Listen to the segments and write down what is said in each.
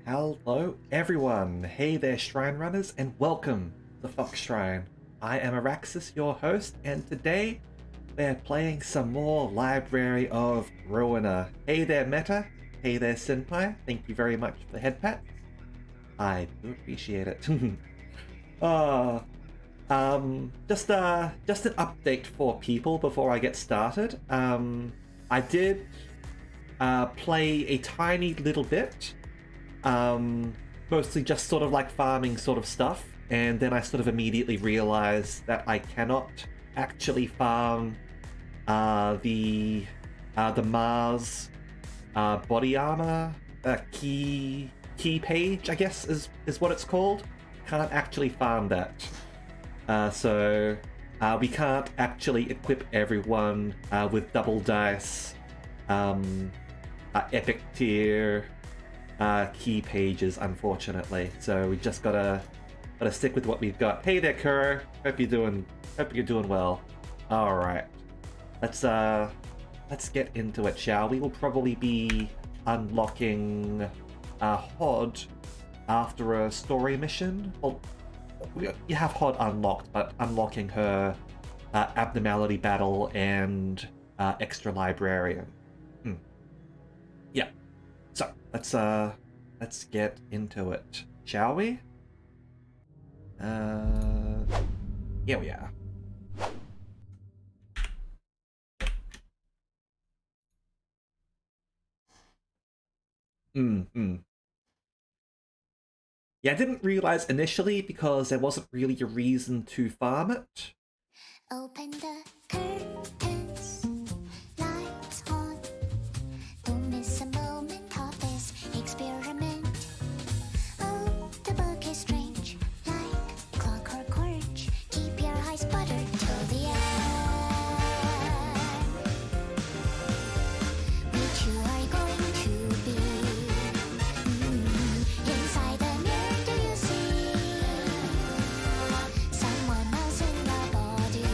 Hello everyone, hey there Shrine Runners and welcome to Fox Shrine. I am Araxis, your host, and today we're playing some more Library of Ruina. Hey there Meta, hey there Senpai, thank you very much for the head pat. I do appreciate it. uh, just an update for people before I get started. I did play a tiny little bit. Mostly just sort of like farming sort of stuff, and then I sort of immediately realized that I cannot actually farm the Mars body armor key page, I guess is what it's called. Can't actually farm that, so we can't actually equip everyone with double dice epic tier key pages, unfortunately. So we just gotta stick with what we've got. Hey there, Kuro. Hope you're doing well. All right, let's get into it, shall we? We'll probably be unlocking Hod after a story mission. Well, you have Hod unlocked, but unlocking her abnormality battle and extra librarian. Yeah. So let's get into it, shall we? Here we are. Yeah, I didn't realize initially because there wasn't really a reason to farm it. Open the curtains, lights on. Don't miss a moment of this experiment. Oh, the book is strange, like clockwork orange. Keep your eyes buttered till the end. Which you are going to be. Inside the mirror, do you see someone else in the body?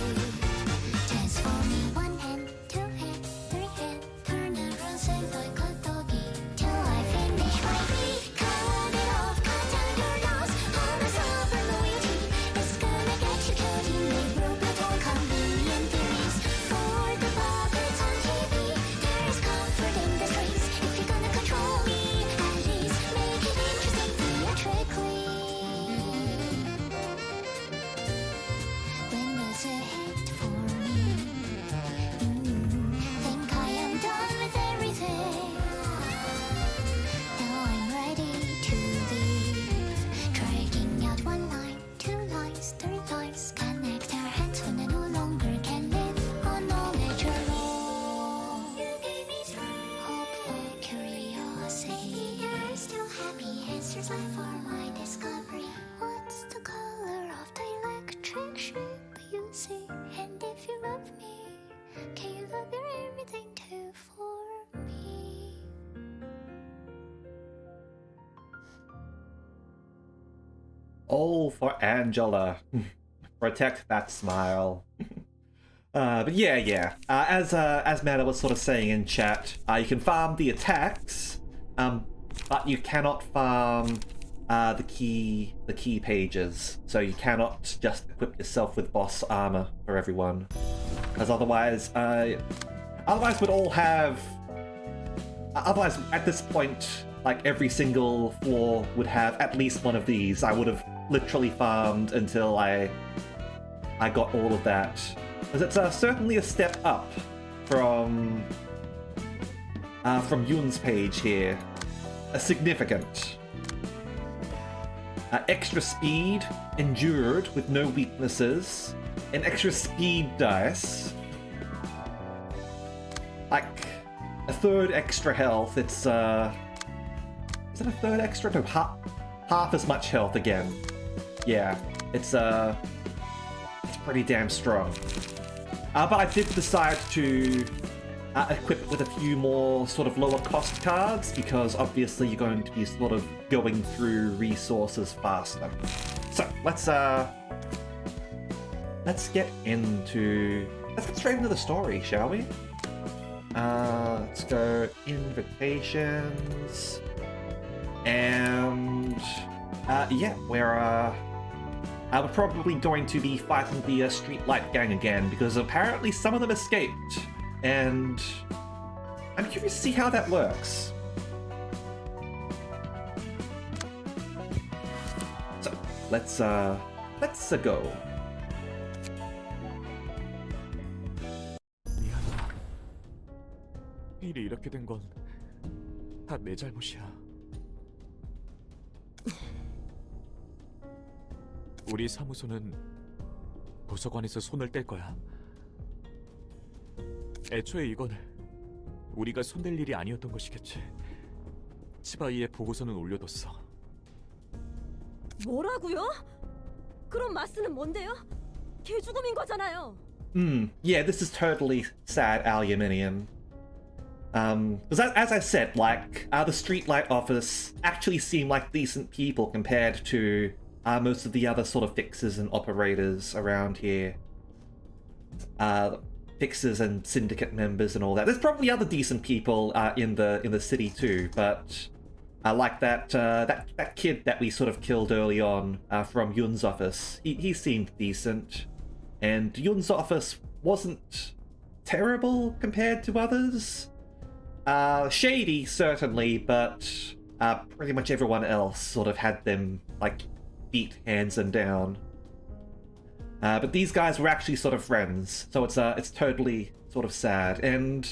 Transforming one hand, two hand, three hand, turn around, say like a doggy. Till I finish my beat, cut it off, cut down your nose. All the silver loyalty is gonna get you killed. You may broke but all convenient theories. For the puppets on TV, there is comfort in the streets. If you're gonna control me, at least make it interesting theatrically. When there's a hit for me, think I am done with everything. Now I'm ready to leave. Dragging out one line, two lines, three lines. Connect our hands when I no longer can live on knowledge alone. You gave me strength, hopeful curiosity. There are still happy answers left for my discovery. What's the color of the electric shape you see? And if you love me, can you love your everything too for me? Oh, for Angela. Protect that smile. But yeah. As Meta was sort of saying in chat, you can farm the attacks, but you cannot farm the key pages. So you cannot just equip yourself with boss armor for everyone, because otherwise we'd all have. Otherwise, at this point, like every single floor would have at least one of these. I would have literally farmed until I got all of that. Because it's certainly a step up from Yun's page here. A significant. Extra speed, endured with no weaknesses, an extra speed dice. Like a third extra health. It's is it a third extra? No, half as much health again. Yeah, it's pretty damn strong. But I did decide to equip it with a few more sort of lower cost cards, because obviously you're going to be sort of going through resources faster. So let's get straight into the story, shall we? Let's go invitations. And yeah, we're probably going to be fighting the Streetlight Gang again because apparently some of them escaped, and I'm curious to see how that works. So let's go. 미안하다. 일이 이렇게 된 건 다 내 잘못이야. 우리 사무소는 도서관에서 손을 뗄 거야. 애초에 이건 우리가 손댈 일이 아니었던 것이겠지. 치바이의 보고서는 올려뒀어. 뭐라고요? 그럼 마스는 뭔데요? 개죽음인 거잖아요. Yeah, this is totally sad aluminium. Because as I said, like, the Streetlight office actually seem like decent people compared to most of the other sort of fixers and operators around here. Fixers and syndicate members and all that. There's probably other decent people in the city too, but like that kid that we sort of killed early on from Yun's office, he seemed decent, and Yun's office wasn't terrible compared to others. Shady certainly, but pretty much everyone else sort of had them like beat hands and down. But these guys were actually sort of friends, so it's totally sort of sad. And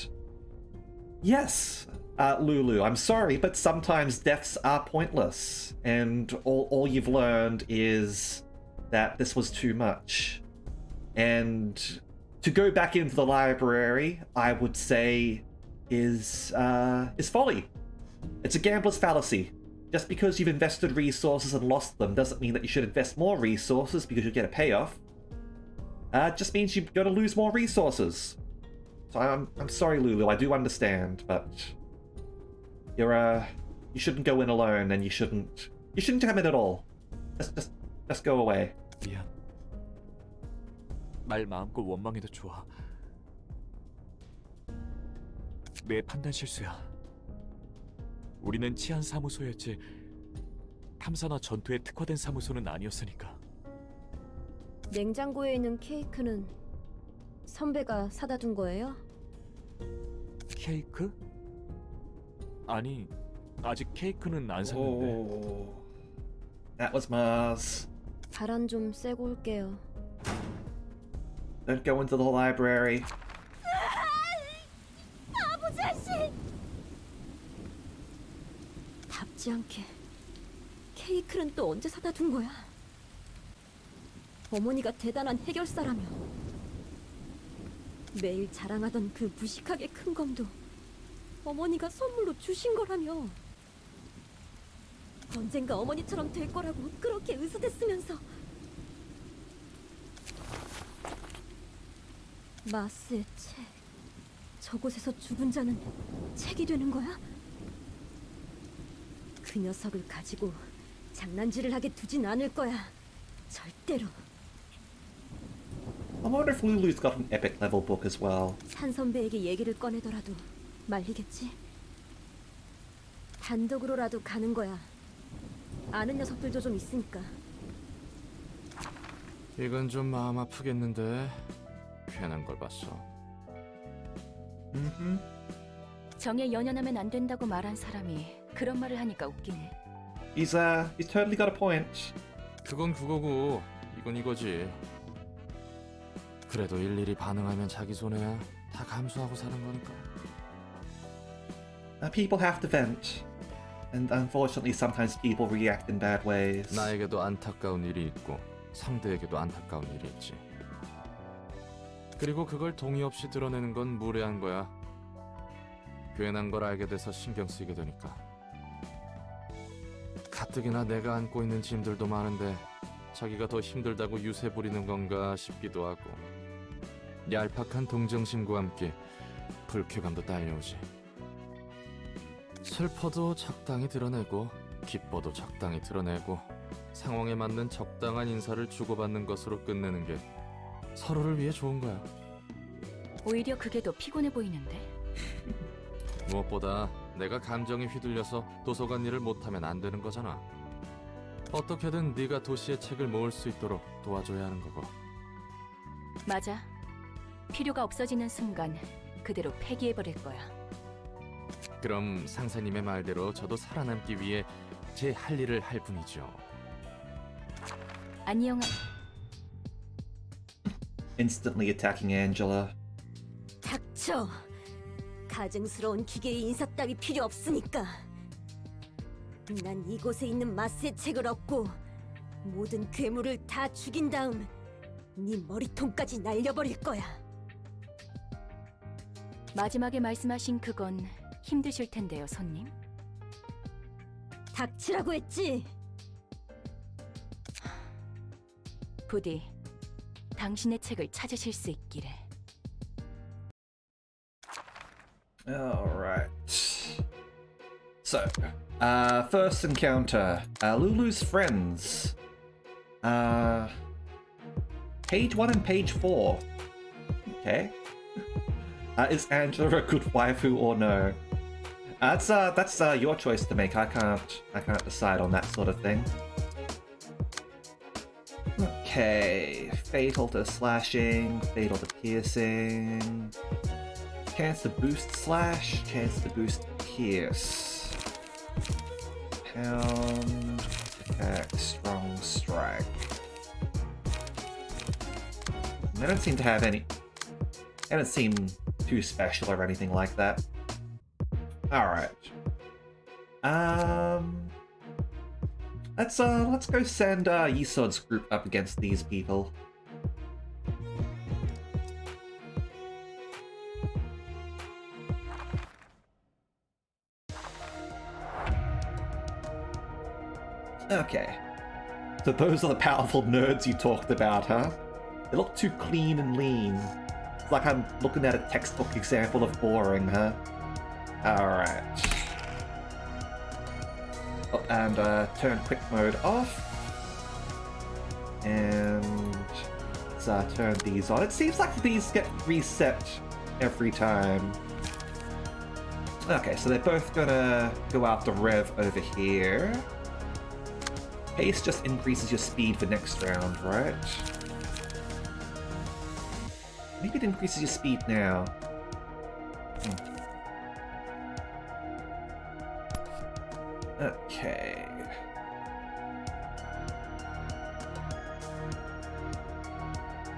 yes, Lulu, I'm sorry, but sometimes deaths are pointless, and all you've learned is that this was too much. And to go back into the library, I would say, is folly. It's a gambler's fallacy. Just because you've invested resources and lost them doesn't mean that you should invest more resources because you get a payoff. It just means you're going to lose more resources. So I'm sorry, Lulu. I do understand, but you shouldn't go in alone, and you shouldn't come in at all. Just go away. 미안. 말 마음껏 원망해도 좋아. 내 판단 실수야. 우리는 치안 사무소였지 탐사나 전투에 특화된 사무소는 아니었으니까. 냉장고에 있는 케이크는 선배가 사다 둔 거예요? 케이크? 아니, 아직 케이크는 안 샀는데. Oh, that was Mars. 바람 좀 쐬고 올게요. Don't go into the library. 바보 자식! 답지 않게 케이크는 또 언제 사다 둔 거야? 어머니가 대단한 해결사라며 매일 자랑하던 그 무식하게 큰 검도 어머니가 선물로 주신 거라며 언젠가 어머니처럼 될 거라고 그렇게 으스댔으면서 마스의 책 저곳에서 죽은 자는 책이 되는 거야? 그 녀석을 가지고 장난질을 하게 두진 않을 거야. 절대로. I wonder if Lulu's got an epic level book as well. 산 선배에게 얘기를 꺼내더라도 말리겠지? 단독으로라도 가는 거야. 아는 녀석들도 좀 있으니까. 이건 좀 마음 아프겠는데 괜한 걸 봤어. 정에 연연하면 안 된다고 말한 사람이 그런 말을 하니까 웃기네. He's totally got a point. 그건 그거고 이건 이거지. 그래도 일일이 반응하면 자기 손해야. 다 감수하고 사는 거니까. People have to vent, and unfortunately, sometimes people react in bad ways. 나에게도 안타까운 일이 있고 상대에게도 안타까운 일이 있지. 그리고 그걸 동의 없이 드러내는 건 무례한 거야. 괜한 걸 알게 돼서 신경 쓰이게 되니까. 가뜩이나 내가 안고 있는 짐들도 많은데 자기가 더 힘들다고 유세 부리는 건가 싶기도 하고. 얄팍한 동정심과 함께 불쾌감도 딸려오지. 슬퍼도 적당히 드러내고 기뻐도 적당히 드러내고 상황에 맞는 적당한 인사를 주고받는 것으로 끝내는 게 서로를 위해 좋은 거야. 오히려 그게 더 피곤해 보이는데. 무엇보다 내가 감정에 휘둘려서 도서관 일을 못하면 안 되는 거잖아. 어떻게든 네가 도시의 책을 모을 수 있도록 도와줘야 하는 거고. 맞아. 필요가 없어지는 순간 그대로 폐기해버릴 거야. 그럼 상사님의 말대로 저도 살아남기 위해 제 할 일을 할 뿐이죠. 안녕. Instantly attacking Angela. 닥쳐. 가증스러운 기계의 인사 따위 필요 없으니까. 난 이곳에 있는 마스의 책을 얻고 모든 괴물을 다 죽인 다음 네 머리통까지 날려버릴 거야. 마지막에 말씀하신 그건 힘드실 텐데요, 손님. 닥치라고 했지. 부디 당신의 책을 찾으실 수 있기를. Alright. So, first encounter. Lulu's friends. Page 1 and page 4. Okay. Is Angela a good waifu or no? That's your choice to make. I can't decide on that sort of thing. Okay, fatal to slashing, fatal to piercing, chance to boost slash, chance to boost pierce, pound, attack, strong strike. They don't seem to have any. They don't seem too special or anything like that. Alright. Let's go send Yisod's group up against these people. Okay. So those are the powerful nerds you talked about, huh? They look too clean and lean. It's like I'm looking at a textbook example of boring, huh? Alright. Oh, and turn quick mode off. And let's turn these on. It seems like these get reset every time. Okay, so they're both gonna go after Rev over here. Pace just increases your speed for next round, right? Maybe it increases your speed now. Okay.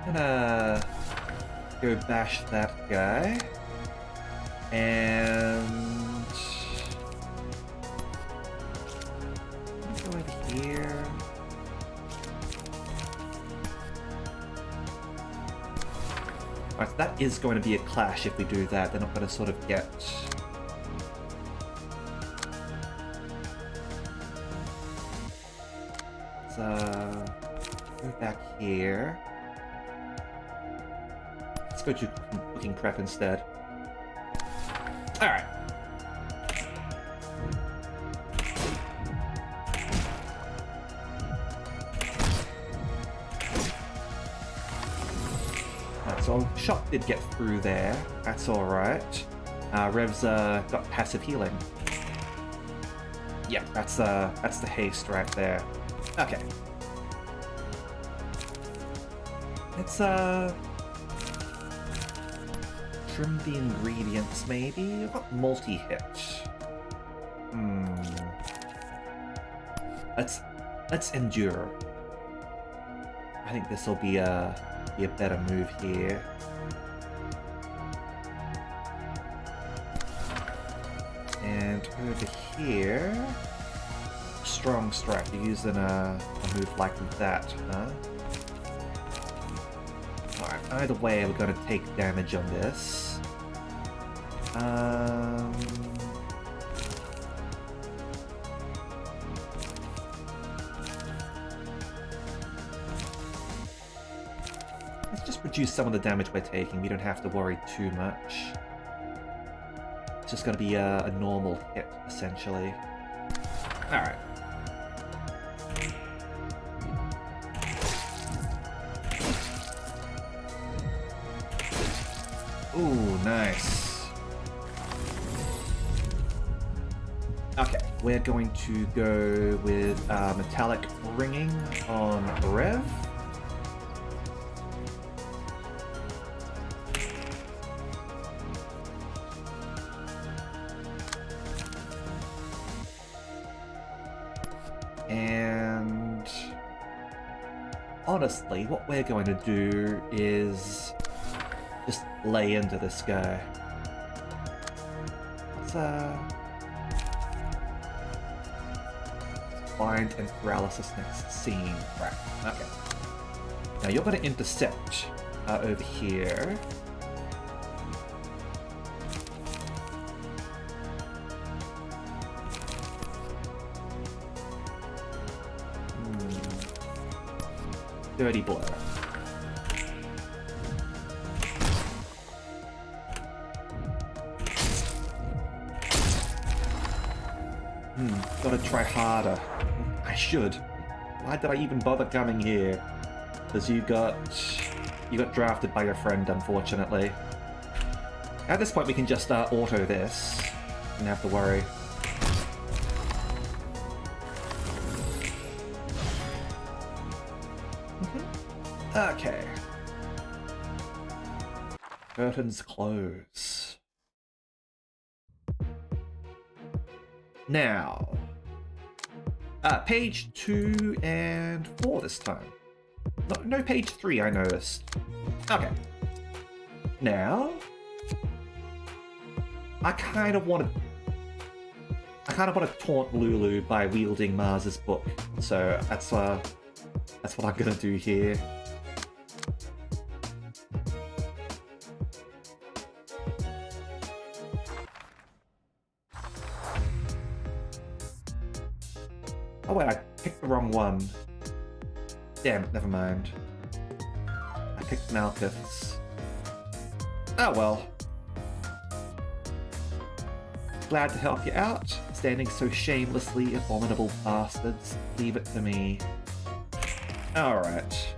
Gonna go bash that guy. And go over here. Alright, so that is going to be a clash if we do that. They're not going to sort of get... Let's go back here. Let's go to cooking prep instead. Alright. So shot did get through there. That's alright. Rev's got passive healing. Yep, that's the haste right there. Okay. Let's trim the ingredients maybe. I've got multi-hit. Let's endure. I think this will be a better move here. And over here, strong strike. You're using a move like that, huh? Alright, either way, we're going to take damage on this. Let's just reduce some of the damage we're taking. We don't have to worry too much. It's just going to be a normal hit, essentially. Alright. Ooh, nice. Okay, we're going to go with metallic ringing on Rev. And honestly, what we're going to do is just lay into this guy. Let's find and paralysis next scene. Right, okay. Now you're going to intercept over here. Dirty blow. Gotta try harder. I should. Why did I even bother coming here? Because you got drafted by your friend, unfortunately. At this point, we can just auto this. Don't have to worry. Okay. Curtains close. Now, page 2 and 4 this time. No page 3, I noticed. Okay. Now, I kind of want to taunt Lulu by wielding Mars's book. So that's what I'm gonna do here. Oh wait, I picked the wrong one. Damn it, never mind. I picked Malkuth's. Oh well. Glad to help you out. Standing so shamelessly, abominable bastards. Leave it to me. Alright.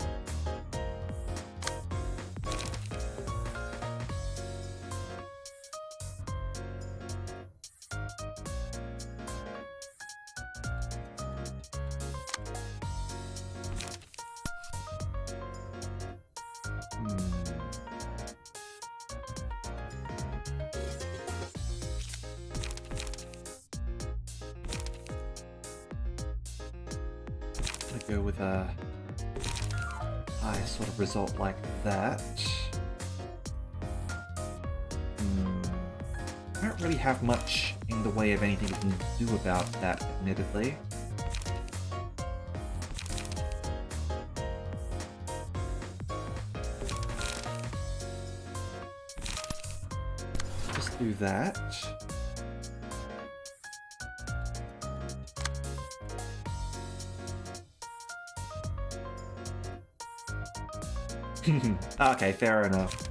Go with a high sort of result like that. I don't really have much in the way of anything we can do about that, admittedly. Just do that. Okay, fair enough.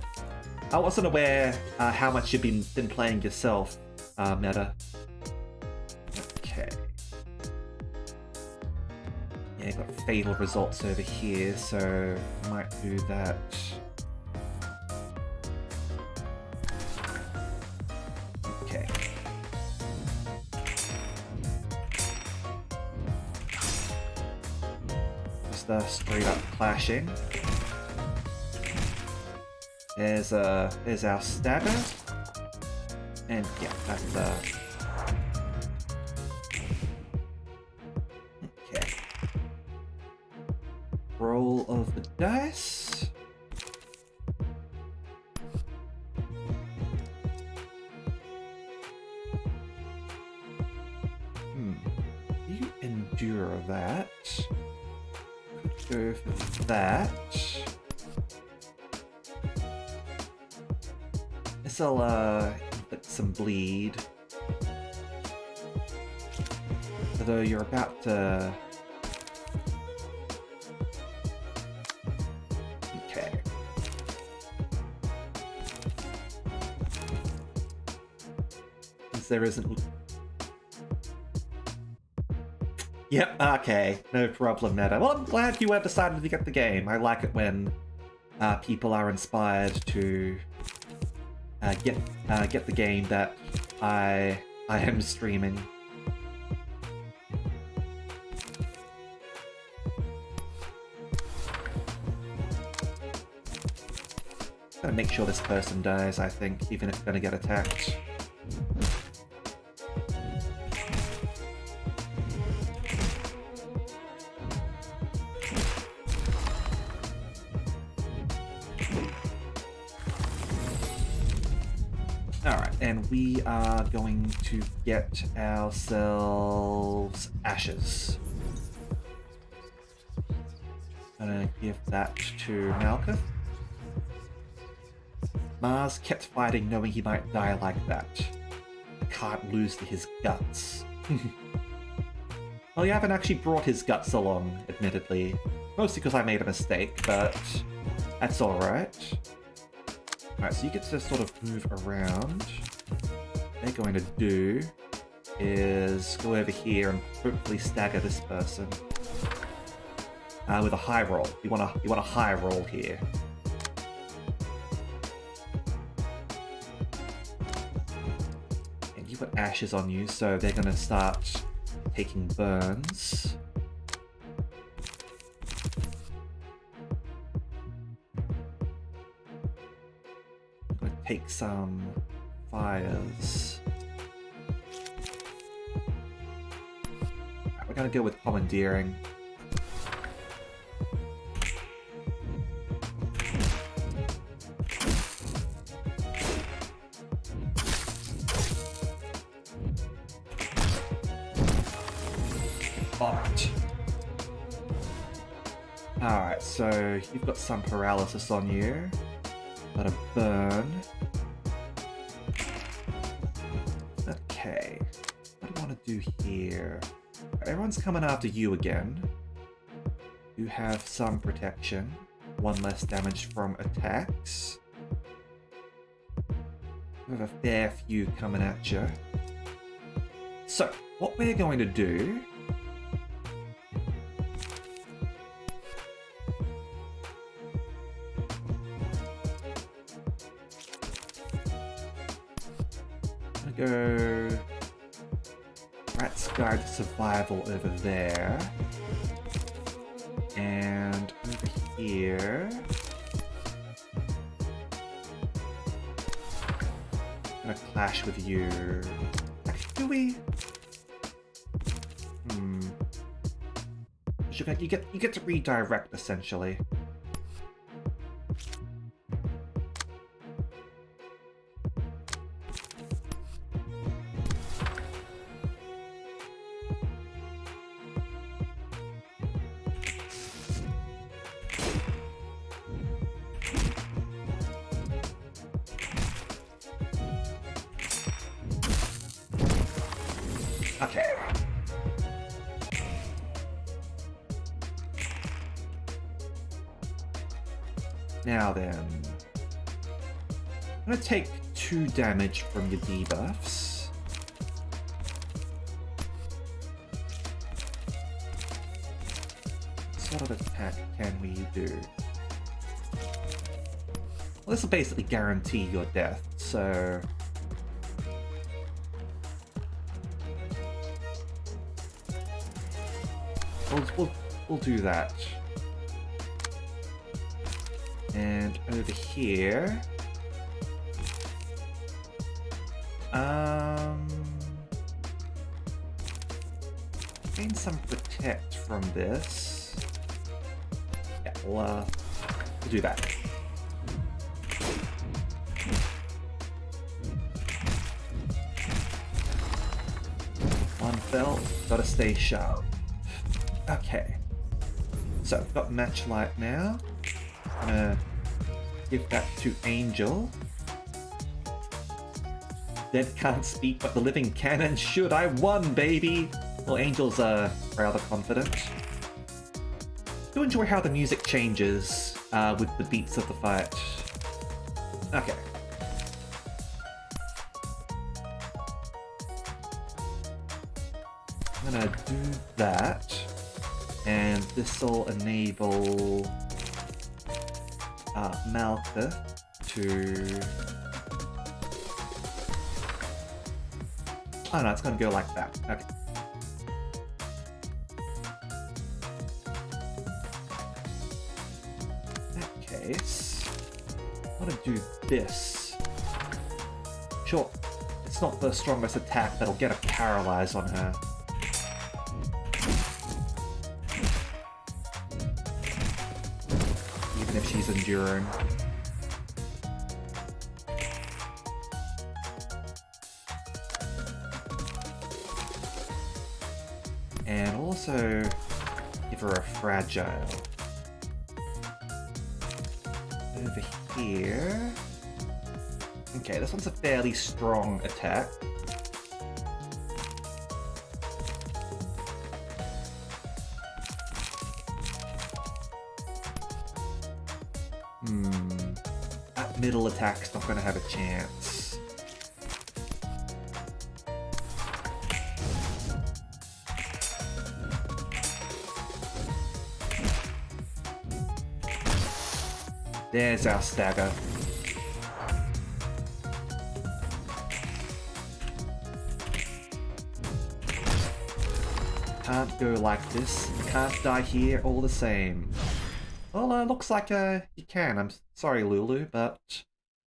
I wasn't aware how much you've been playing yourself, Meta. Okay. Yeah, got fatal results over here, so might do that. Okay. Just straight up clashing. There's our stagger, and yeah, that's okay. Roll of the dice. You endure that. Could go for that. This'll inflict some bleed. Although you're about to... Okay. Since there isn't... Yep, okay. No problem, Meta. Well, I'm glad you decided to get the game. I like it when people are inspired to... get the game that I am streaming. make sure this person dies, I think, even if they're gonna get attacked. Alright, and we are going to get ourselves ashes. Gonna give that to Malkuth. Mars kept fighting knowing he might die like that. I can't lose to his guts. Well, you haven't actually brought his guts along, admittedly. Mostly because I made a mistake, but that's alright. Alright, so you get to sort of move around. What they're going to do is go over here and hopefully stagger this person. With a high roll. You want a high roll here. And you've got ashes on you, so they're gonna start taking burns. I'm gonna take some fires. Right, we're gonna go with commandeering. Alright, so you've got some paralysis on you. Got a burn. Okay. What do I want to do here? Everyone's coming after you again. You have some protection. One less damage from attacks. We have a fair few coming at you. So, what we're going to do... go Rat's Guide to Survival over there. And over here. I'm gonna clash with you. Actually, do we? You get to redirect essentially. Okay. Now then, I'm gonna take 2 damage from your debuffs. What sort of attack can we do? Well, this will basically guarantee your death, so... We'll do that. And over here... gain some protect from this. Yeah, we'll do that. One fell, gotta stay sharp. Okay. So, I've got Matchlight now. I'm gonna give that to Angel. Dead can't speak, but the living can and should. I won, baby! Well, Angel's rather confident. Do enjoy how the music changes with the beats of the fight. Okay. I'm gonna do that. And this will enable Malkuth to... Oh no, it's gonna go like that. Okay. In that case... I want to do this. Sure, it's not the strongest attack that'll get a paralyze on her. Even if she's enduring. And also give her a fragile. Over here. Okay, this one's a fairly strong attack. That middle attack's not gonna have a chance. There's our stagger. Can't go like this. Can't die here all the same. Well, looks like you can. I'm sorry, Lulu, but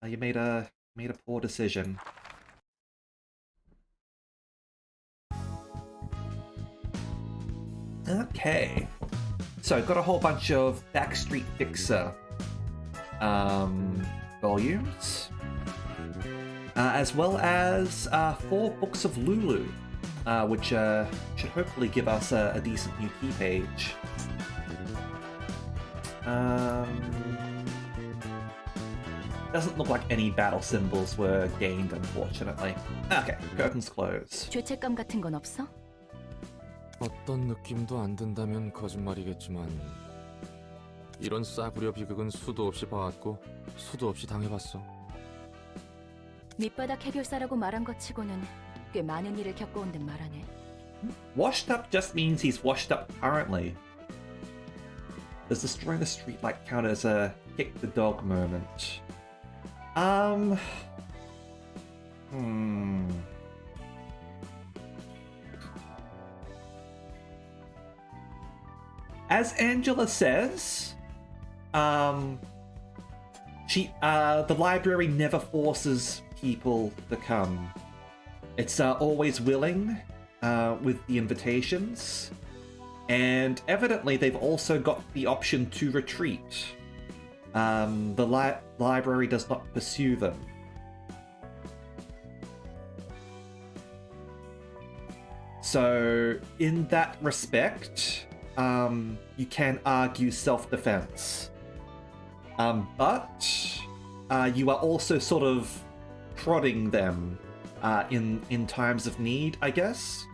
you made a poor decision. Okay. So, got a whole bunch of Backstreet Fixer volumes, as well as 4 books of Lulu, which should hopefully give us a decent new key page. Doesn't look like any battle symbols were gained, unfortunately. Okay, curtains closed. 죄책감 같은 건 없어? 어떤 느낌도 안 든다면 거짓말이겠지만 이런 싸구려 비극은 수도 없이 봐왔고 수도 없이 당해봤어. 밑바닥 해결사라고 말한 것 치고는 꽤 많은 일을 겪어온 듯 말하네. Washed up just means he's washed up currently. Does destroying the streetlight count as a kick the dog moment? As Angela says, the library never forces people to come. It's always willing with the invitations, and evidently they've also got the option to retreat. The library does not pursue them. So, in that respect, you can argue self-defense. But you are also sort of prodding them in times of need, I guess.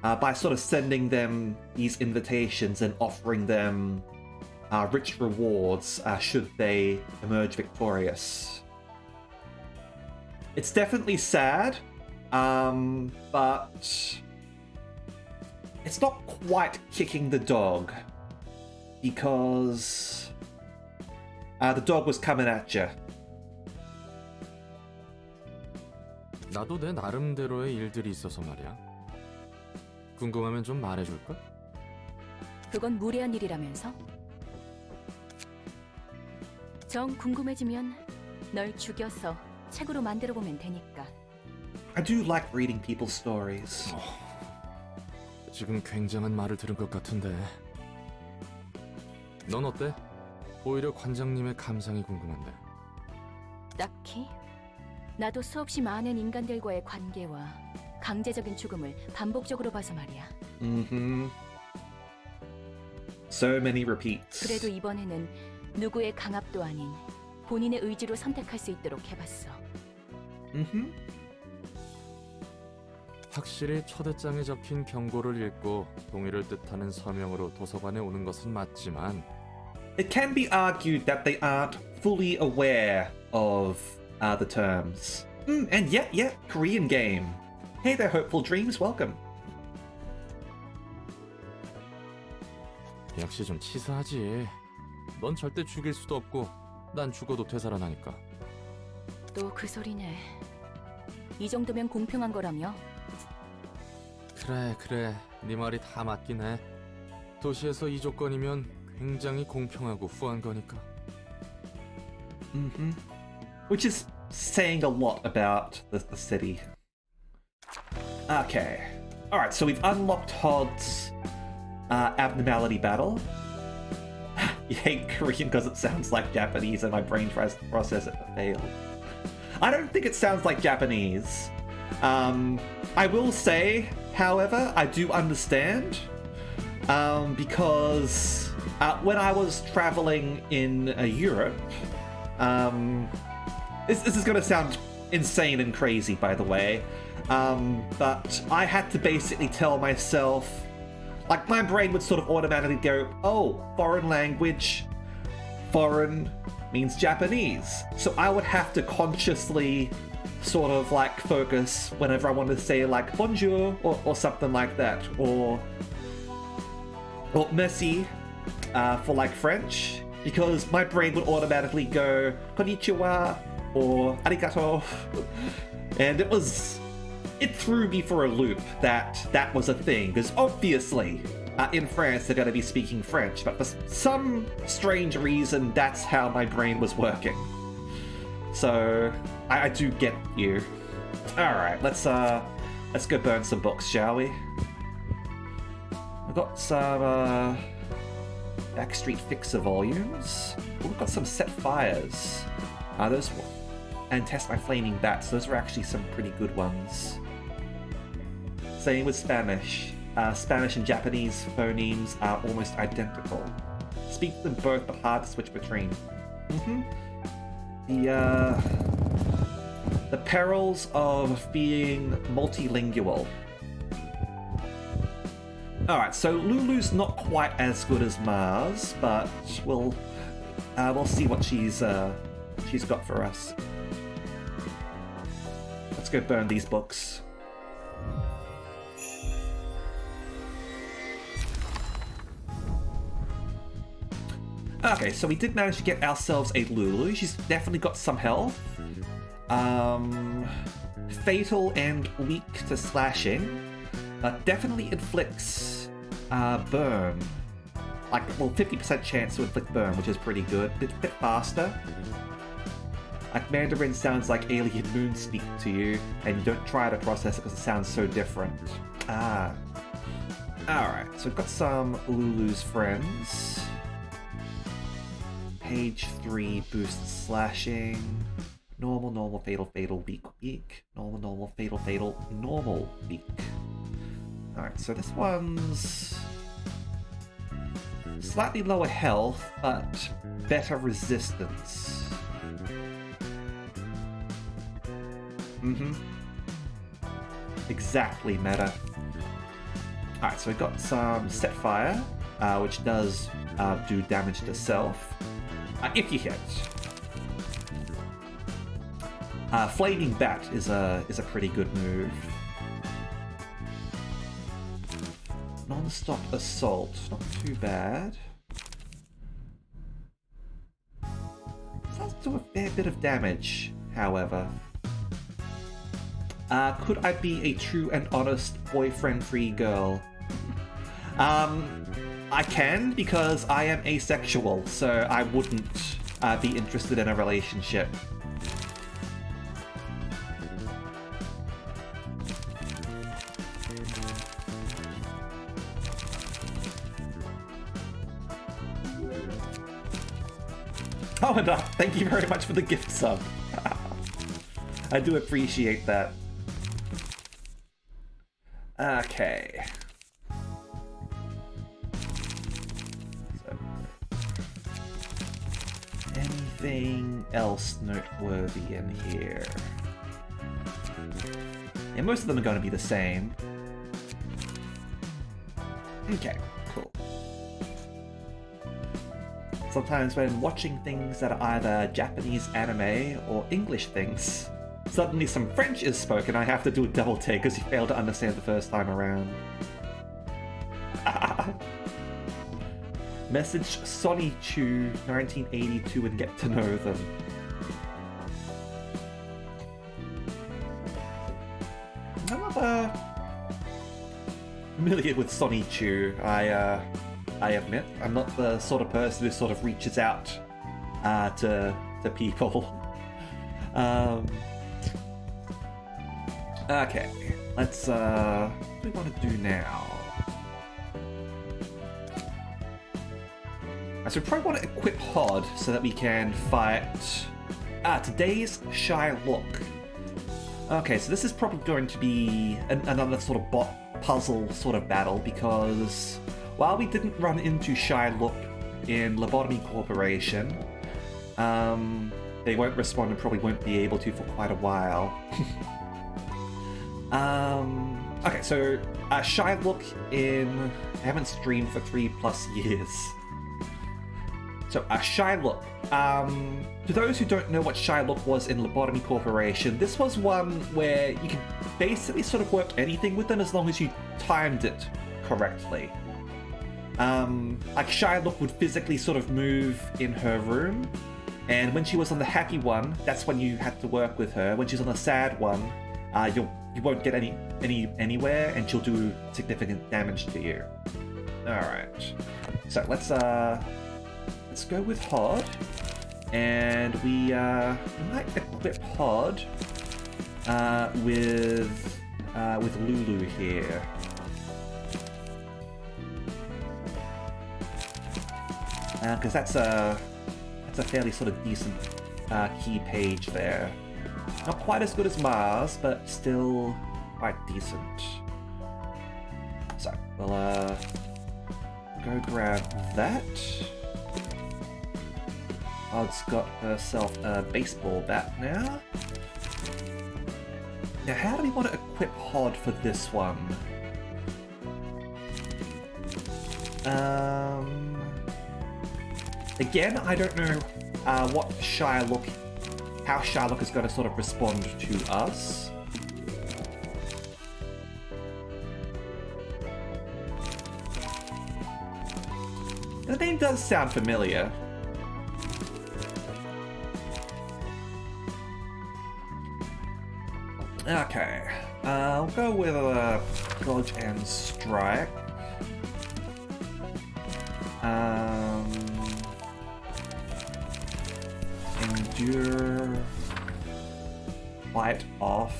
By sort of sending them these invitations and offering them rich rewards should they emerge victorious. It's definitely sad, but it's not quite kicking the dog, because the dog was coming at you. 나도 내 나름대로의 일들이 있어서 말이야. 궁금하면 좀 말해줄까? 그건 무례한 일이라면서? 정 궁금해지면 널 죽여서 책으로 만들어 보면 되니까. I do like reading people's stories. 지금 굉장한 말을 들은 것 같은데. 넌 어때? 오히려 관장님의 감상이 궁금한데. 딱히? 나도 수없이 많은 인간들과의 관계와 강제적인 죽음을 반복적으로 봐서 말이야. So many repeats. 그래도 이번에는 누구의 강압도 아닌 본인의 의지로 선택할 수 있도록 해봤어. 확실히 초대장에 적힌 경고를 읽고 동의를 뜻하는 서명으로 도서관에 오는 것은 맞지만 It can be argued that they aren't fully aware of the terms. And yeah, Korean game. Hey there, Hopeful Dreams, welcome. 역시 좀 치사하지. 넌 절대 죽일 수도 없고 난 죽어도 되살아나니까. 또 그 소리네. 이 정도면 공평한 거라며? 그래. 네 말이 다 맞긴 해. 도시에서 이 조건이면 굉장히 공평하고 후한 거니까. Which is saying a lot about the city. Okay. Alright, so we've unlocked Hod's abnormality battle. You hate Korean because it sounds like Japanese and my brain tries to process it but failed. I don't think it sounds like Japanese. I will say, however, I do understand. Because when I was traveling in Europe, this is going to sound insane and crazy, by the way, but I had to basically tell myself, like, my brain would sort of automatically go, oh, foreign language, foreign means Japanese. So I would have to consciously sort of like focus whenever I wanted to say like bonjour or something like that, or merci for like French, because my brain would automatically go konnichiwa or arigato, and it threw me for a loop that was a thing, because obviously in France they're going to be speaking French, but for some strange reason that's how my brain was working. So I do get you. All right, let's go burn some books, shall we? We've got some Backstreet Fixer volumes. We've got some Set Fires. And Test My Flaming Bats. Those are actually some pretty good ones. Same with Spanish. Spanish and Japanese phonemes are almost identical. Speak them both, but hard to switch between. The perils of being multilingual. Alright, so Lulu's not quite as good as Mars, but we'll see what she's got for us. Let's go burn these books. Okay, so we did manage to get ourselves a Lulu. She's definitely got some health. Fatal and weak to slashing. Definitely inflicts burn. Like, well, 50% chance to inflict burn, which is pretty good. Bit faster. Like, Mandarin sounds like alien moon speak to you, and you don't try to process it because it sounds so different. Alright, so we've got some Lulu's friends. Page 3 boosts slashing. Normal, normal, fatal, fatal, weak, weak. Normal, normal, fatal, fatal, normal, weak. Alright, so this one's slightly lower health, but better resistance. Exactly meta. Alright, so we've got some Set Fire, which does do damage to self. If you hit. Flaming Bat is a pretty good move. Non-stop assault, not too bad. Does do a fair bit of damage, however. Could I be a true and honest boyfriend-free girl? I can, because I am asexual, so I wouldn't be interested in a relationship. Oh, and thank you very much for the gift sub. I do appreciate that. Okay. So, anything else noteworthy in here? Yeah, most of them are going to be the same. Okay, cool. Sometimes when watching things that are either Japanese anime or English things, suddenly some French is spoken, I have to do a double take because you failed to understand the first time around. Message Sonny Chu 1982 and get to know them. I'm not familiar with Sonny Chu, I admit. I'm not the sort of person who sort of reaches out to to people. Okay, let's what do we want to do now? So we probably want to equip Hod so that we can fight today's Shy Look. Okay, so this is probably going to be another sort of bot puzzle sort of battle, because while we didn't run into Shy Look in Lobotomy Corporation, they won't respond and probably won't be able to for quite a while. Okay, so Shy Look I haven't streamed for 3+ years. So, Shy Look. To those who don't know what Shy Look was in Lobotomy Corporation, this was one where you could basically sort of work anything with them as long as you timed it correctly. Like, Shy Look would physically sort of move in her room, and when she was on the happy one, that's when you had to work with her. When she's on the sad one, you won't get anywhere, and she'll do significant damage to you. Alright. So, let's go with Hod, and we might equip Hod with Lulu here. Because that's a fairly sort of decent key page there. Not quite as good as Mars, but still quite decent. So we'll go grab that. Hod's got herself a baseball bat now. Now, how do we want to equip Hod for this one? Again, I don't know what how Shy Look is going to sort of respond to us. The name does sound familiar. Okay, I'll go with Dodge and Strike. Endure. Fight off.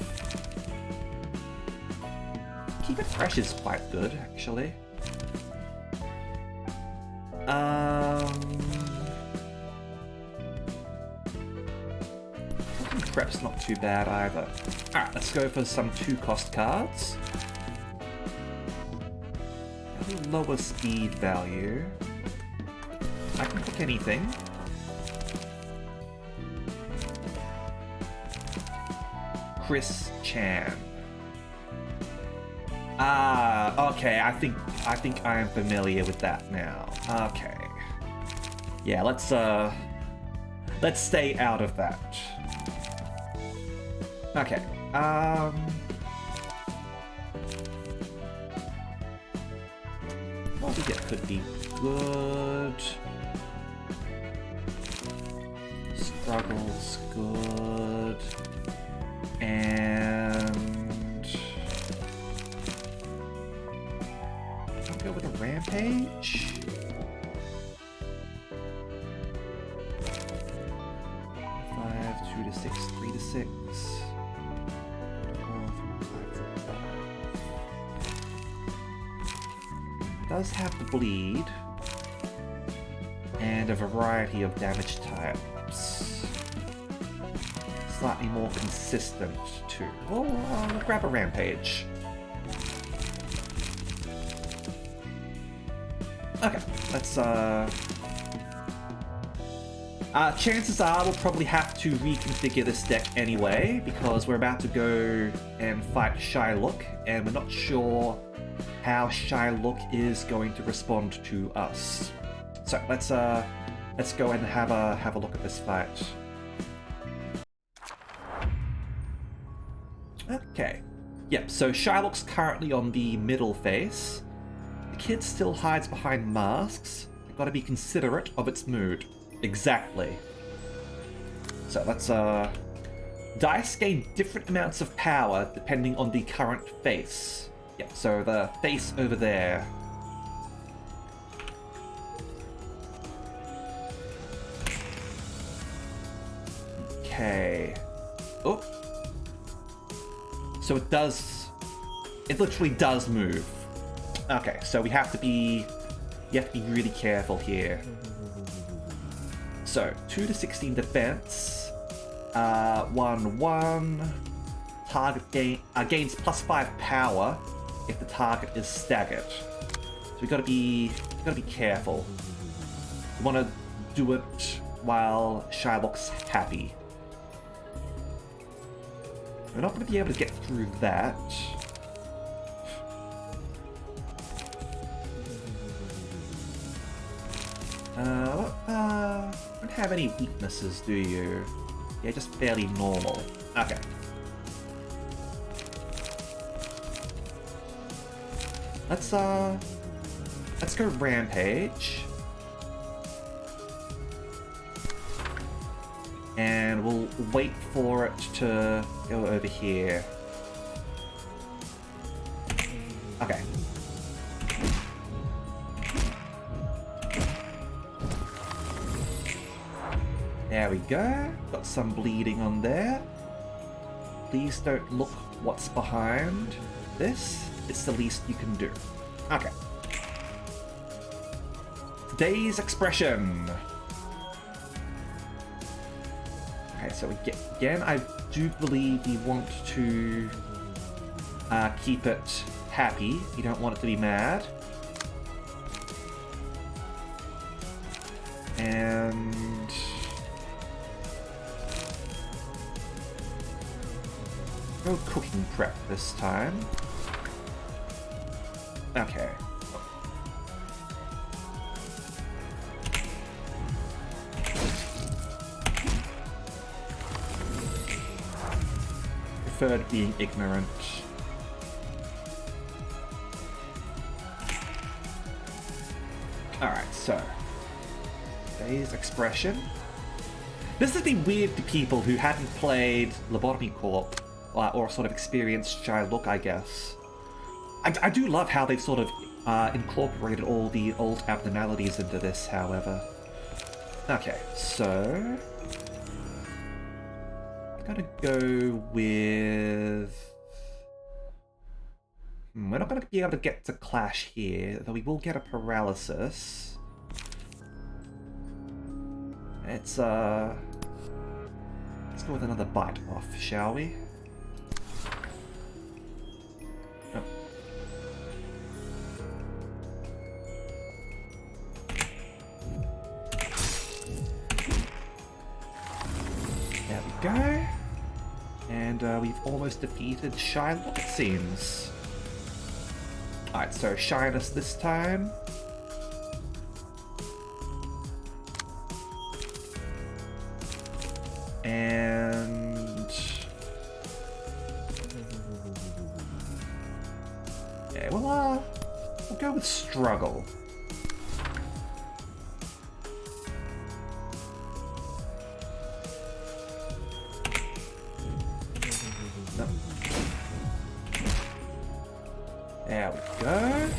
Keep it fresh is quite good, actually. Prep's not too bad either. Alright, let's go for some 2-cost cards. A lower speed value. I can pick anything. Chris Chan. Okay, I think I am familiar with that now. Okay. Yeah, let's stay out of that. Okay, what we get could be good. Struggle's good. And I'll go with a Rampage. 5, 2 to 6, 3 to 6. Does have the bleed and a variety of damage types. Slightly more consistent too. Well, I'll grab a Rampage. Okay, let's chances are we'll probably have to reconfigure this deck anyway, because we're about to go and fight Shy Look, and we're not sure how Shy Look is going to respond to us. So let's go and have a look at this fight. Okay. Yep, so Shy Look's currently on the middle face. The kid still hides behind masks. You've got to be considerate of its mood. Exactly. So let's dice gain different amounts of power depending on the current face. Yep, so the face over there. Okay. Oh. So it literally does move. Okay, so you have to be really careful here. So 2 to 16 defense, 1/1. Target gains +5 power if the target is staggered. So we gotta be careful. You want to do it while Shylock's happy. We're not going to be able to get through that. Don't have any weaknesses, do you? Yeah, just fairly normal. Okay. Let's go Rampage. And we'll wait for it to go over here. Okay. There we go. Got some bleeding on there. Please don't look what's behind this. It's the least you can do. Okay. Today's expression. Okay, so again, I do believe you want to keep it happy. You don't want it to be mad. And go cooking prep this time. Okay. Preferred being ignorant. Alright, so today's expression. This is the weird to people who hadn't played Lobotomy Corp or sort of experienced Shylock, I guess. I do love how they've sort of incorporated all the old abnormalities into this, however. Okay, so I'm gonna go with... We're not gonna be able to get to Clash here, though we will get a paralysis. Let's go with another bite off, shall we? Oh. There we go. And we've almost defeated Shylock, it seems. Alright, so Shyness this time. And... yeah, we'll go with Struggle. No. There we go.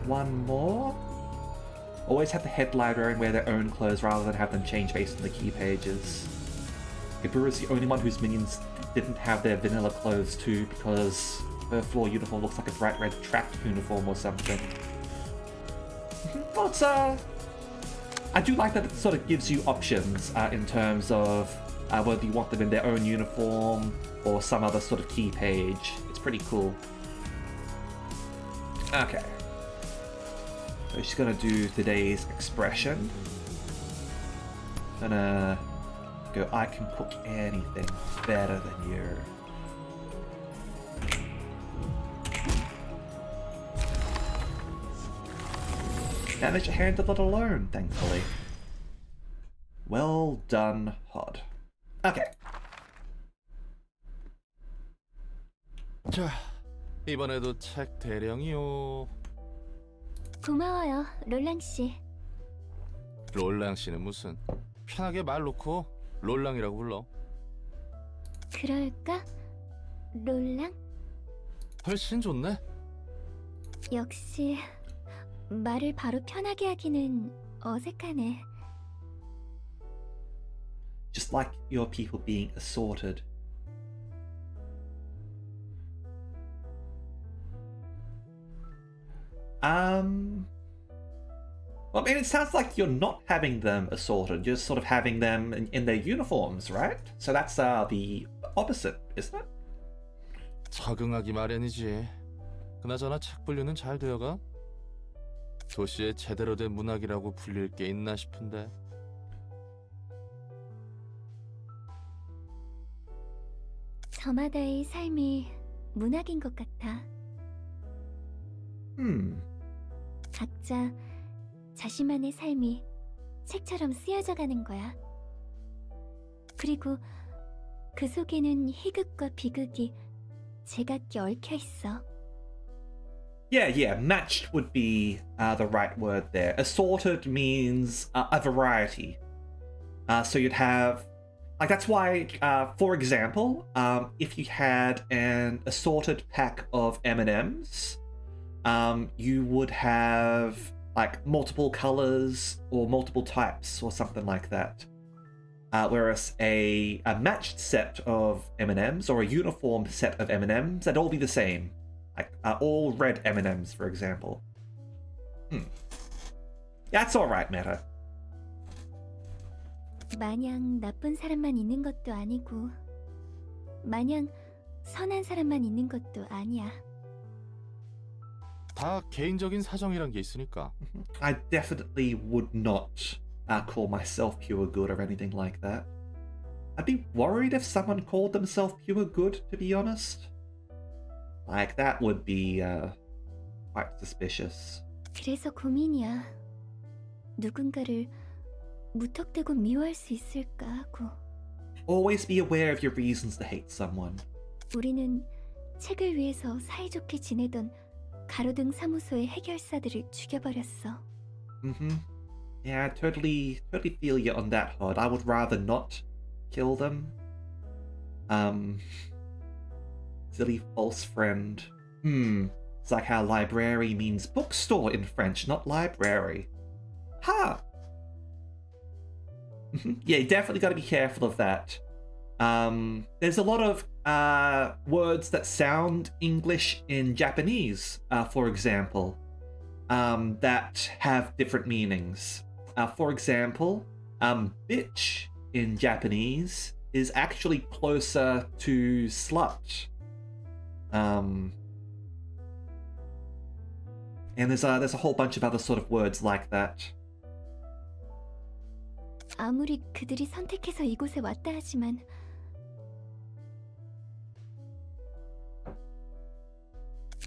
One more. Always have the head librarian wear their own clothes rather than have them change based on the key pages. Ibura is the only one whose minions didn't have their vanilla clothes too, because her floor uniform looks like a bright red trapped uniform or something. But I do like that it sort of gives you options in terms of whether you want them in their own uniform or some other sort of key page. It's pretty cool. Okay. So she's gonna do today's expression. Gonna go, I can cook anything better than you. Managed to handle it alone, thankfully. Well done, Hod. Okay. 자, 이번에도 책 대령이요. 고마워요, 롤랑 씨. 롤랑 씨는 무슨? 편하게 말 놓고 롤랑이라고 불러. 그럴까? 롤랑? 훨씬 좋네. 역시 말을 바로 편하게 하기는 어색하네. just like your people being assorted. Well, I mean, it sounds like you're not having them assorted. You're sort of having them in their uniforms, right? So that's the opposite, isn't it? 적응하기 마련이지. 그나저나 책 분류는 잘 되어가? 도시에 제대로 된 문학이라고 불릴 게 있나 싶은데. 저마다의 삶이 문학인 것 같아. 각자 자신만의 삶이 책처럼 쓰여져 가는 거야. 그리고 그 속에는 희극과 비극이 제각기 얽혀 있어. Yeah, matched would be the right word there. Assorted means a variety. So you'd have, like, that's why, for example, if you had an assorted pack of M&Ms, you would have, like, multiple colors or multiple types or something like that. Whereas a matched set of M&Ms or a uniform set of M&Ms, they'd all be the same. Like, all red M&Ms, for example. That's alright, Meta. 마냥 나쁜 사람만 있는 것도 아니고 마냥 선한 사람만 있는 것도 아니야. 다 개인적인 사정이란 게 있으니까. I definitely would not call myself pure good or anything like that. I'd be worried if someone called themselves pure good, to be honest. Like, that would be quite suspicious. 그래서 고민이야. 누군가를 무턱대고 미워할 수 있을까 하고. Always be aware of your reasons to hate someone. 우리는 책을 위해서 사이좋게 지내던 가로등 사무소의 해결사들을 죽여버렸어. Yeah, I totally feel you on that, Hod. I would rather not kill them. Silly false friend. It's like how library means bookstore in French, not library. Ha! Yeah, you definitely got to be careful of that. There's a lot of words that sound English in Japanese, for example, that have different meanings. For example, bitch in Japanese is actually closer to slut. And there's a whole bunch of other sort of words like that. 아무리 그들이 선택해서 이곳에 왔다 하지만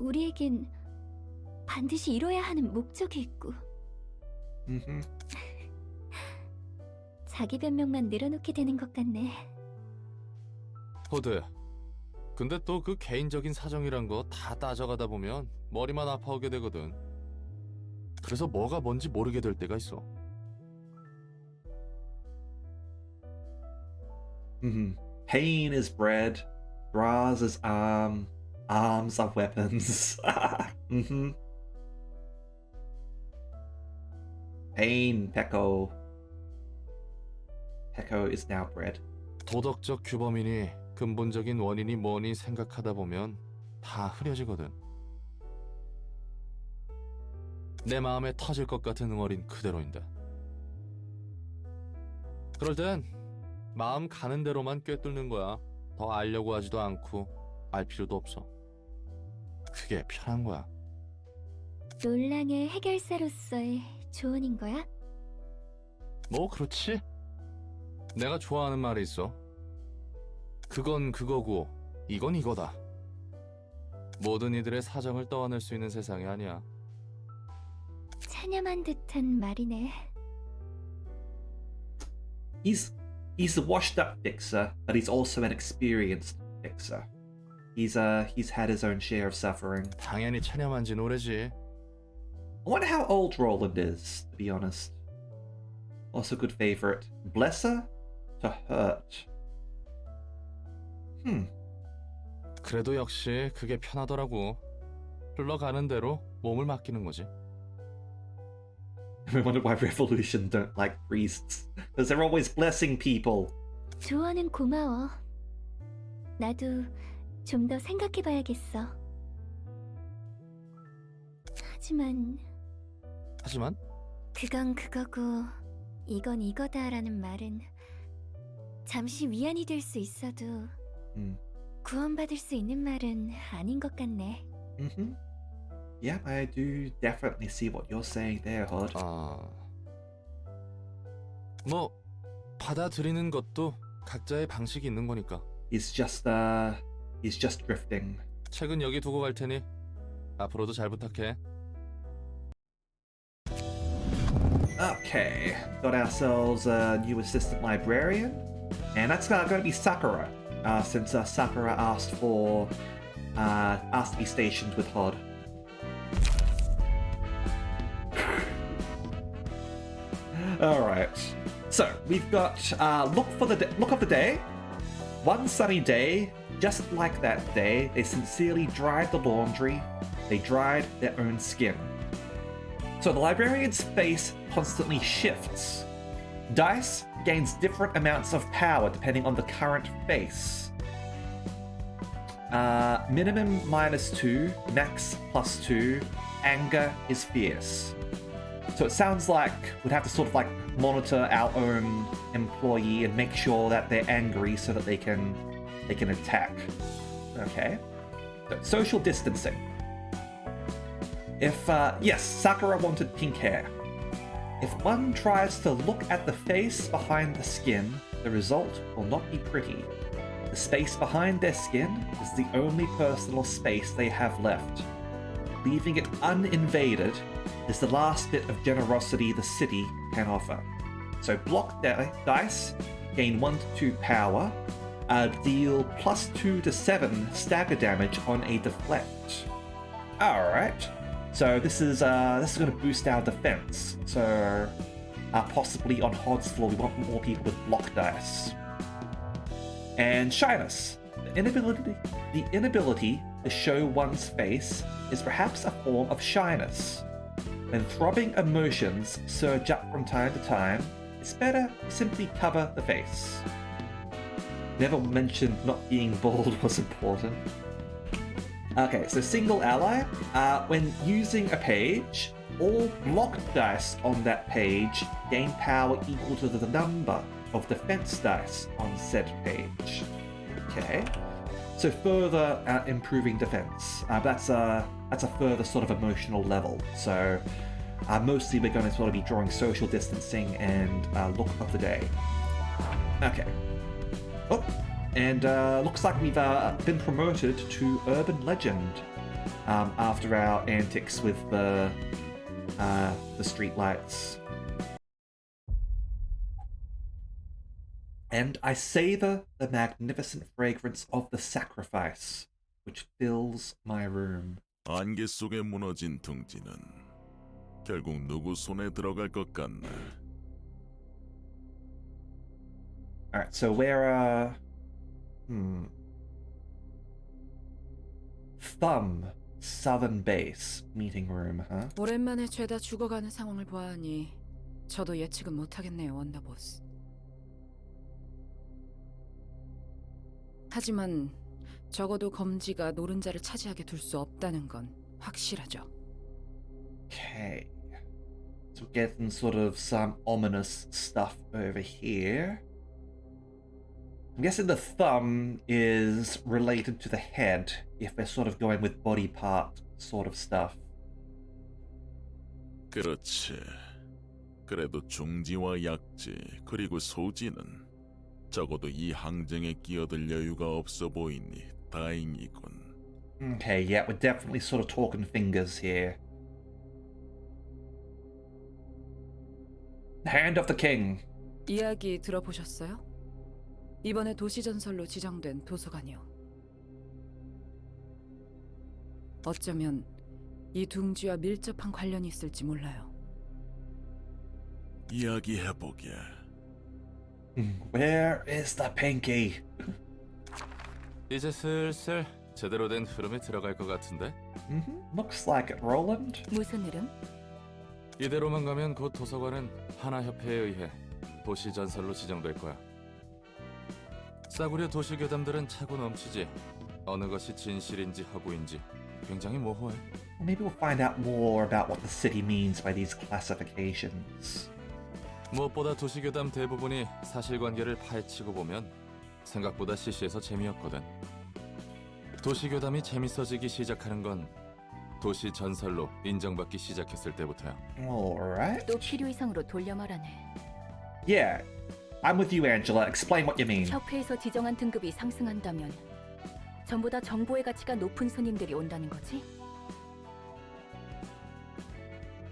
우리에겐 반드시 이뤄야 하는 목적이 있고 자기 변명만 늘어놓게 되는 것 같네. 호드. 근데 또 그 개인적인 사정이란 거 다 따져가다 보면 머리만 아파오게 되거든. 그래서 뭐가 뭔지 모르게 될 때가 있어. Pain is bread, bras is arms are weapons. Pain, Peko. Peko is now bread. 도덕적 규범이니 근본적인 원인이 뭐니 생각하다 보면 다 흐려지거든. 내 마음에 터질 것 같은 응어린 그대로인데. 그럴 땐 마음 가는 대로만 꿰뚫는 거야. 더 알려고 하지도 않고 알 필요도 없어. 그게 편한 거야. 논란의 해결사로서의 조언인 거야? 뭐 그렇지. 내가 좋아하는 말이 있어. 그건 그거고 이건 이거다. 모든 이들의 사정을 떠안을 수 있는 세상이 아니야. 찬ям한 듯한 말이네. He's a washed-up fixer, but he's also an experienced fixer. He's had his own share of suffering. 당연히 찬양한 지 오래지. I wonder how old Roland is, to be honest. Also good favorite. Blesser to hurt. 그래도 역시 그게 편하더라고. 흘러가는 대로 몸을 맡기는 거지. I wonder why Revolution don't like priests. Because they're always blessing people. 조언은 고마워. 나도 좀 더 생각해봐야겠어. 하지만 그건 그거고 이건 이거다라는 말은 잠시 위안이 될 수 있어도 구원받을 수 있는 말은 아닌 것 같네. Mm-hmm. Yeah, I do definitely see what you're saying there, Hod. 뭐 받아들이는 것도 각자의 방식이 있는 거니까. He's just drifting. 책은 여기 두고 갈 테니 앞으로도 잘 부탁해. Okay, got ourselves a new assistant librarian, and that's going to be Sakura, since Sakura asked to be stationed with Hod. All right, so we've got look of the day. One sunny day, just like that day, they sincerely dried the laundry. They dried their own skin. So the librarian's face constantly shifts. Dice gains different amounts of power depending on the current face. Minimum -2, max +2. Anger is fierce. So it sounds like we'd have to sort of like monitor our own employee and make sure that they're angry so that they can attack. Okay. So, social distancing. If yes, Sakura wanted pink hair. If one tries to look at the face behind the skin, the result will not be pretty. The space behind their skin is the only personal space they have left. Leaving it uninvaded is the last bit of generosity the city can offer. So block dice, gain 1 to 2 power, deal +2 to 7 stagger damage on a deflect. Alright. So this is going to boost our defense. So possibly on Hod's floor, we want more people with block dice. And shyness. The inability to show one's face is perhaps a form of shyness. When throbbing emotions surge up from time to time, it's better to simply cover the face. Never mentioned not being bald was important. Okay, so single ally. When using a page, all blocked dice on that page gain power equal to the number of defense dice on said page. Okay, so further improving defense. That's a further sort of emotional level. So mostly we're going to sort of be drawing social distancing and look of the day. Okay. Oh. And looks like we've been promoted to Urban Legend after our antics with the streetlights. And I savor the magnificent fragrance of the sacrifice, which fills my room. 안개 속에 무너진 둥지는 결국 누구 손에 들어갈 것 같나? Alright, so we're Thumb Southern Base meeting room, huh? 오랜만에 죄다 죽어가는 상황을 보아하니 저도 예측은 못하겠네요, 원더보스. 하지만 적어도 검지가 노른자를 차지하게 둘 수 없다는 건 확실하죠. Okay. So we're getting sort of some ominous stuff over here. I'm guessing the thumb is related to the head, if they're sort of going with body part sort of stuff. 그렇지. 그래도 중지와 약지 그리고 소지는 적어도 이 항쟁에 끼어들 여유가 없어 보이니 다행이군. Okay, yeah, we're definitely sort of talking fingers here. Hand of the King. 이야기 들어보셨어요? 이번에 도시전설로 지정된 도서관이요. 어쩌면 이 둥지와 밀접한 관련이 있을지 몰라요. 이야기해보게. Where is the pinky? 이제 슬슬 제대로 된 흐름에 들어갈 것 같은데. Looks like it, Roland. 무슨 이름? 이대로만 가면 곧 도서관은 하나협회에 의해 도시전설로 지정될 거야. 싸구려 도시 괴담들은 차고 넘치지. 어느 것이 진실인지 허구인지 굉장히 모호해. Maybe we'll find out more about what the city means by these classifications. 무엇보다 도시 괴담 대부분이 사실관계를 파헤치고 보면 생각보다 시시해서 재미없거든. 도시 괴담이 재밌어지기 시작하는 건 도시 전설로 인정받기 시작했을 때부터야. Alright. 또 필요 이상으로 돌려 말하네. Yeah, I'm with you, Angela. Explain what you mean. 협회에서 지정한 등급이 상승한다면 전부 다 정보의 가치가 높은 손님들이 온다는 거지?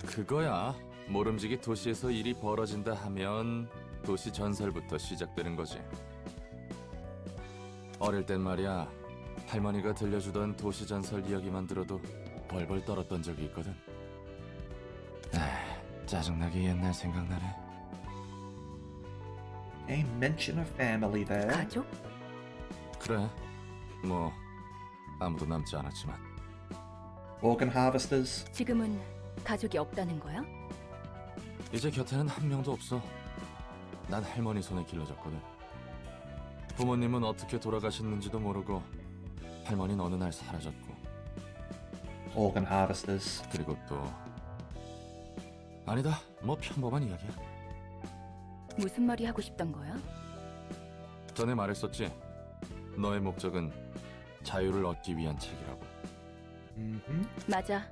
그거야. 모름지기 도시에서 일이 벌어진다 하면 도시 전설부터 시작되는 거지. 어릴 땐 말이야, 할머니가 들려주던 도시 전설 이야기만 들어도 벌벌 떨었던 적이 있거든. 짜증나게 옛날 생각나네. A mention of family there. 가족? 그래, 뭐 아무도 남지 않았지만. Organ harvesters. 지금은 가족이 없다는 거야? 이제 곁에는 한 명도 없어. 난 할머니 손에 길러졌거든. 부모님은 어떻게 돌아가셨는지도 모르고 할머니는 어느 날 사라졌고. Organ harvesters. 그리고 또 아니다, 뭐 평범한 이야기야. 무슨 말이 하고 싶던 거야? 전에 말했었지. 너의 목적은 자유를 얻기 위한 책이라고. 맞아.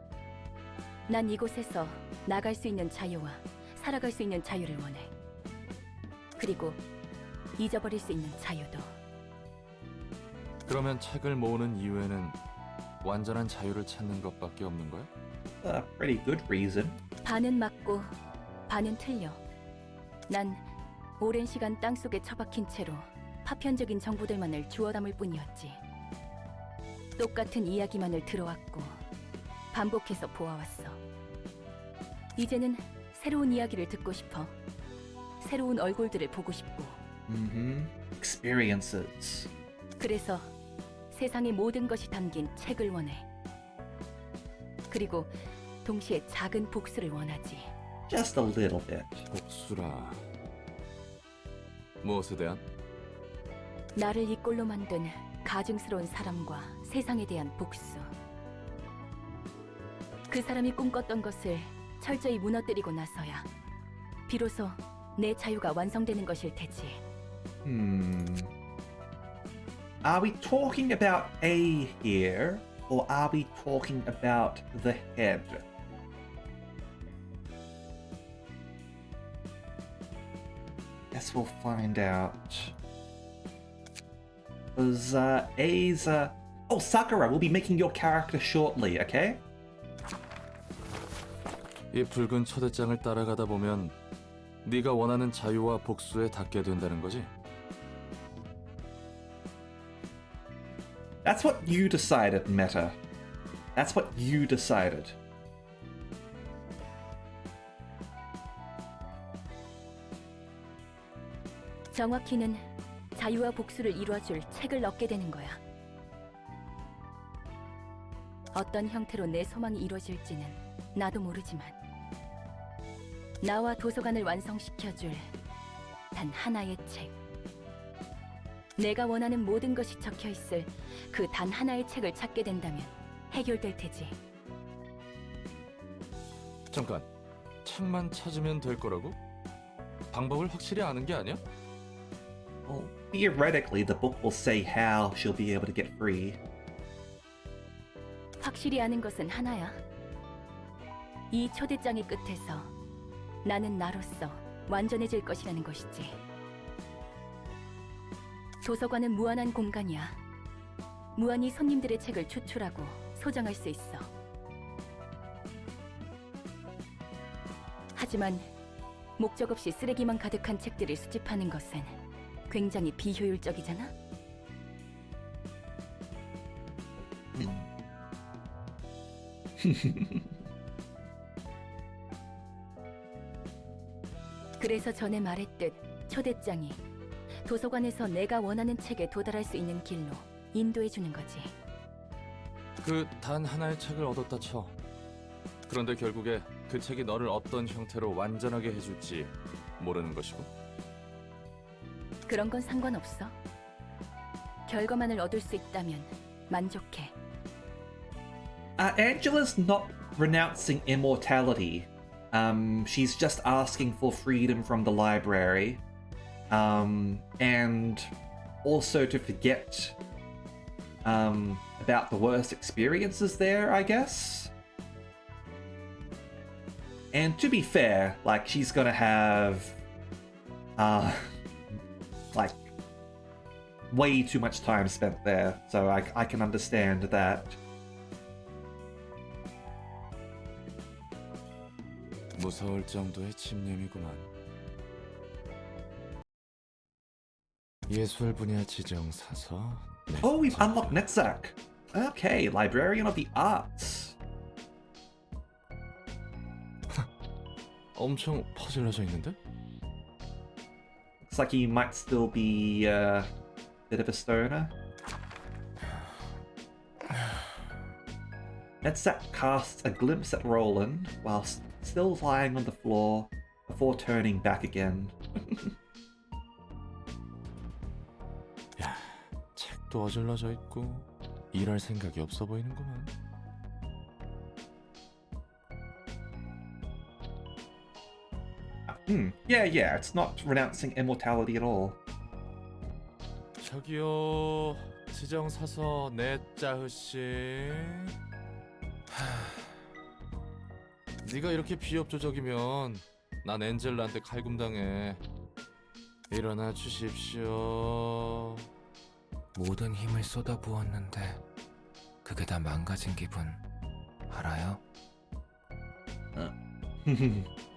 난 이곳에서 나갈 수 있는 자유와 살아갈 수 있는 자유를 원해. 그리고 잊어버릴 수 있는 자유도. 그러면 책을 모으는 이유에는 완전한 자유를 찾는 것밖에 없는 거야? A pretty good reason. 반은 맞고 반은 틀려. 난 오랜 시간 땅속에 처박힌 채로 파편적인 정보들만을 주워 담을 뿐이었지. 똑같은 이야기만을 들어왔고 반복해서 보아왔어. 이제는 새로운 이야기를 듣고 싶어. 새로운 얼굴들을 보고 싶고. Experiences. 그래서 세상의 모든 것이 담긴 책을 원해. 그리고 동시에 작은 복수를 원하지. Just a little bit. 복수라. 무엇에 대한? 나를 이 꼴로 만든 가증스러운 사람과 세상에 대한 복수. 그 사람이 꿈꿨던 것을 철저히 무너뜨리고 나서야 비로소 내 자유가 완성되는 것일 테지. Are we talking about A here, or are we talking about the head? Guess we'll find out. Because A's. Oh, Sakura, we'll be making your character shortly, okay? 이 붉은 초대장을 따라가다 보면 네가 원하는 자유와 복수에 닿게 된다는 거지? That's what you decided, Meta. That's what you decided. 정확히는 자유와 복수를 이루어줄 책을 얻게 되는 거야. 어떤 형태로 내 소망이 이루어질지는 나도 모르지만 나와 도서관을 완성시켜줄 단 하나의 책. 내가 원하는 모든 것이 적혀있을 그 단 하나의 책을 찾게 된다면 해결될 테지. 잠깐, 책만 찾으면 될 거라고? 방법을 확실히 아는 게 아니야? Well, theoretically, the book will say how she'll be able to get free. 확실히 아는 것은 하나야. 이 초대장의 끝에서 나는 나로서 완전해질 것이라는 것이지. 도서관은 무한한 공간이야. 무한히 손님들의 책을 추출하고 소장할 수 있어. 하지만 목적 없이 쓰레기만 가득한 책들을 수집하는 것은 굉장히 비효율적이잖아? 그래서 전에 말했듯 초대장이 도서관에서 내가 원하는 책에 도달할 수 있는 길로 인도해주는 거지. 그 단 하나의 책을 얻었다 쳐. 그런데 결국에 그 책이 너를 어떤 형태로 완전하게 해줄지 모르는 것이고. 그런 건 상관없어. 결과만을 얻을 수 있다면 만족해. Angela's not renouncing immortality. She's just asking for freedom from the library. And also to forget about the worst experiences there, I guess. And to be fair, like, she's gonna have like way too much time spent there, so I can understand that. 무서울 정도의 집념이구만. 예술 분야 지정 사서. Oh, we've unlocked Netzach. Okay, Librarian of the Arts. 엄청 퍼질러져 있는데? Looks like he might still be a bit of a stoner. Netzach casts a glimpse at Roland whilst still lying on the floor before turning back again. 야, 책도 어질러져 있고 일할 생각이 없어 보이는구만. Yeah, it's not renouncing immortality at all. 저기요, 지정 사서 넷짜흐 씨. 네가 이렇게 비협조적이면 난 엔젤라한테 갈굼당해. 일어나 주십시오. 모든 힘을 쏟아부었는데 그게 다 망가진 기분 알아요? I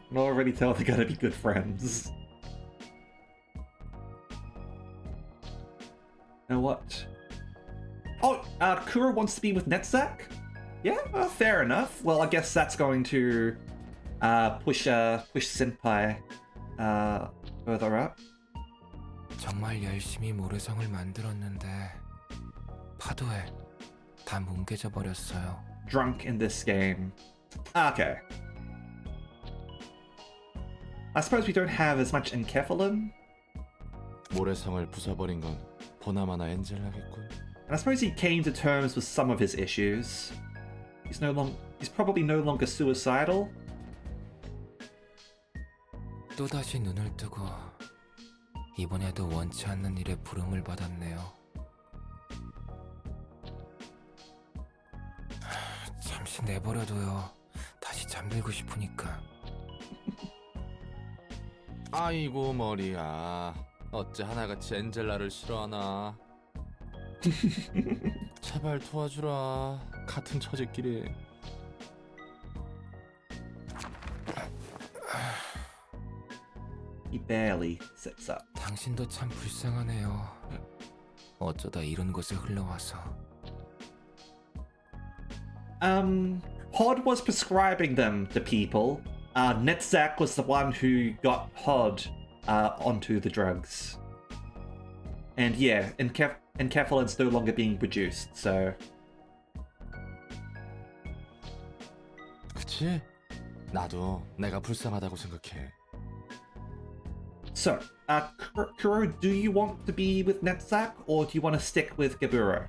can already tell they're gonna be good friends. You know what? Oh, Kuro wants to be with Netzach? Yeah, fair enough. Well, I guess that's going to push Senpai further up. 정말 열심히 모래성을 만들었는데 파도에 다 뭉개져 버렸어요. Drunk in this game. Okay. I suppose we don't have as much Enkephalon. 모래성을 부숴버린 건 보나마나 엔젤라겠군. And I suppose he came to terms with some of his issues. He's probably no longer suicidal. 또다시 눈을 뜨고 이번에도 원치 않는 일에 부름을 받았네요. 잠시 내버려둬요. 다시 잠들고 싶으니까. 아이고 머리야. 어째 하나같이 엔젤라를 싫어하나. 제발 도와주라. 같은 처지끼리. He barely sits up. 당신도 참 불쌍하네요. 어쩌다 이런 곳에 흘러와서. Hod was prescribing them to people. Netzach was the one who got Hod onto the drugs. And yeah, Enkephalon's no longer being produced, so... 그치? 나도 내가 불쌍하다고 생각해. So, Kuro, do you want to be with Netzach, or do you want to stick with Geburo?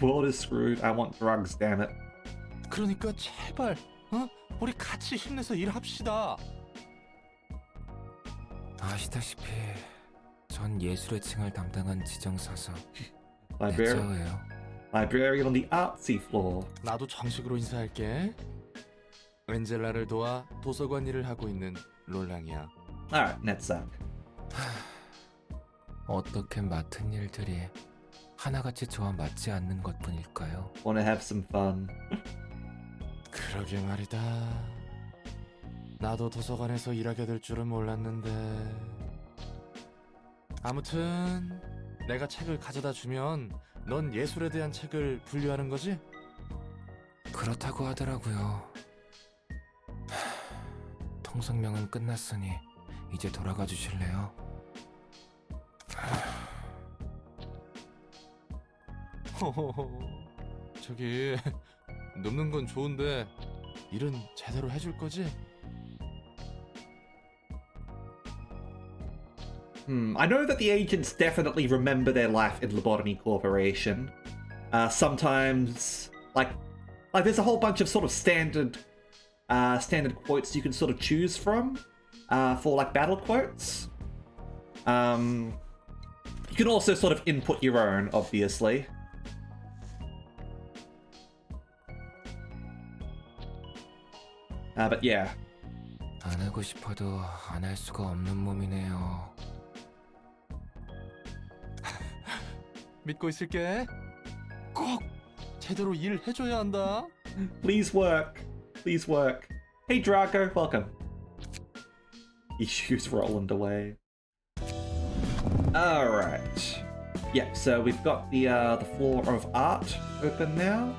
World is screwed, I want drugs, damn it. 그러니까 제발, 우리 같이 힘내서 일합시다. 아시다시피 전 예술의 층을 담당한 지정사서 Librarian on the artsy floor. 나도 정식으로 인사할게. 엔젤라를 도와 도서관 일을 하고 있는 롤랑이야. Alright, Netzach. 어떻게 맡은 일들이 하나같이 저와 맞지 않는 것뿐일까요? Wanna have some fun? 그러게 말이다. 나도 도서관에서 일하게 될 줄은 몰랐는데. 아무튼 내가 책을 가져다 주면 넌 예술에 대한 책을 분류하는 거지? 그렇다고 하더라고요. 통성명은 끝났으니 이제 돌아가 주실래요? 저기 눕는 건 좋은데 일은 제대로 해줄 거지? I know that the agents definitely remember their life in Lobotomy Corporation. Sometimes, like there's a whole bunch of sort of standard quotes you can sort of choose from for like battle quotes. You can also sort of input your own, obviously. But yeah. 안 하고 싶어도 안 할 수가 없는 몸이네요. 믿고 있을게. 꼭 제대로 일해줘야 한다. Please work. Please work. Hey Drago, welcome. He shoots Roland away. Alright. Yeah, so we've got the floor of art open now.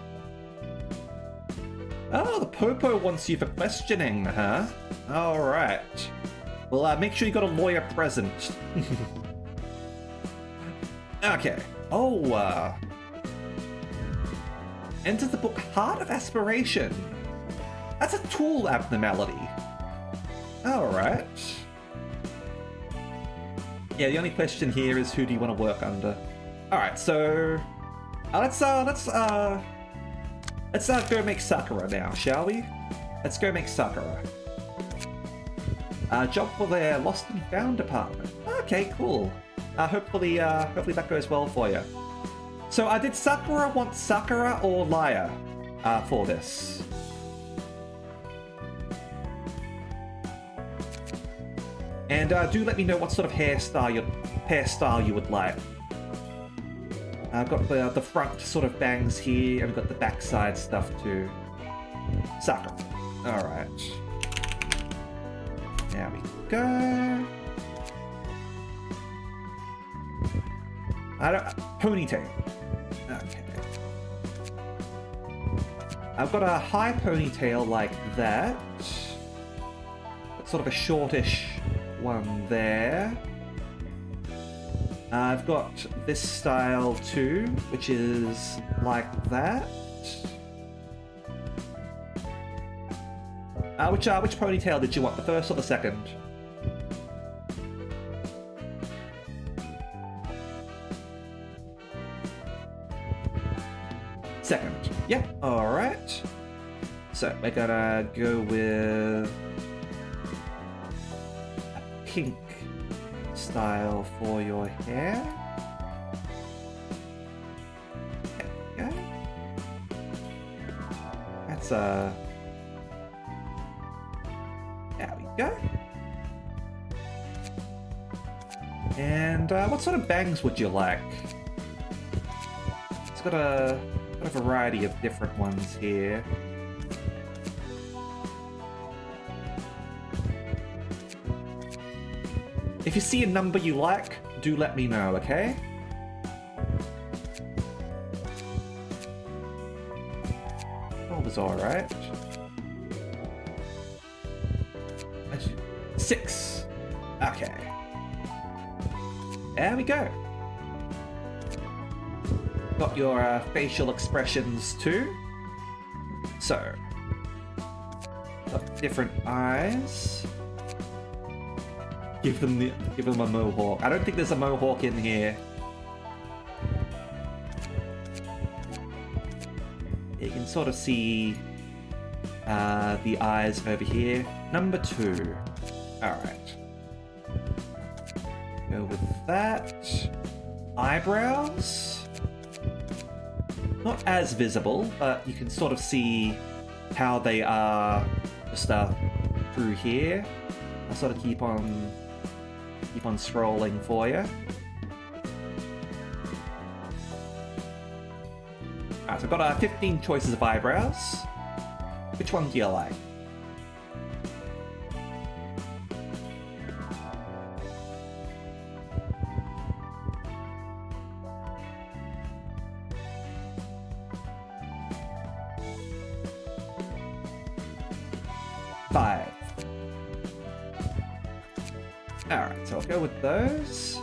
Oh, the Popo wants you for questioning, huh? Alright. Well, make sure you got a lawyer present. Okay. Oh, enter the book Heart of Aspiration. That's a tool abnormality. Alright. Yeah, the only question here is who do you want to work under? Alright, so let's go make Sakura now, shall we? Let's go make Sakura. Job for their lost and found department. Okay, cool. Hopefully that goes well for you. So, did Sakura want Sakura or Liar for this? And do let me know what sort of hairstyle you would like. I've got the front sort of bangs here, and we've got the backside stuff too. Sakura. Alright. There we go. Ponytail. Okay. I've got a high ponytail like that. Sort of a shortish one there. I've got this style too, which is like that. Which ponytail did you want? The first or the second? Second. Yeah, alright. So we're gonna go with a pink style for your hair. There we go. That's there we go. And what sort of bangs would you like? It's got a variety of different ones here. If you see a number you like, do let me know, okay? That was alright. 6. Okay. There we go. Got your facial expressions too. So, got different eyes. Give them a mohawk. I don't think there's a mohawk in here. You can sort of see the eyes over here. Number 2. Alright. Go with that. Eyebrows. Not as visible, but you can sort of see how they are just through here. I'll sort of keep on scrolling for you. Alright, so I've got 15 choices of eyebrows. Which one do you like? Alright, so I'll go with those.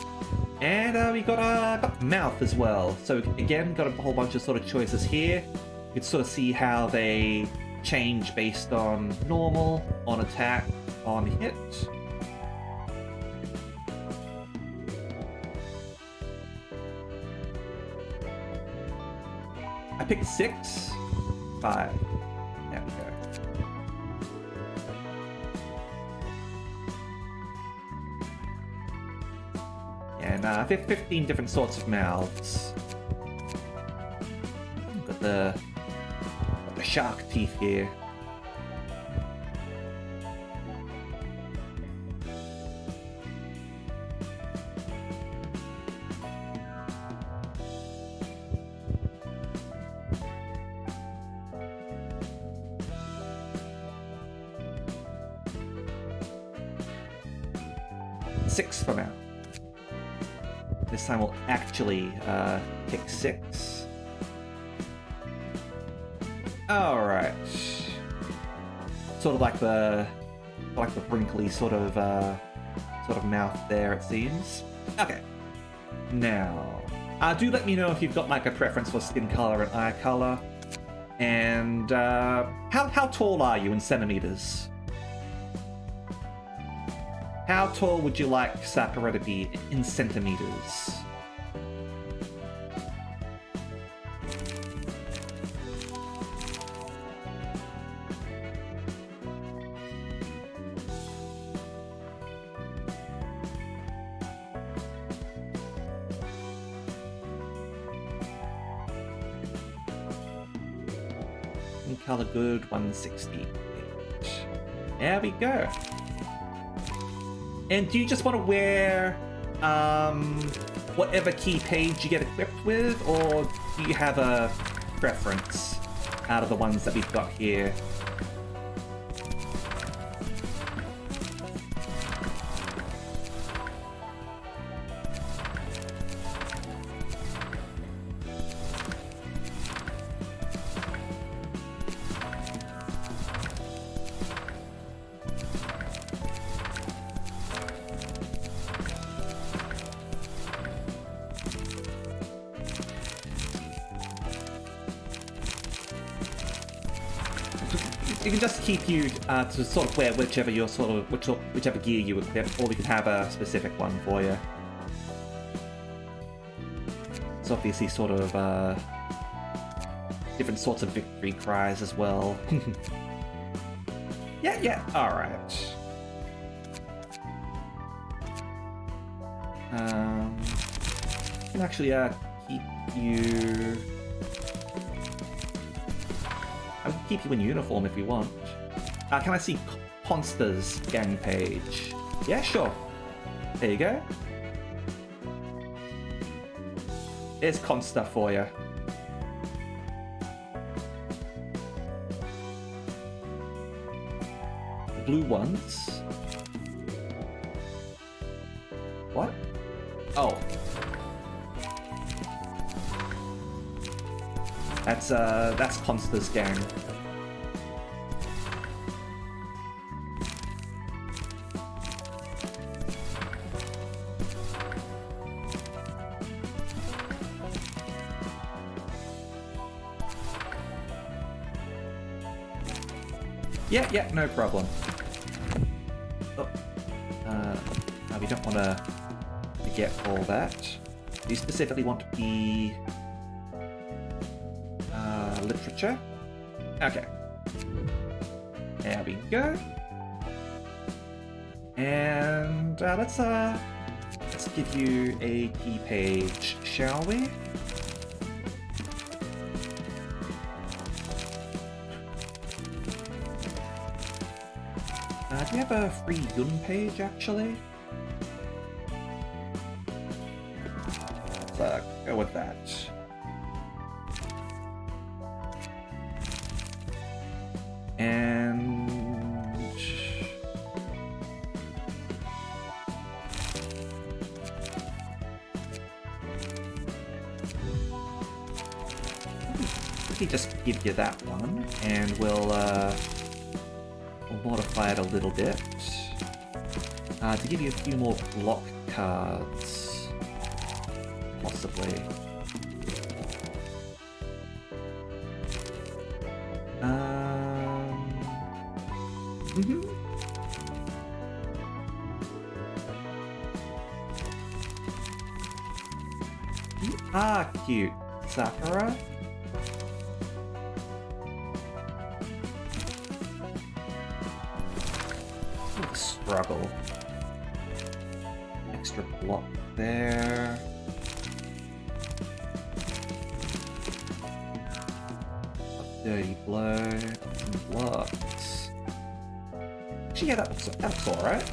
And we got mouth as well. So again, got a whole bunch of sort of choices here. You can sort of see how they change based on normal, on attack, on hit. I picked 6. 5. There we go. And 15 different sorts of mouths. Got the shark teeth here. Six for now. This time we'll actually pick 6. Alright. Sort of like the wrinkly sort of mouth there, it seems. Okay. Now, do let me know if you've got like a preference for skin color and eye color. And how tall are you in centimeters? How tall would you like Sakura to be in centimeters? Color good, 168. There we go. And do you just want to wear whatever key page you get equipped with, or do you have a preference out of the ones that we've got here? It can just keep you to sort of wear whichever gear you equip, or we can have a specific one for you. It's obviously sort of different sorts of victory cries as well. yeah, alright. I can actually keep you... I can keep you in uniform if you want. Can I see Consta's gang page? Yeah, sure. There you go. Here's Consta for you. Blue ones. What? Oh. That's Consta's gang. Yeah, no problem. Oh. We don't want to forget all that. We specifically want to be literature. Okay. There we go. And let's give you a key page, shall we? Do you have a free Yun page, actually? Let's go with that. And... let me just give you that one, and we'll modify it a little bit to give you a few more block cards, possibly. You are cute, Sakura. struggle. Extra block there. Dirty blow. Blocks. Actually, yeah, that looks alright.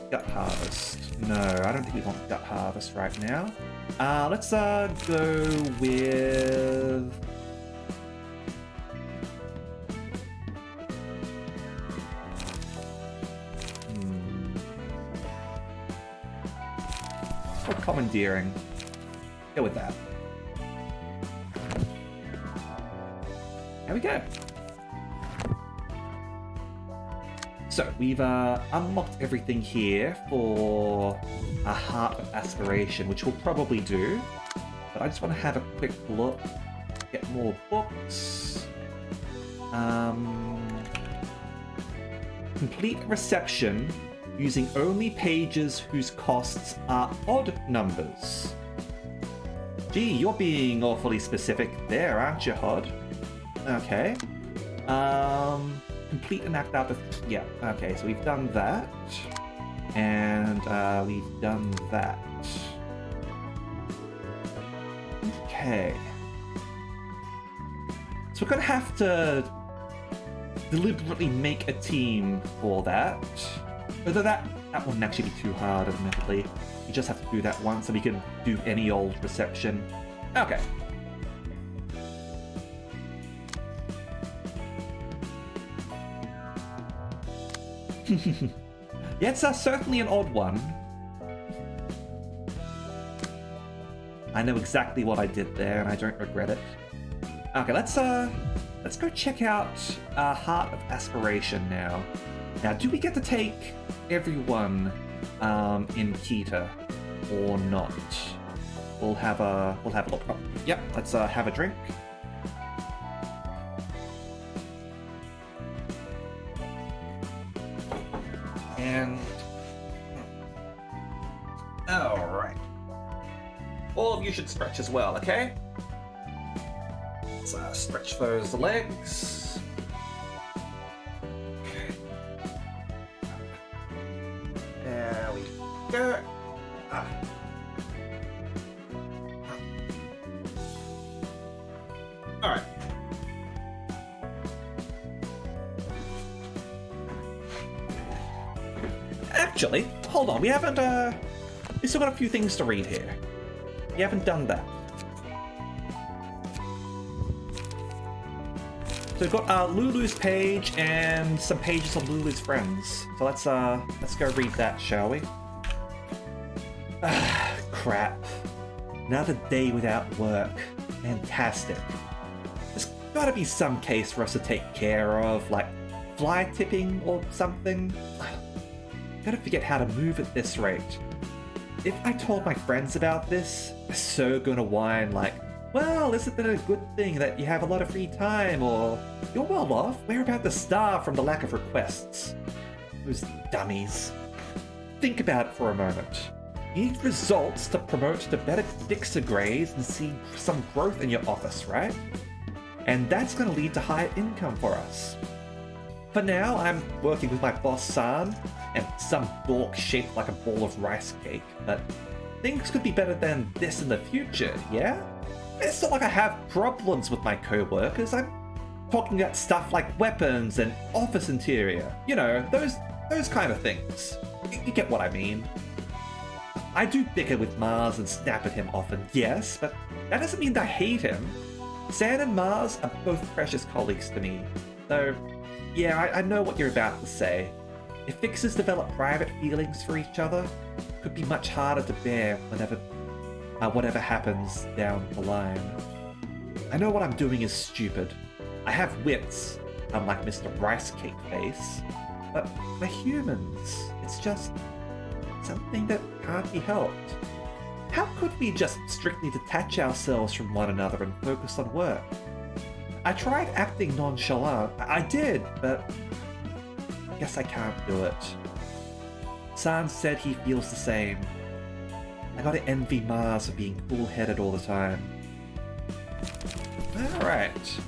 Gut harvest. No, I don't think we want gut harvest right now. Let's go with... Or commandeering. Go with that. There we go. So, we've unlocked everything here for a Heart of Aspiration, which we'll probably do. But I just want to have a quick look, get more books. Complete reception using only pages whose costs are odd numbers. Gee, you're being awfully specific there, aren't you, Hod? Okay. Complete an act out of... Yeah, okay, so we've done that. And we've done that. Okay. So we're gonna have to deliberately make a team for that. Although that wouldn't actually be too hard, admittedly. You just have to do that once and we can do any old reception. Okay. Yeah, it's certainly an odd one. I know exactly what I did there, and I don't regret it. Okay, let's go check out Heart of Aspiration now. Now, do we get to take everyone in Kita or not? We'll have a look. Oh, yep, let's have a drink. And all right, all of you should stretch as well, okay? Let's stretch those legs. Okay. There we go. All right. Actually, hold on, we haven't, we still got a few things to read here. We haven't done that. So we've got Lulu's page and some pages of Lulu's friends. So let's go read that, shall we? Crap. Another day without work. Fantastic. There's gotta be some case for us to take care of, like fly tipping or something. Gotta forget how to move at this rate. If I told my friends about this, they're so gonna whine like, well, isn't it a good thing that you have a lot of free time, or you're well off, we're about to starve from the lack of requests. Those dummies. Think about it for a moment. You need results to promote to better fixer grades and see some growth in your office, right? And that's gonna lead to higher income for us. For now, I'm working with my boss San, and some dork shaped like a ball of rice cake, but things could be better than this in the future, yeah? It's not like I have problems with my co-workers. I'm talking about stuff like weapons and office interior. You know, those kind of things. You get what I mean. I do bicker with Mars and snap at him often, yes, but that doesn't mean that I hate him. San and Mars are both precious colleagues to me, though, yeah, I know what you're about to say. If fixers develop private feelings for each other, it could be much harder to bear whatever happens down the line. I know what I'm doing is stupid. I have wits, unlike Mr. Rice Cake Face, but we're humans. It's just something that can't be helped. How could we just strictly detach ourselves from one another and focus on work? I tried acting nonchalant. I did, but I guess I can't do it. San said he feels the same. I gotta envy Mars for being cool-headed all the time. Alright.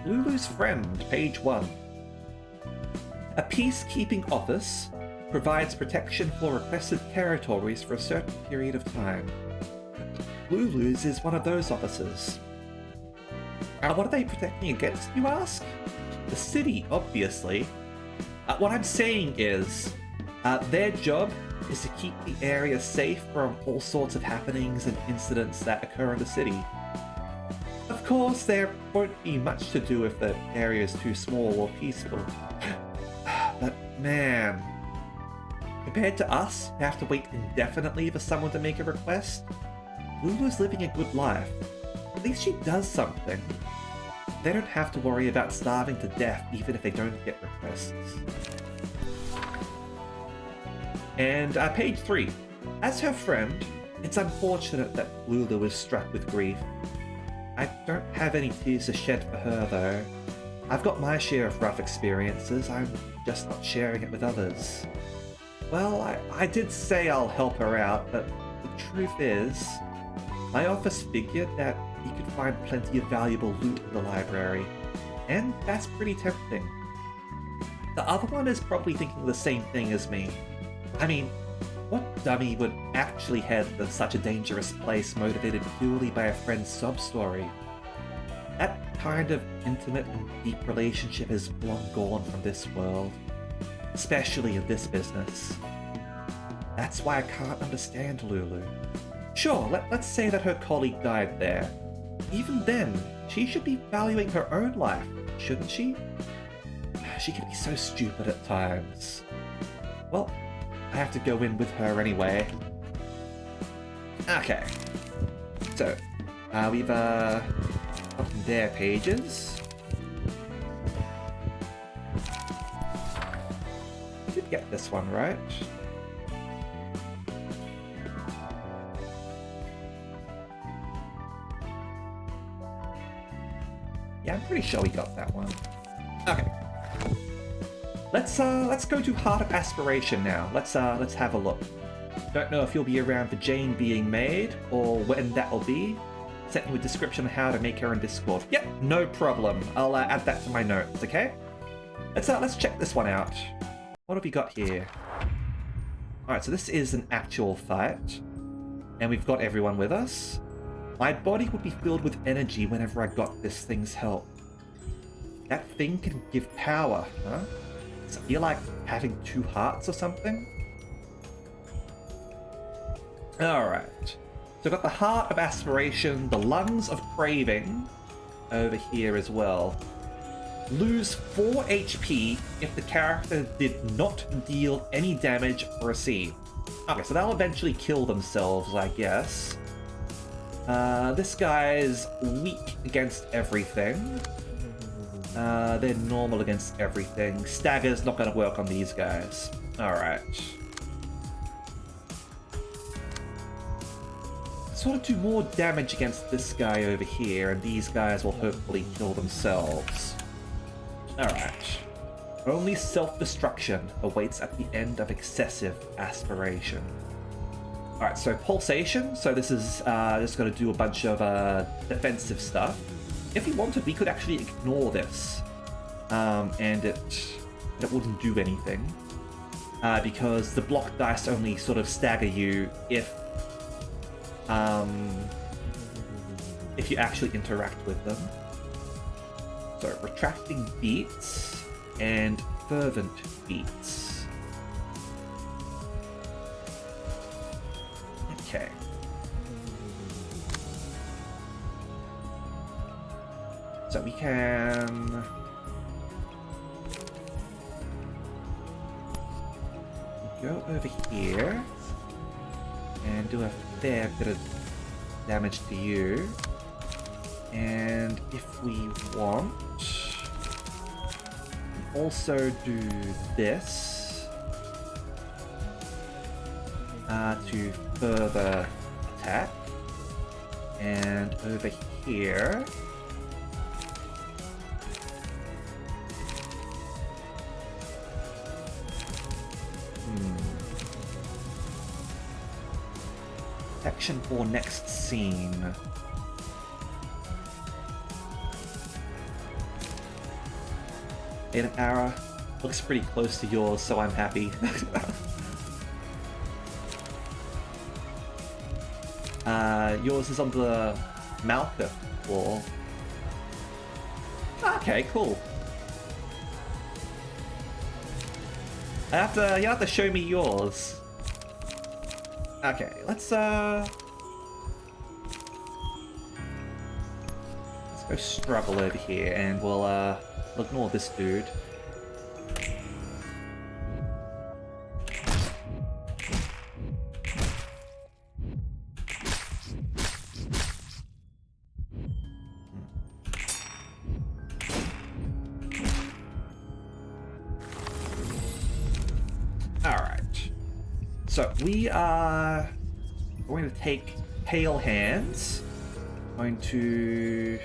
Lulu's friend, page 1. A peacekeeping office provides protection for requested territories for a certain period of time. Lulu's is one of those offices. What are they protecting against, you ask? The city, obviously. What I'm saying is, their job is to keep the area safe from all sorts of happenings and incidents that occur in the city. Of course, there won't be much to do if the area is too small or peaceful. But man, compared to us, who have to wait indefinitely for someone to make a request, Lulu's living a good life. At least she does something. They don't have to worry about starving to death even if they don't get requests. And page 3. As her friend, it's unfortunate that Lulu is struck with grief. I don't have any tears to shed for her though. I've got my share of rough experiences, I'm just not sharing it with others. Well, I did say I'll help her out, but the truth is, my office figured that you could find plenty of valuable loot in the library, and that's pretty tempting. The other one is probably thinking the same thing as me. I mean, what dummy would actually head to such a dangerous place motivated purely by a friend's sob story? That kind of intimate and deep relationship is long gone from this world, especially in this business. That's why I can't understand Lulu. Sure, let's say that her colleague died there. Even then, she should be valuing her own life, shouldn't she? She can be so stupid at times. Well, I have to go in with her anyway. Okay. So, we've gotten their pages. I did get this one right. Yeah, I'm pretty sure we got that one. Okay. Let's go to Heart of Aspiration now. Let's have a look. Don't know if you'll be around for Jane being made or when that will be. Sent you a description of how to make her in Discord. Yep, no problem. I'll add that to my notes. Okay. Let's check this one out. What have we got here? All right, so this is an actual fight, and we've got everyone with us. My body would be filled with energy whenever I got this thing's help. That thing can give power, huh? Does it feel like having two hearts or something? Alright. So I've got the Heart of Aspiration, the Lungs of Craving over here as well. Lose 4 HP if the character did not deal any damage or receive. Okay, so they'll eventually kill themselves, I guess. This guy's weak against everything. They're normal against everything. Stagger's not going to work on these guys. Alright. Sort of do more damage against this guy over here, and these guys will hopefully kill themselves. Alright. Only self-destruction awaits at the end of excessive aspiration. Alright, so Pulsation. So this is just going to do a bunch of defensive stuff. If we wanted, we could actually ignore this. And it wouldn't do anything. Because the block dice only sort of stagger you if you actually interact with them. So Retracting Beats and Fervent Beats. Okay. So we can go over here and do a fair bit of damage to you. And if we want, we can also do this to further attack. And over here, section for next scene. An arrow. Looks pretty close to yours, so I'm happy. Yours is on the Malka floor. Okay, cool. You have to show me yours. Okay, let's go struggle over here, and we'll ignore this dude. Alright. So we are going to take Pale Hands. Going to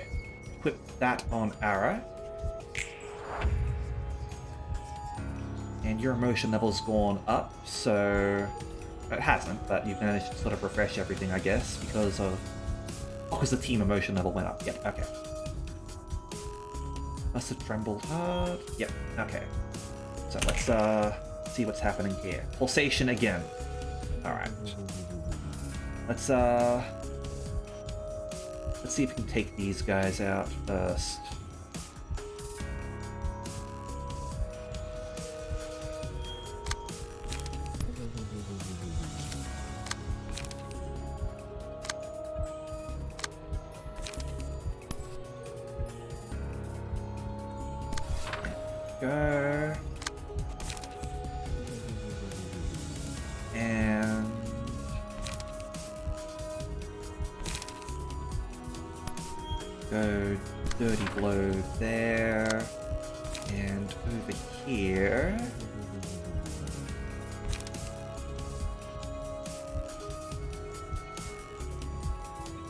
equip that on Ara. And your emotion level's gone up, so it hasn't, but you've managed to sort of refresh everything, I guess, because the team emotion level went up. Yep, okay. Must have trembled hard. Yep, okay. So let's see what's happening here. Pulsation again. Alright. Let's see if we can take these guys out first. Go. And go Dirty Blow there. And over here.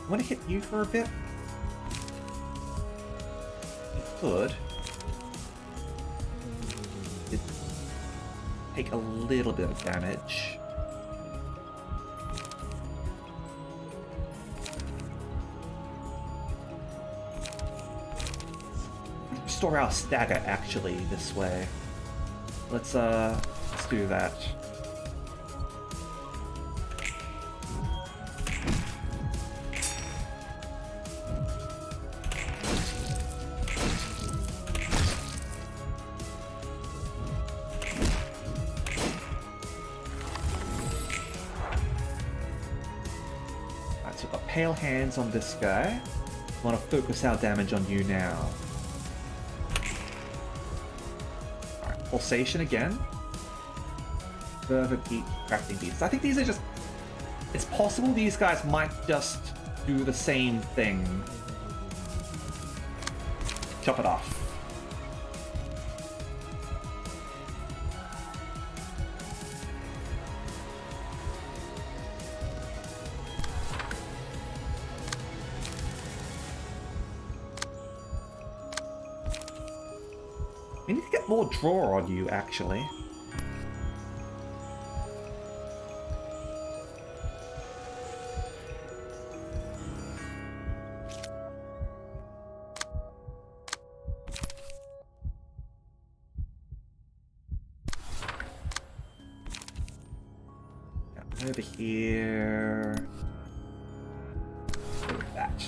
I want to hit you for a bit. You could. Take a little bit of damage. Restore our stagger actually this way. Let's do that. Pale Hands on this guy. I want to focus our damage on you now. Alright, Pulsation again. Fervent Beat, Crafting Beats. I think these are just... It's possible these guys might just do the same thing. Chop it off. We need to get more draw on you, actually. Yeah, over here. Go with that.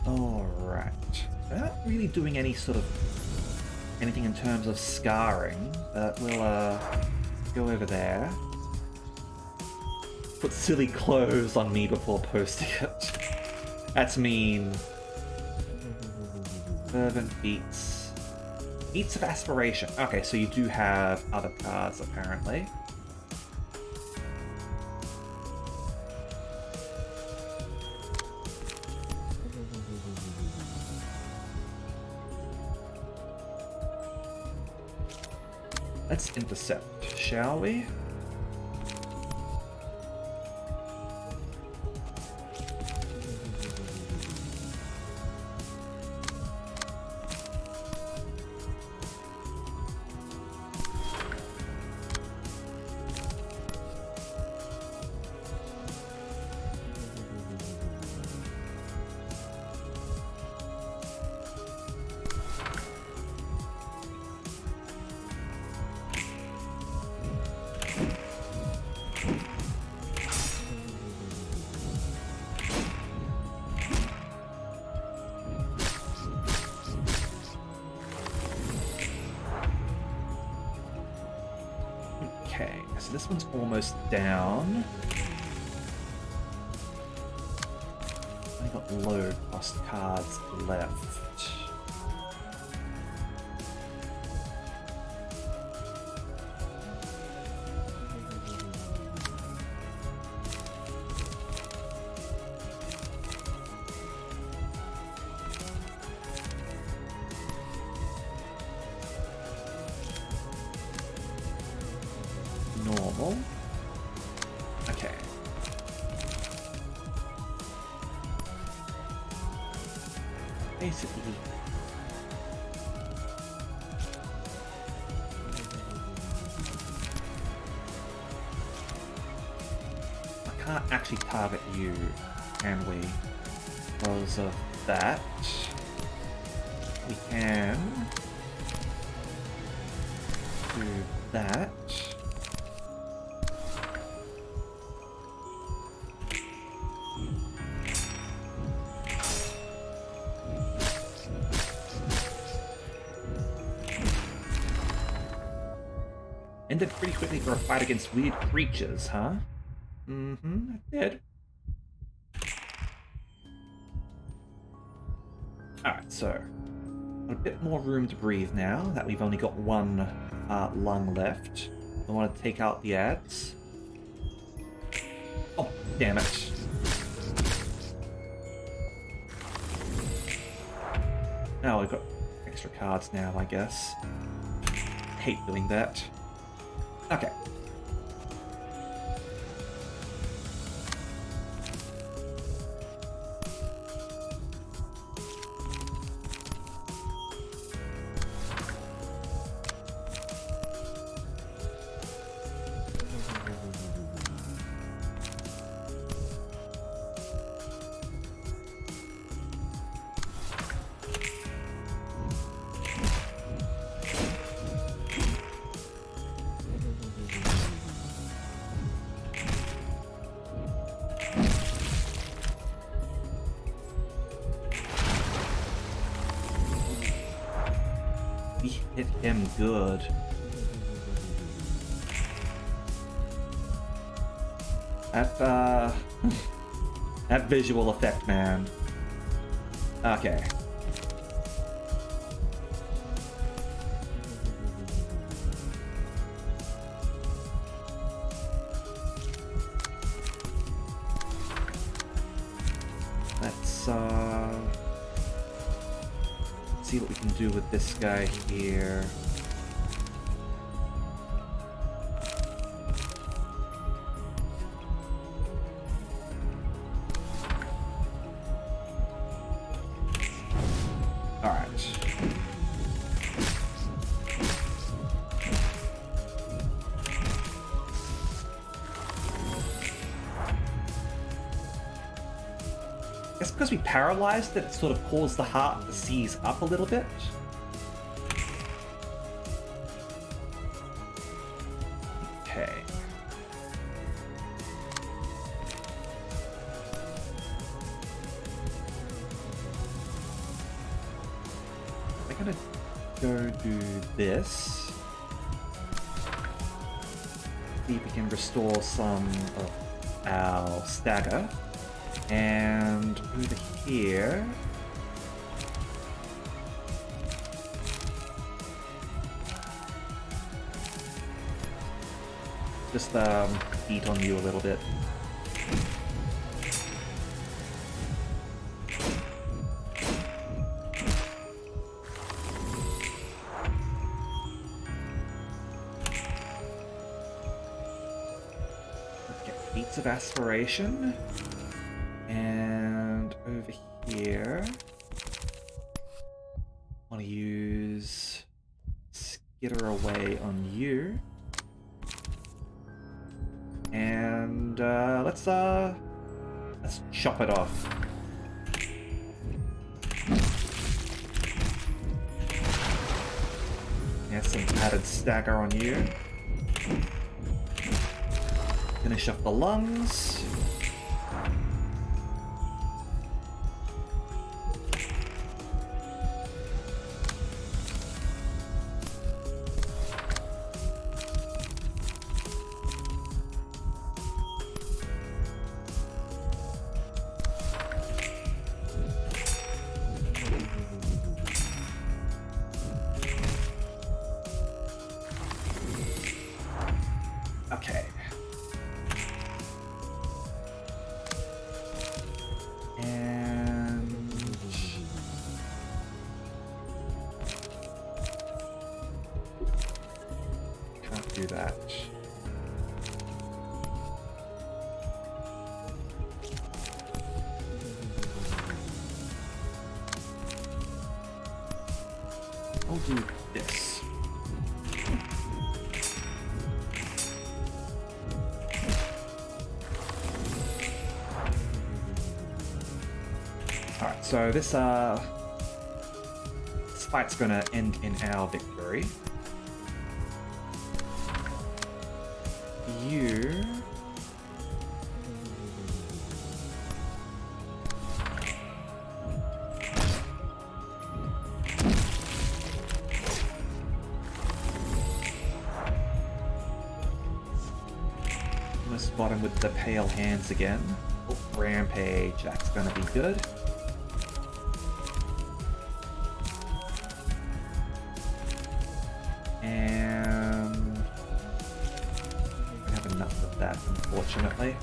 Alright. They're not really doing anything in terms of scarring, but we'll go over there. Put silly clothes on me before posting it. That's mean. Fervent Beats. Beats of Aspiration. Okay, so you do have other cards apparently. Let's intercept, shall we? this one's almost down. I got low cost cards left. Normal. Okay. Basically, I can't actually target you, can we? Because of that. We can do that. Ended pretty quickly for a fight against weird creatures, huh? Mm-hmm, it did. Alright, so got a bit more room to breathe now that we've only got one lung left. I want to take out the ads. Oh, damn it. Now we've got extra cards now, I guess. Hate doing that. Okay. We hit him good. That, that visual effect, man. Okay. Let's, see what we can do with this guy here. Alright. I guess because we paralyzed it, it sort of caused the heart to seize up a little bit. Okay. I'm gonna go do this. See if we can restore some of our stagger. And over here, just beat on you a little bit. Okay, Feats of Aspiration. And over here, I want to use Skitter Away on you. And let's chop it off. Get some added stagger on you. Finish up the lungs. that. I'll do this. Alright, so this fight's gonna end in our victory. You... I'm gonna spot him with the pale hands again. Oh, rampage, that's gonna be good. And I have enough of that, unfortunately.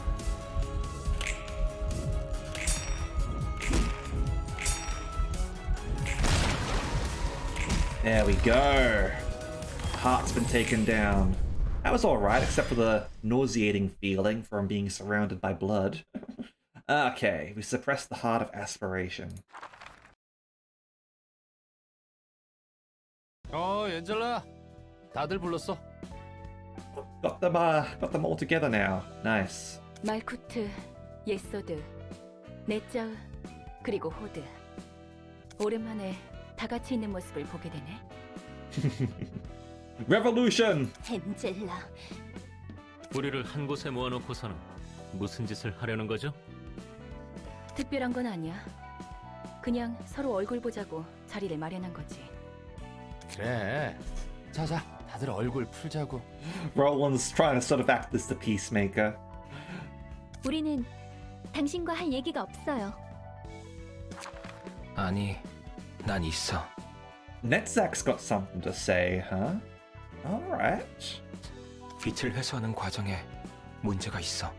There we go. Heart's been taken down. That was alright, except for the nauseating feeling from being surrounded by blood. Okay, we suppressed the heart of aspiration. 엔젤라. 다들 불렀어? Got them all together now. Nice. 말쿠트, 예소드, 넷자우, 그리고 호드. 오랜만에 다 같이 있는 모습을 보게 되네. Revolution! 엔젤라, 우리를 한 곳에 모아놓고서는 무슨 짓을 하려는 거죠? 특별한 건 아니야. 그냥 서로 얼굴 보자고 자리를 마련한 거지. 그래. 자자, 다들 얼굴 풀자고. Roland's trying to sort of act as the peacemaker. 우리는 당신과 할 얘기가 없어요. 아니, 난 있어. Netzak's got something to say, huh? Alright. 빛을 회수하는 과정에 문제가 있어.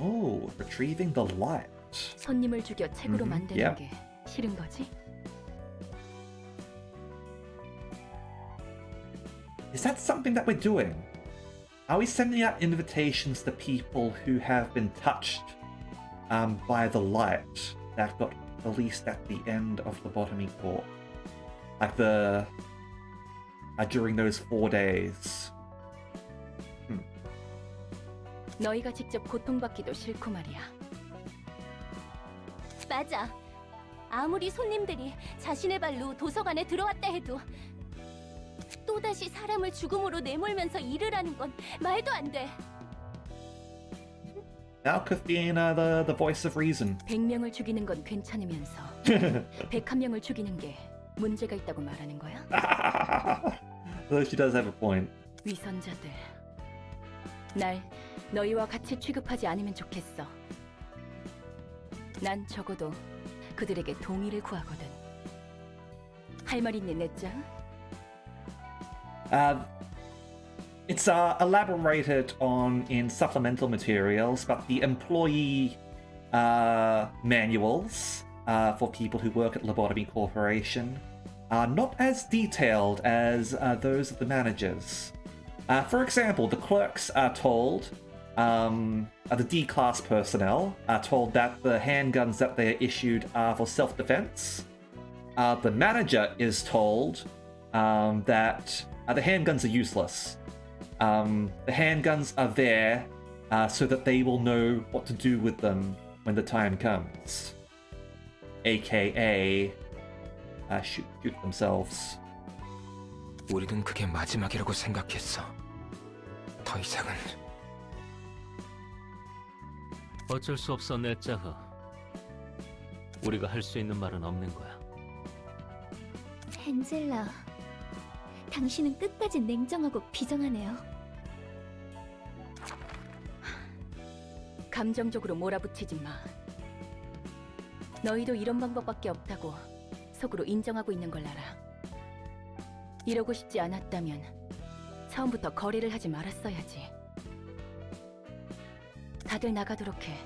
Oh, retrieving the light. 손님을 죽여 책으로 만드는 yeah. 게 싫은 거지? Is that something that we're doing? Are we sending out invitations to people who have been touched by the light that got released at the end of Lobotomy Corp? Like the... during those 4 days. 너희가 직접 고통받기도 싫고 말이야. 맞아. 아무리 손님들이 자신의 발로 도서관에 들어왔다 해도 또다시 사람을 죽음으로 내몰면서 일을 하는 건 말도 안 돼. Alcathena, the voice of reason. 100명을 죽이는 건 괜찮으면서 101명을 죽이는 게 문제가 있다고 말하는 거야? Though she does have a point. 위선자들. 날 너희와 같이 취급하지 않으면 좋겠어. 난 적어도 그들에게 동의를 구하거든. 할 말 있니, 넷자? It's elaborated on in supplemental materials, but the employee manuals for people who work at Lobotomy Corporation are not as detailed as those of the managers. For example, the clerks are told, the D-class personnel are told that the handguns that they are issued are for self-defense. The manager is told that the handguns are useless. The handguns are there so that they will know what to do with them when the time comes. AKA, shoot themselves. 우리는 그게 마지막이라고 생각했어. 더 이상은 어쩔 수 없어, 넷자흐. 우리가 할 수 있는 말은 없는 거야. 엔젤라, 당신은 끝까지 냉정하고 비정하네요. 감정적으로 몰아붙이지 마. 너희도 이런 방법밖에 없다고 속으로 인정하고 있는 걸 알아. 이러고 싶지 않았다면 처음부터 거래를 하지 말았어야지. 다들 나가도록 해.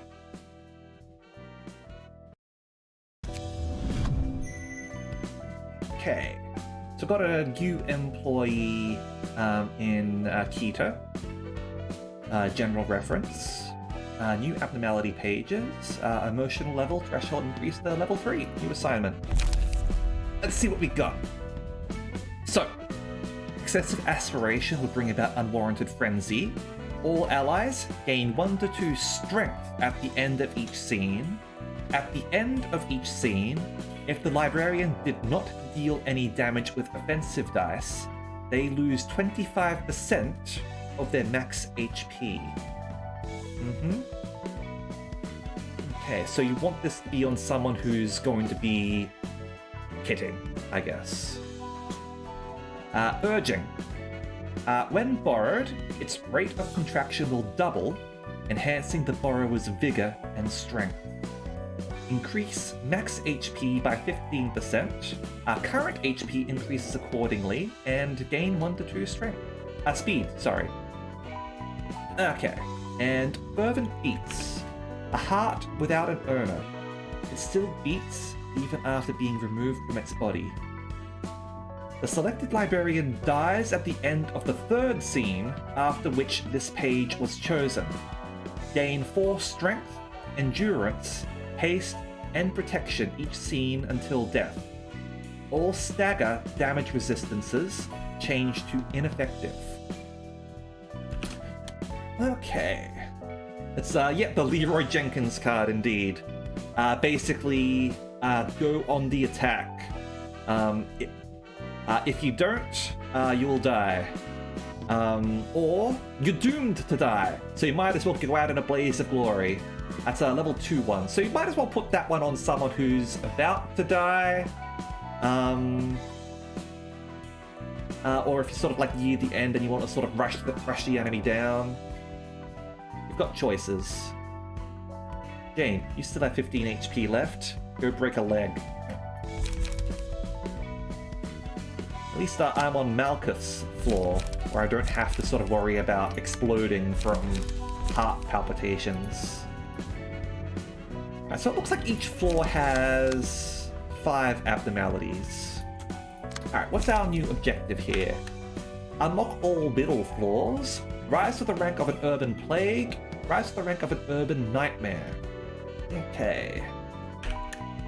Okay. So we've got a new employee in Keto. General reference. New abnormality pages. Emotional level threshold increased to level 3. New assignment. Let's see what we got. So, excessive aspiration will bring about unwarranted frenzy. All allies gain 1 to 2 strength at the end of each scene. At the end of each scene, if the librarian did not deal any damage with offensive dice, they lose 25% of their max HP. Okay, so you want this to be on someone who's going to be hitting, I guess. Urging. When borrowed, its rate of contraction will double, enhancing the borrower's vigor and strength. Increase max HP by 15%. Current HP increases accordingly, and gain 1 to 2 strength. Speed, sorry. Okay, and fervent beats. A heart without an earner. It still beats even after being removed from its body. The selected librarian dies at the end of the 3rd scene, after which this page was chosen. Gain 4 strength, endurance, haste, and protection each scene until death. All stagger damage resistances change to ineffective. Okay. It's, the Leroy Jenkins card indeed. Basically, go on the attack. If you don't, you will die. Or you're doomed to die, so you might as well go out in a blaze of glory. That's a level 2 one, so you might as well put that one on someone who's about to die. Or if you're sort of like near the end and you want to sort of rush the enemy down. You've got choices. Jane, you still have 15 HP left. Go break a leg. At least I'm on Malkuth's floor, where I don't have to sort of worry about exploding from heart palpitations. Right, so it looks like each floor has 5 abnormalities. Alright, what's our new objective here? Unlock all middle floors, rise to the rank of an urban plague, rise to the rank of an urban nightmare. Okay.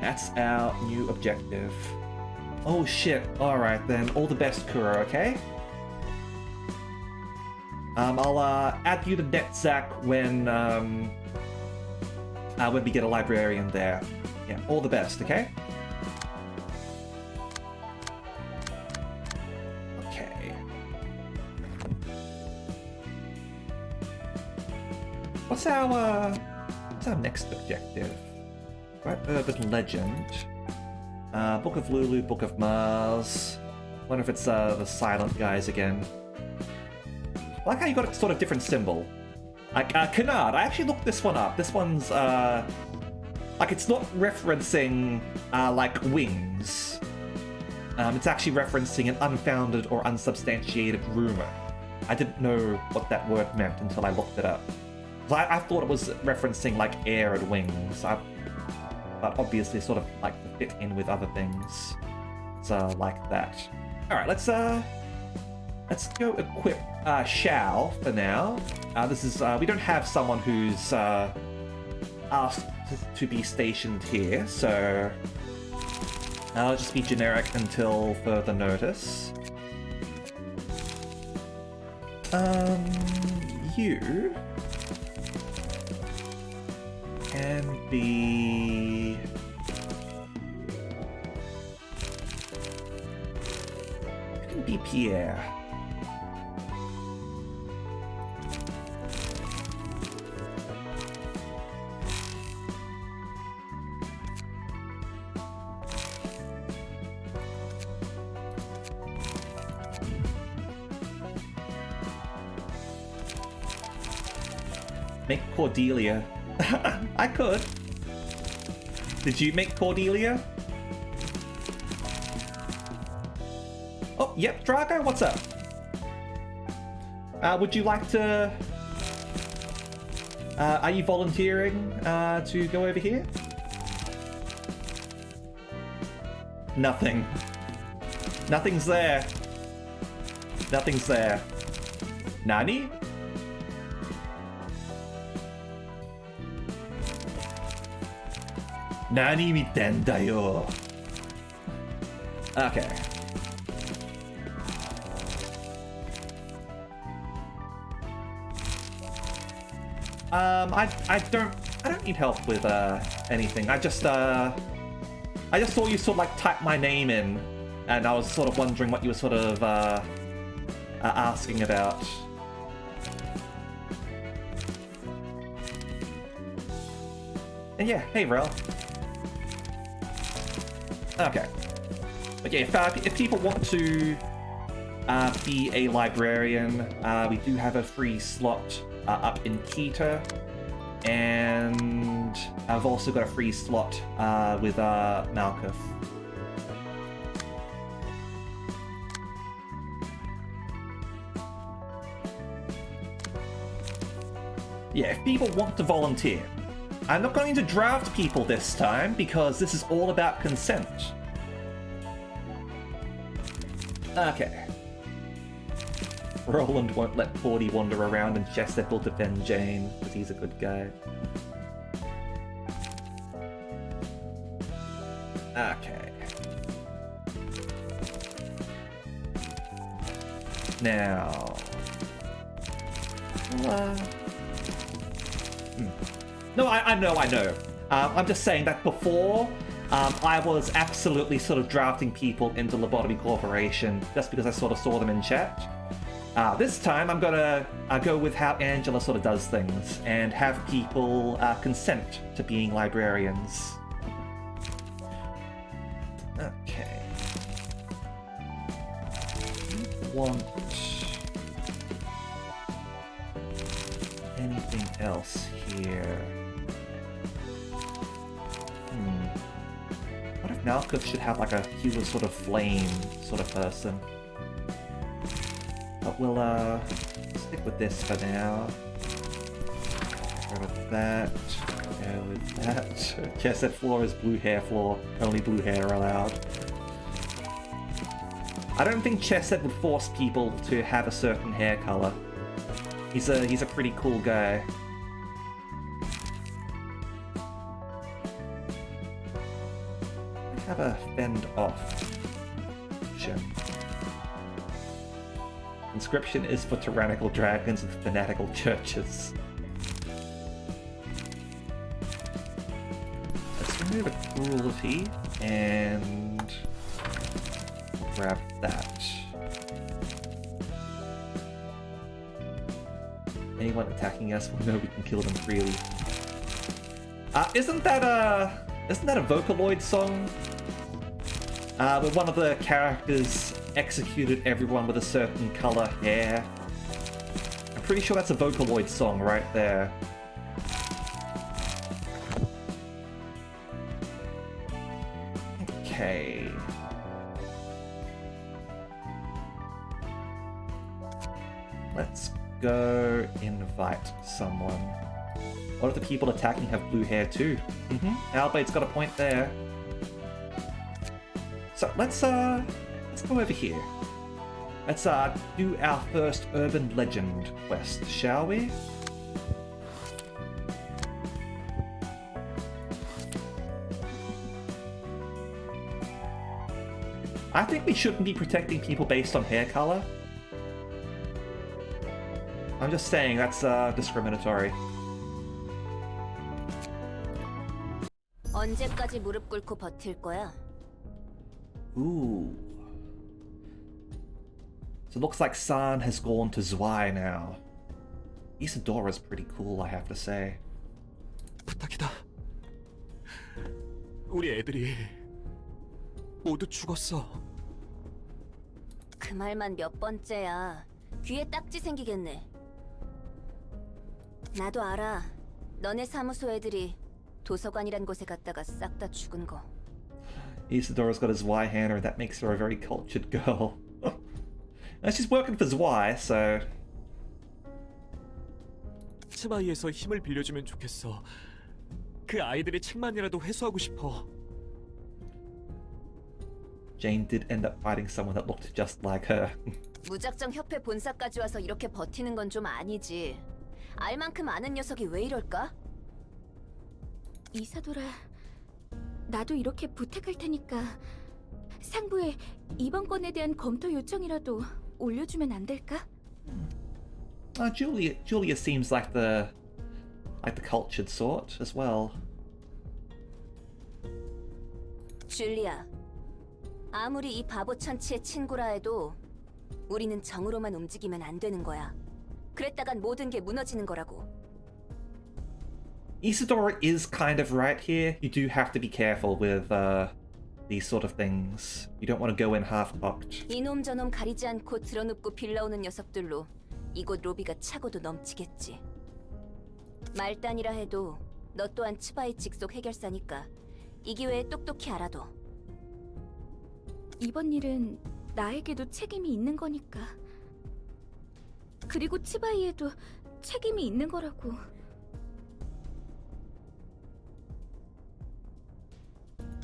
That's our new objective. Oh shit, alright then, all the best, Kuro, okay? I'll add you to NetZac when we get a librarian there. Yeah, all the best, okay? Okay. What's our next objective? Right, urban legend. Book of Lulu, Book of Mars. Wonder if it's the silent guys again. I like how you got a sort of different symbol. Like, Canard, I actually looked this one up. This one's, like, it's not referencing, like, wings. It's actually referencing an unfounded or unsubstantiated rumor. I didn't know what that word meant until I looked it up. I thought it was referencing, like, air and wings. But obviously sort of, like, to fit in with other things. It's, like that. Alright, let's go equip Shao for now. This is we don't have someone who's asked to be stationed here, so I'll just be generic until further notice. You can be Pierre. Make Cordelia. I could. Did you make Cordelia? Oh, yep, Drago, what's up? Would you like to... are you volunteering to go over here? Nothing. Nothing's there. Nothing's there. Nani? Nani mitenda yo. Okay. I don't need help with anything. I just saw you sort of like type my name in, and I was sort of wondering what you were sort of asking about. And yeah, hey Rel. Okay. But yeah, if people want to be a librarian, we do have a free slot up in Kita, and I've also got a free slot with Malkuth. Yeah, if people want to volunteer. I'm not going to draft people this time because this is all about consent. Okay. Roland won't let Porty wander around, and Chesed will defend Jane because he's a good guy. Okay. Now... No, I know. I'm just saying that before, I was absolutely sort of drafting people into Lobotomy Corporation just because I sort of saw them in chat. This time, I'm gonna go with how Angela sort of does things and have people consent to being librarians. Okay. Want anything else here? What if Malkuth should have like he was sort of flame sort of person? But we'll stick with this for now. Go with that. Go with that. Chesed floor is blue hair floor. Only blue hair are allowed. I don't think Chesed would force people to have a certain hair color. He's a pretty cool guy. Have a fend off option. Inscription is for tyrannical dragons with fanatical churches. Let's remove a cruelty and grab that. Anyone attacking us will know we can kill them freely. Isn't that a Vocaloid song? Where one of the characters executed everyone with a certain color hair. I'm pretty sure that's a Vocaloid song right there. Okay. Let's go invite someone. What if the people attacking have blue hair too? Albate's got a point there. So let's go over here. Let's do our first urban legend quest, shall we? I think we shouldn't be protecting people based on hair color. I'm just saying that's discriminatory. 언제까지 무릎 꿇고 버틸 거야? Ooh. So it looks like San has gone to Zwei now. Isadora's pretty cool, I have to say. 부탁이다. 우리 애들이 모두 죽었어. 그 말만 몇 번째야. 귀에 딱지 생기겠네. 나도 알아. 너네 사무소 애들이 도서관이란 곳에 갔다가 싹 다 죽은 거. Isadora's got a Zwei hander, and that makes her a very cultured girl. And she's working for Zwei, so... 치바이에서 힘을 빌려주면 좋겠어. 그 아이들의 책만이라도 회수하고 싶어. Jane did end up fighting someone that looked just like her. 무작정 협회 본사까지 와서 이렇게 버티는 건 좀 아니지. 알 만큼 아는 녀석이 왜 이럴까? 이사돌아, 나도 이렇게 부탁할 테니까 상부에 이번 건에 대한 검토 요청이라도 올려주면 안 될까? Julia seems like the cultured sort as well. 줄리아, 아무리 이 바보 천치의 친구라 해도 우리는 정으로만 움직이면 안 되는 거야. 그랬다간 모든 게 무너지는 거라고. Isadora is kind of right here. You do have to be careful with these sort of things. You don't want to go in half-cocked. 이놈 저놈 가리지 않고 드러눕고 빌라오는 녀석들로 이곳 로비가 차고도 넘치겠지. 말단이라 해도 너 또한 치바이 직속 해결사니까 이 기회에 똑똑히 알아둬. 이번 일은 나에게도 책임이 있는 거니까. 그리고 치바이에도 책임이 있는 거라고.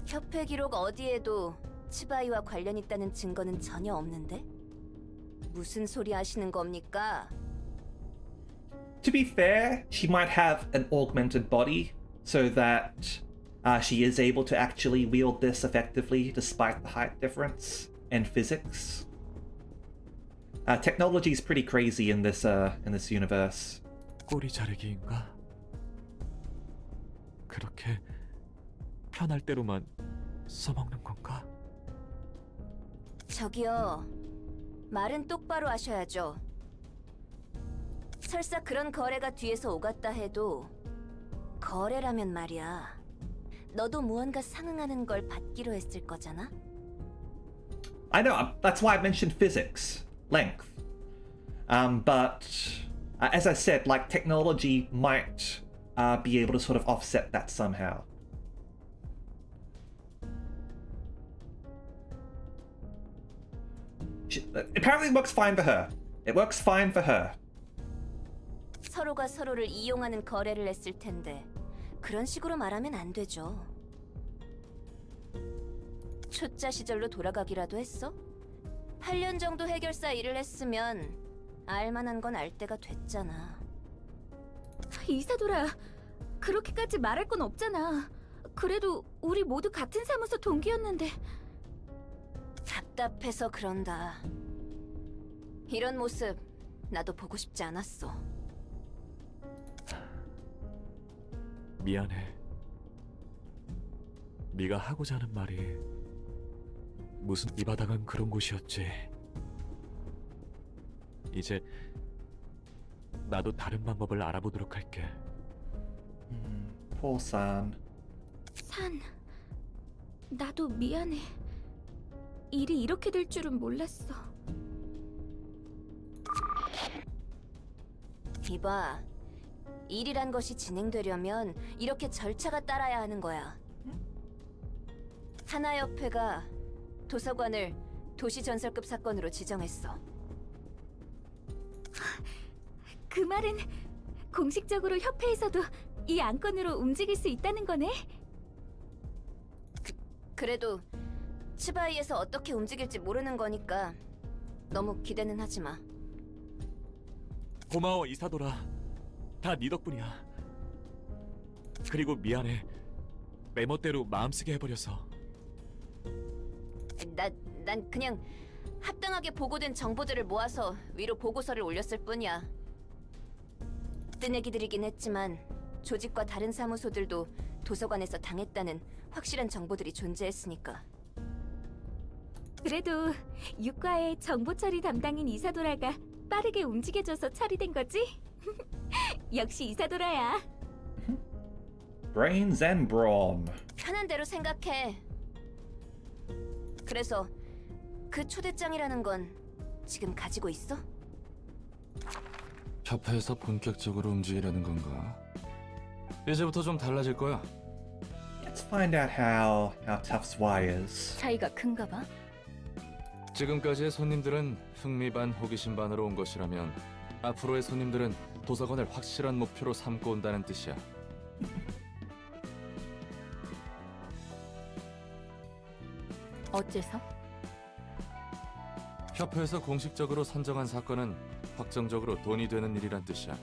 협회 기록 어디에도 치바이와 관련 있다는 증거는 전혀 없는데? 무슨 소리 하시는 겁니까? To be fair, she might have an augmented body so that she is able to actually wield this effectively despite the height difference and physics. Technology is pretty crazy in this universe. 꼬리 자르기인가? 그렇게 편할 대로만 써먹는 건가? 저기요, 말은 똑바로 하셔야죠. 설사 그런 거래가 뒤에서 오갔다 해도 거래라면 말이야. 너도 무언가 상응하는 걸 받기로 했을 거잖아? I know, that's why I mentioned physics, length. But as I said, like technology might be able to sort of offset that somehow. Apparently it works fine for her. It works fine for her. 서로가 서로를 이용하는 거래를 했을 텐데 그런 식으로 말하면 안 되죠. 초짜 시절로 돌아가기라도 했어? 8년 정도 해결사 일을 했으면 알만한 건 알 때가 됐잖아. 이사돌아, 그렇게까지 말할 건 없잖아. 그래도 우리 모두 같은 사무소 동기였는데. 답답해서 그런다. 이런 모습 나도 보고 싶지 않았어. 미안해. 네가 하고자 하는 말이 무슨 이 바닥은 그런 곳이었지. 이제 나도 다른 방법을 알아보도록 할게. Poor San. 산, 나도 미안해. 일이 이렇게 될 줄은 몰랐어. 이봐, 일이란 것이 진행되려면 이렇게 절차가 따라야 하는 거야. 하나협회가 도서관을 도시전설급 사건으로 지정했어. 그 말은 공식적으로 협회에서도 이 안건으로 움직일 수 있다는 거네? 그래도 치바이에서 어떻게 움직일지 모르는 거니까 너무 기대는 하지 마. 고마워 이사돌아. 다 네 덕분이야. 그리고 미안해. 메모대로 마음쓰게 해버려서. 난 그냥 합당하게 보고된 정보들을 모아서 위로 보고서를 올렸을 뿐이야. 뜨내기들이긴 했지만 조직과 다른 사무소들도 도서관에서 당했다는 확실한 정보들이 존재했으니까. 그래도 육과의 정보 처리 담당인 이사도라가 빠르게 움직여줘서 처리된 거지? 역시 이사도라야. Brains and brawn. 편한 대로 생각해. 그래서 그 초대장이라는 건 지금 가지고 있어? 협회에서 본격적으로 움직이려는 건가? 이제부터 좀 달라질 거야. Let's find out how tough Y is. 차이가 큰가 봐. 지금까지의 손님들은 흥미 반 호기심 반으로 온 것이라면 앞으로의 손님들은 도서관을 확실한 목표로 삼고 온다는 뜻이야. 어째서? 협회에서 공식적으로 선정한 사건은 확정적으로 돈이 되는 일이란 뜻이야.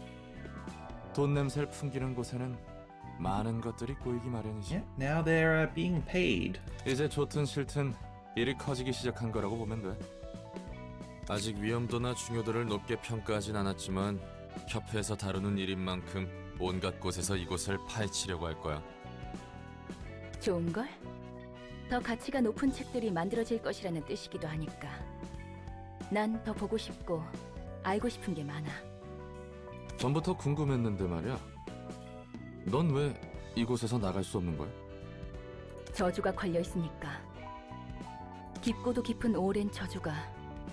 돈 냄새를 풍기는 곳에는 많은 것들이 꼬이기 마련이지. Yeah, now they're being paid. 이제 좋든 싫든 일이 커지기 시작한 거라고 보면 돼. 아직 위험도나 중요도를 높게 평가하진 않았지만 협회에서 다루는 일인 만큼 온갖 곳에서 이곳을 파헤치려고 할 거야. 좋은걸? 더 가치가 높은 책들이 만들어질 것이라는 뜻이기도 하니까. 난 더 보고 싶고 알고 싶은 게 많아. 전부터 궁금했는데 말이야. 넌 왜 이곳에서 나갈 수 없는 거야? 저주가 걸려 있으니까. 깊고도 깊은 오랜 저주가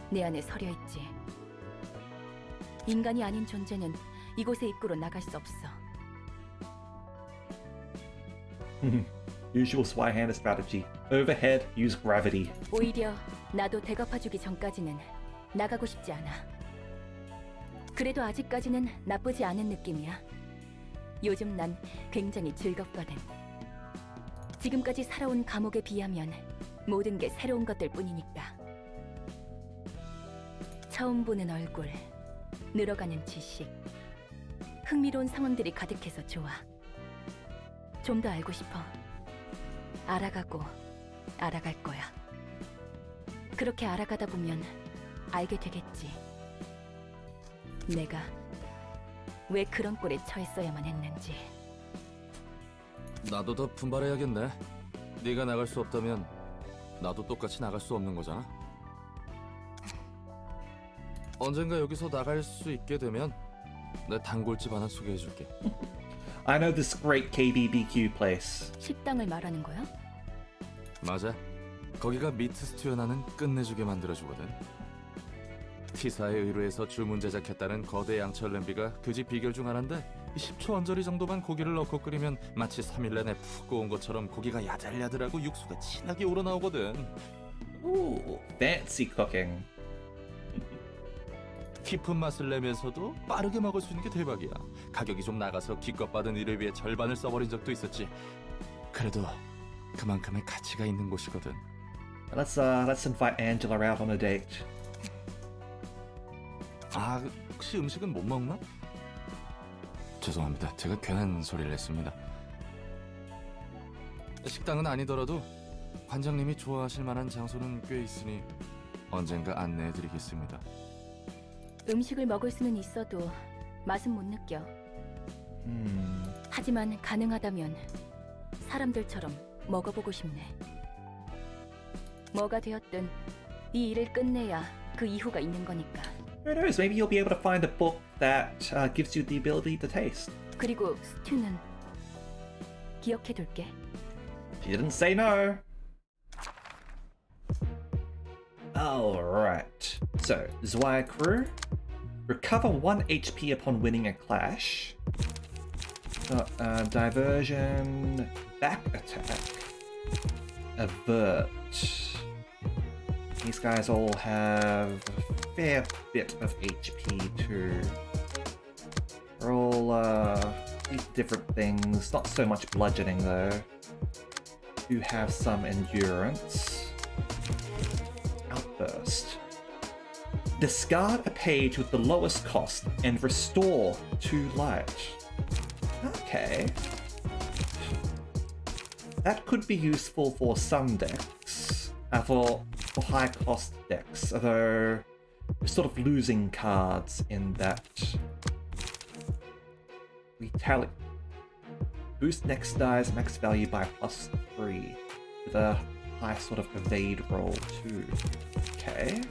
내 안에 서려 있지. 인간이 아닌 존재는 이곳의 입구로 나갈 수 없어. Usual Swihand strategy. Overhead, use gravity. 오히려 나도 대갚아주기 전까지는 나가고 싶지 않아. 그래도 아직까지는 나쁘지 않은 느낌이야. 요즘 난 굉장히 즐겁거든. 지금까지 살아온 감옥에 비하면 모든 게 새로운 것들 뿐이니까. 처음 보는 얼굴, 늘어가는 지식, 흥미로운 상황들이 가득해서 좋아. 좀 더 알고 싶어. 알아가고 알아갈 거야. 그렇게 알아가다 보면 알게 되겠지. 내가 왜 그런 꼴에 처했어야만 했는지. 나도 더 분발해야겠네. 네가 나갈 수 없다면 나도 똑같이 나갈 수 없는 거잖아. 언젠가 여기서 나갈 수 있게 되면 내 단골집 하나 소개해줄게. I know this great KBBQ place. 식당을 말하는 거야? 맞아. 거기가 미트 스튜 하나는 끝내주게 만들어주거든. 티사에 의뢰해서 주문 제작했다는 거대 양철 냄비가 그 집 비결 중 하나인데 10초 언저리 정도만 고기를 넣고 끓이면 마치 3일 내내 푹 구운 것처럼 고기가 야들야들하고 육수가 진하게 우러나오거든. Ooh, fancy cooking. 깊은 맛을 내면서도 빠르게 먹을 수 있는 게 대박이야. 가격이 좀 나가서 기껏 받은 일을 위해 절반을 써버린 적도 있었지. 그래도 그만큼의 가치가 있는 곳이거든. Let's invite Angela out on a date. 아, 혹시 음식은 못 먹나? 죄송합니다. 제가 괜한 소리를 했습니다. 식당은 아니더라도 관장님이 좋아하실 만한 장소는 꽤 있으니 언젠가 안내해드리겠습니다. 음식을 먹을 수는 있어도 맛은 못 느껴. 하지만 가능하다면 사람들처럼 먹어보고 싶네. 뭐가 되었든 이 일을 끝내야 그 이후가 있는 거니까. Who knows? Maybe you'll be able to find a book that gives you the ability to taste. 그리고 스튜는 기억해둘게. She didn't say no. Alright. So, Zwei crew. Recover 1 HP upon winning a clash. Diversion. Back attack. Avert. These guys all have a fair bit of HP too. They're all different things. Not so much bludgeoning though. Do have some endurance. Outburst. Discard a page with the lowest cost and restore 2 light. Okay. That could be useful for some decks. For high cost decks, although we're sort of losing cards in that. Retaliate. Boost next die's max value by +3 with a high sort of evade roll too. Okay.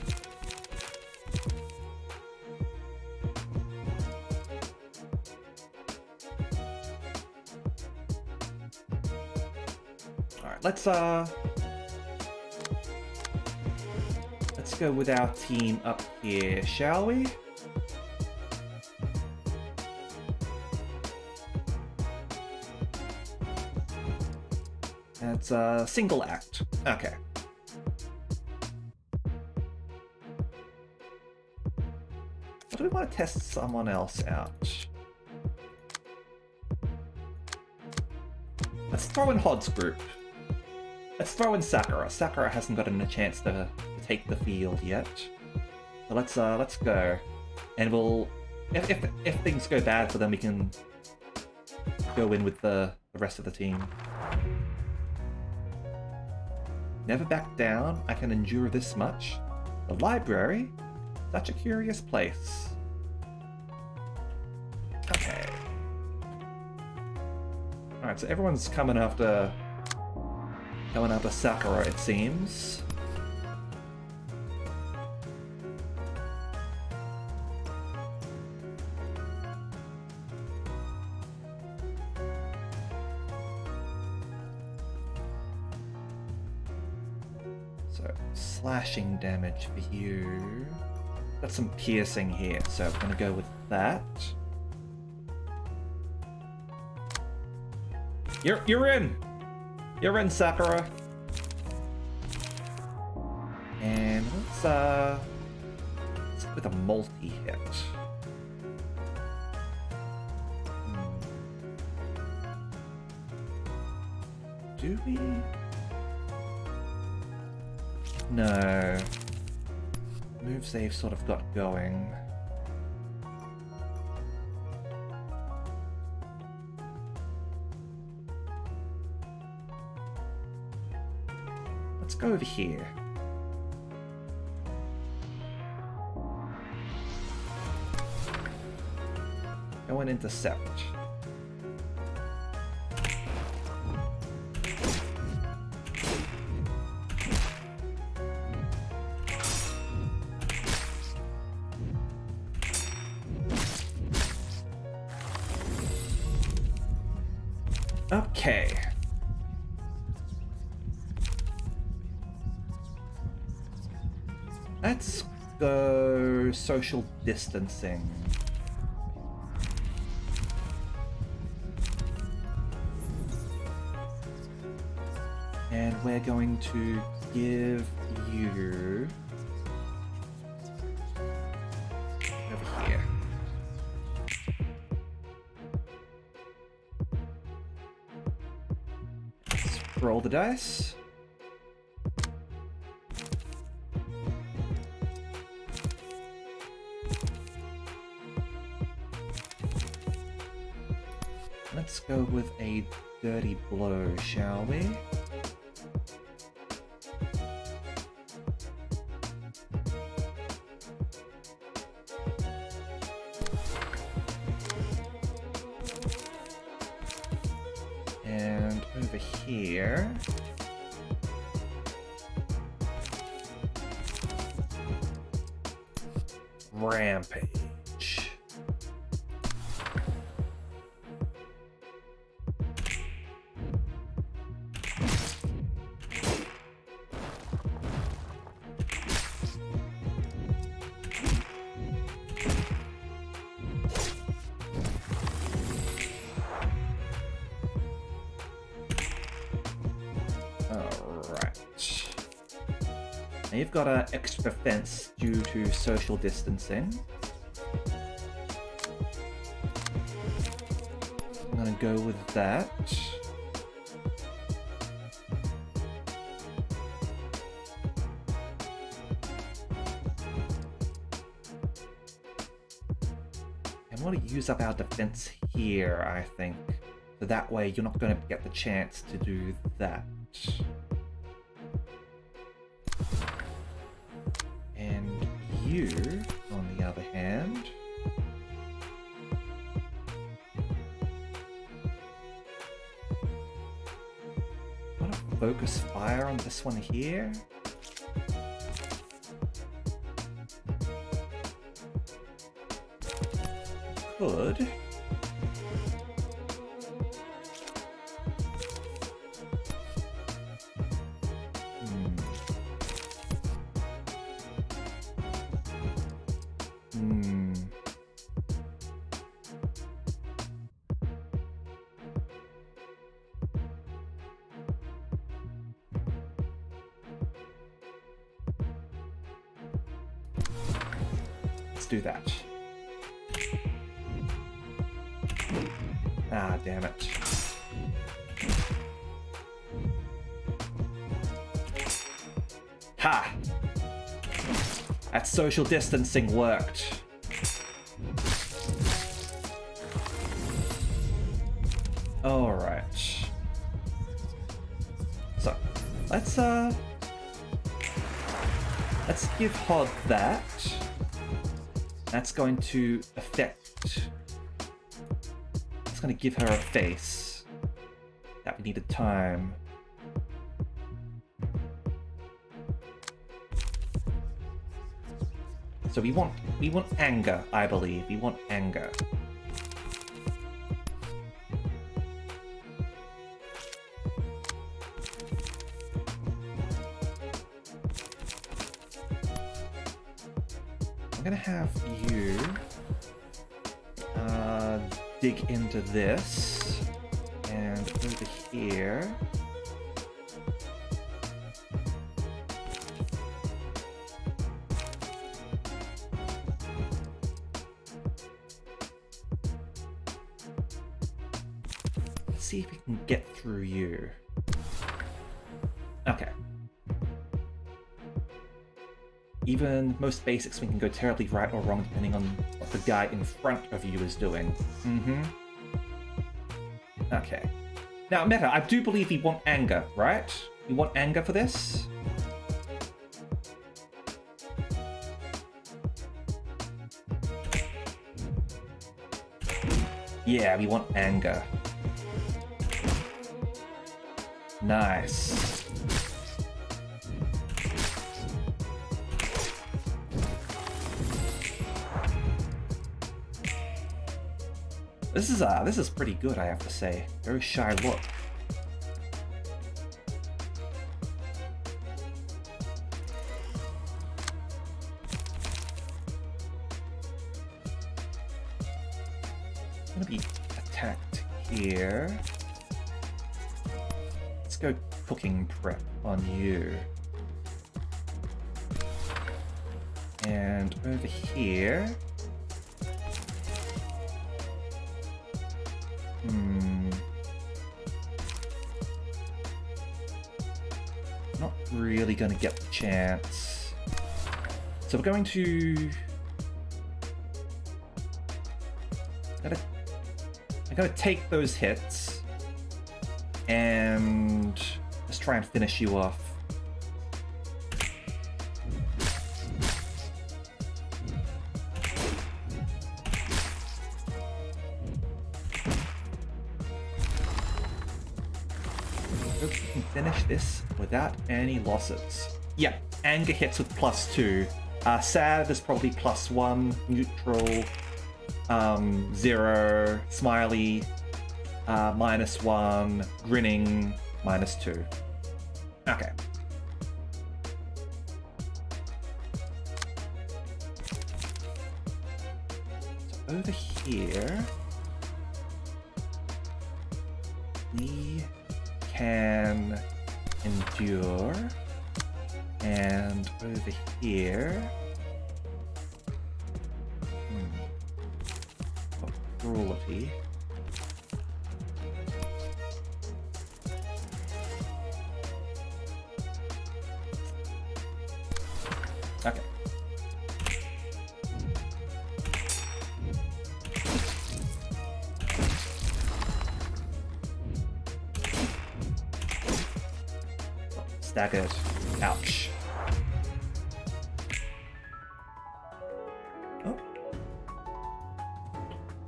Alright, let's go with our team up here, shall we? It's a single act. Okay. Or do we want to test someone else out? Let's throw in Hod's group. Let's throw in Sakura. Sakura hasn't gotten a chance to take the field yet. So let's go, and we'll if things go bad for them, we can go in with the rest of the team. Never back down. I can endure this much. The library, such a curious place. Okay. All right, so everyone's coming after Sakura, it seems. So, slashing damage for you. Got some piercing here, so I'm gonna go with that. You're in! You're in, Sakura. And let's with a multi-hit. Do we? No. Move save sort of got going. Let's go over here. Go and intercept. Okay. Let's go social distancing. And we're going to give you over here. Let's roll the dice. Let's go with a dirty blow, shall we? And over here... Rampage. Now you've got an extra fence due to social distancing. I'm gonna go with that. And want to use up our defense here, I think. So that way you're not going to get the chance to do that. And you, on the other hand... I want to focus fire on this one here. Could. Let's do that. Ah, damn it. Ha! That social distancing worked. Alright. So, let's give Hod that. That's going to affect... It's going to give her a face. That we needed time. So we want anger, I believe. We want anger. I'm gonna have you dig into this and over here. Let's see if we can get through you. Okay. Even most basics, we can go terribly right or wrong depending on what the guy in front of you is doing. Okay. Now, Meta, I do believe we want anger, right? We want anger for this? Yeah, we want anger. Nice. This is pretty good, I have to say. Very shy look. I'm gonna be attacked here. Let's go cooking prep on you. And over here. Not really gonna get the chance. So we're going to... I gotta take those hits and let's try and finish you off. Hope we can finish this without any losses. Yeah, anger hits with +2. Sad is probably +1. Neutral, 0. Smiley, -1. Grinning, -2. Okay. So over here, we can endure, and over here, cruelty. Okay. Staggered. Ouch. Oh.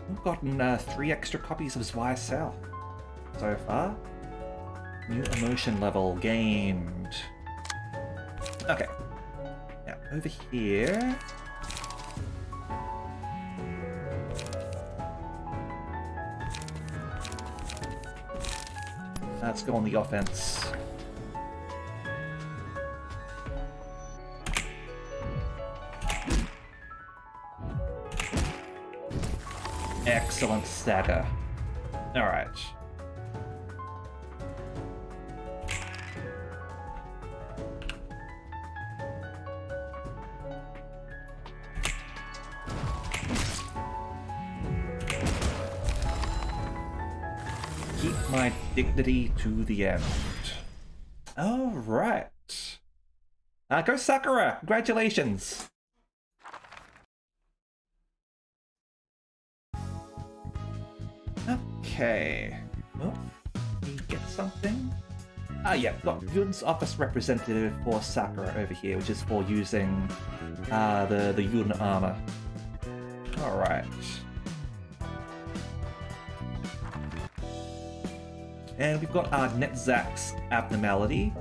We've gotten 3 extra copies of YSL so far. New emotion level gained. Okay. Now, over here... Let's go on the offense. Excellent stagger. Alright. Keep my dignity to the end. Alright. Go Sakura! Congratulations! Okay. Oh, we get something. Ah, yeah, got Yun's office representative for Sakura over here, which is for using the Yun armor. Alright. And we've got our Netzach's abnormality.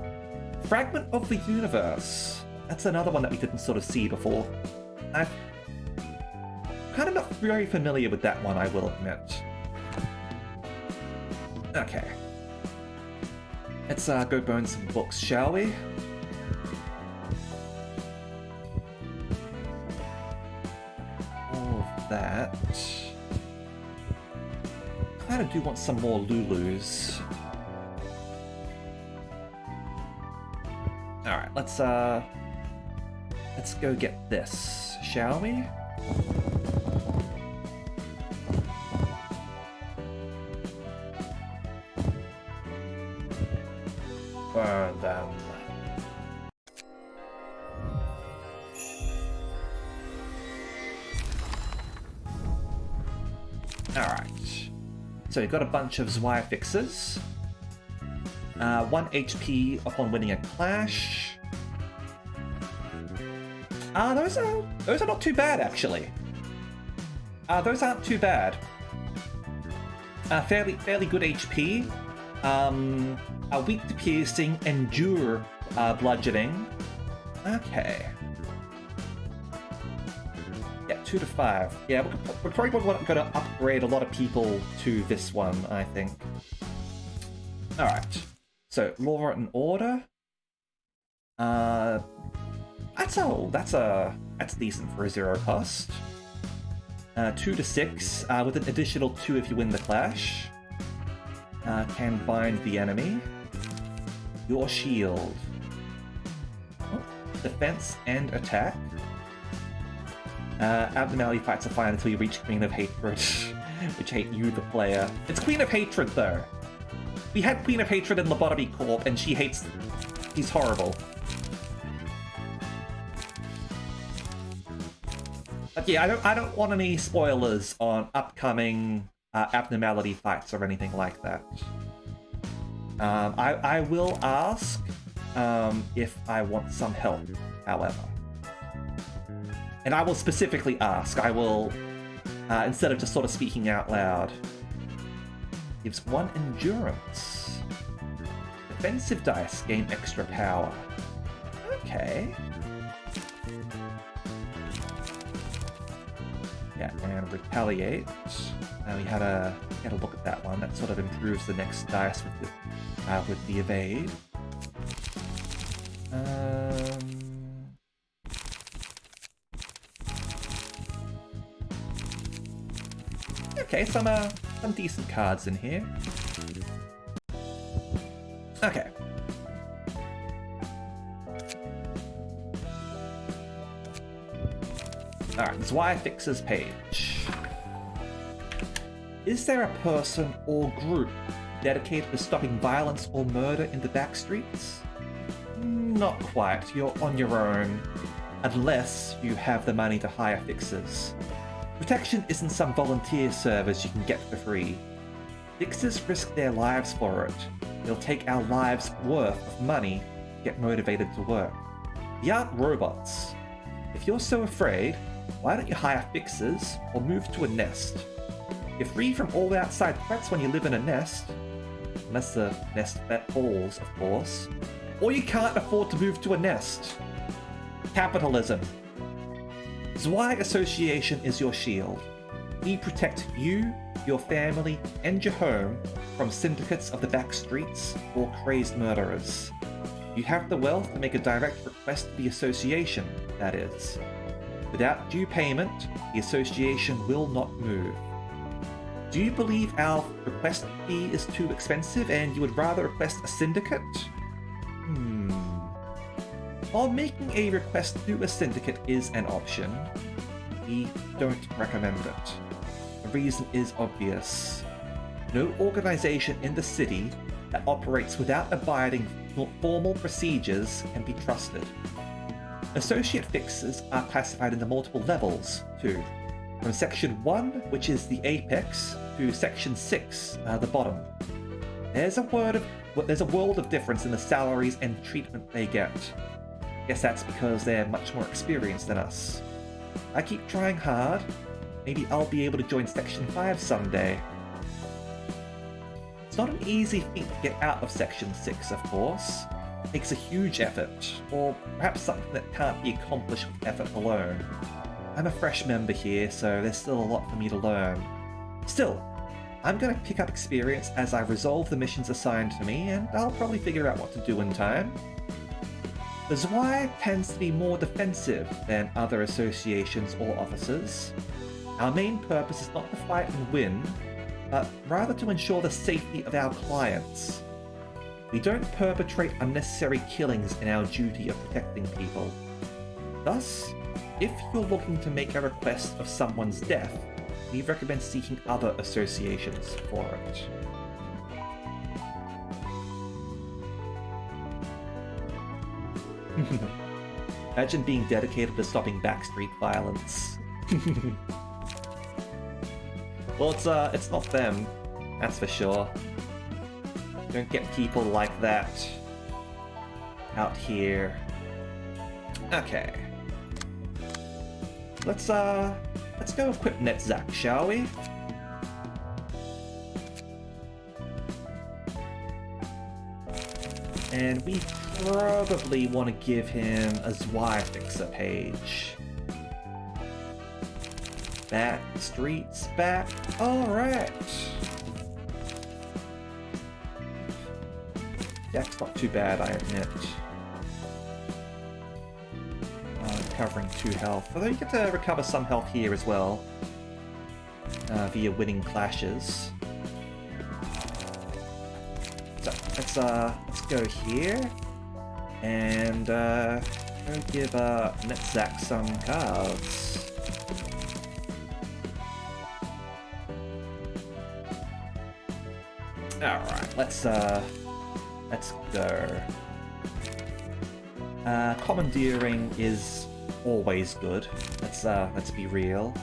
Fragment of the universe. That's another one that we didn't sort of see before. I'm kind of not very familiar with that one, I will admit. Okay. Let's go burn some books, shall we? All of that. Kind of do want some more Lulus. Alright, let's go get this, shall we? Burn them. Alright. So you've got a bunch of Zwei fixes. 1 HP upon winning a clash. Those are not too bad, actually. Those aren't too bad. Fairly good HP. Weak to piercing, endure bludgeoning. Okay. Yeah, 2 to 5. Yeah, we're probably going to upgrade a lot of people to this one, I think. Alright. So, Law and Order. That's decent for a 0 cost. 2 to 6, with an additional 2 if you win the clash. Can bind the enemy. Your shield. Oh, defense and attack. Abnormality fights are fine until you reach Queen of Hatred, which hate you, the player. It's Queen of Hatred, though. We had Queen of Hatred in Lobotomy Corp, and she hates... He's horrible. But yeah, I don't want any spoilers on upcoming abnormality fights or anything like that. I will ask if I want some help, however. And I will specifically ask. I will, instead of just sort of speaking out loud. Gives 1 endurance. Defensive dice gain extra power. Okay. Yeah, and retaliate. We had a look at that one. That sort of improves the next dice with the evade. Okay, some decent cards in here. Okay. Alright, Zwei Fixers page. Is there a person or group dedicated to stopping violence or murder in the backstreets? Not quite. You're on your own. Unless you have the money to hire fixers. Protection isn't some volunteer service you can get for free. Fixers risk their lives for it. They'll take our lives' worth of money to get motivated to work. We aren't robots. If you're so afraid, why don't you hire fixers or move to a nest? You're free from all outside threats when you live in a nest. Unless the nest falls, of course. Or you can't afford to move to a nest. Capitalism. Zwei Association is your shield. We protect you, your family, and your home from syndicates of the back streets or crazed murderers. You have the wealth to make a direct request to the association, that is. Without due payment, the association will not move. Do you believe our request fee is too expensive and you would rather request a syndicate? While making a request to a syndicate is an option, we don't recommend it. The reason is obvious. No organization in the city that operates without abiding formal procedures can be trusted. Associate fixers are classified into multiple levels, too. From Section 1, which is the apex, to Section 6, the bottom. There's a world of difference in the salaries and treatment they get. Guess that's because they're much more experienced than us. I keep trying hard. Maybe I'll be able to join Section 5 someday. It's not an easy feat to get out of Section 6, of course. It takes a huge effort, or perhaps something that can't be accomplished with effort alone. I'm a fresh member here, so there's still a lot for me to learn. Still, I'm going to pick up experience as I resolve the missions assigned to me, and I'll probably figure out what to do in time. The Zwei tends to be more defensive than other associations or officers. Our main purpose is not to fight and win, but rather to ensure the safety of our clients. We don't perpetrate unnecessary killings in our duty of protecting people. Thus, if you're looking to make a request of someone's death, we recommend seeking other associations for it. Imagine being dedicated to stopping backstreet violence. Well, it's not them, that's for sure. Don't get people like that out here. Okay. Let's go equip Netzach, shall we? And we probably want to give him a Zwei Fixer page. Back streets back. Alright. That's not too bad, I admit. Recovering 2 health. Although you get to recover some health here as well. Via winning clashes. So let's go here. And go give Netzach some cards. Alright, let's go. Commandeering is always good. Let's be real.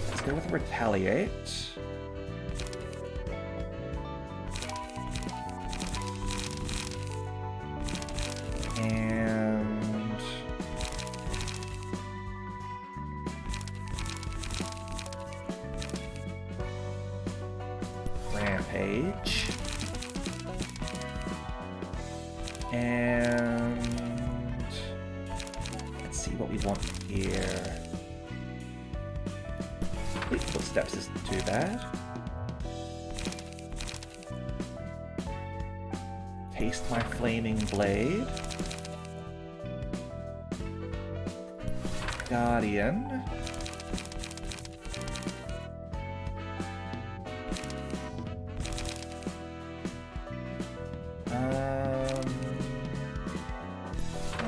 Let's go with Retaliate. And Rampage. And let's see what we want here. Fleet Footsteps isn't too bad. Taste my flaming blade. Guardian.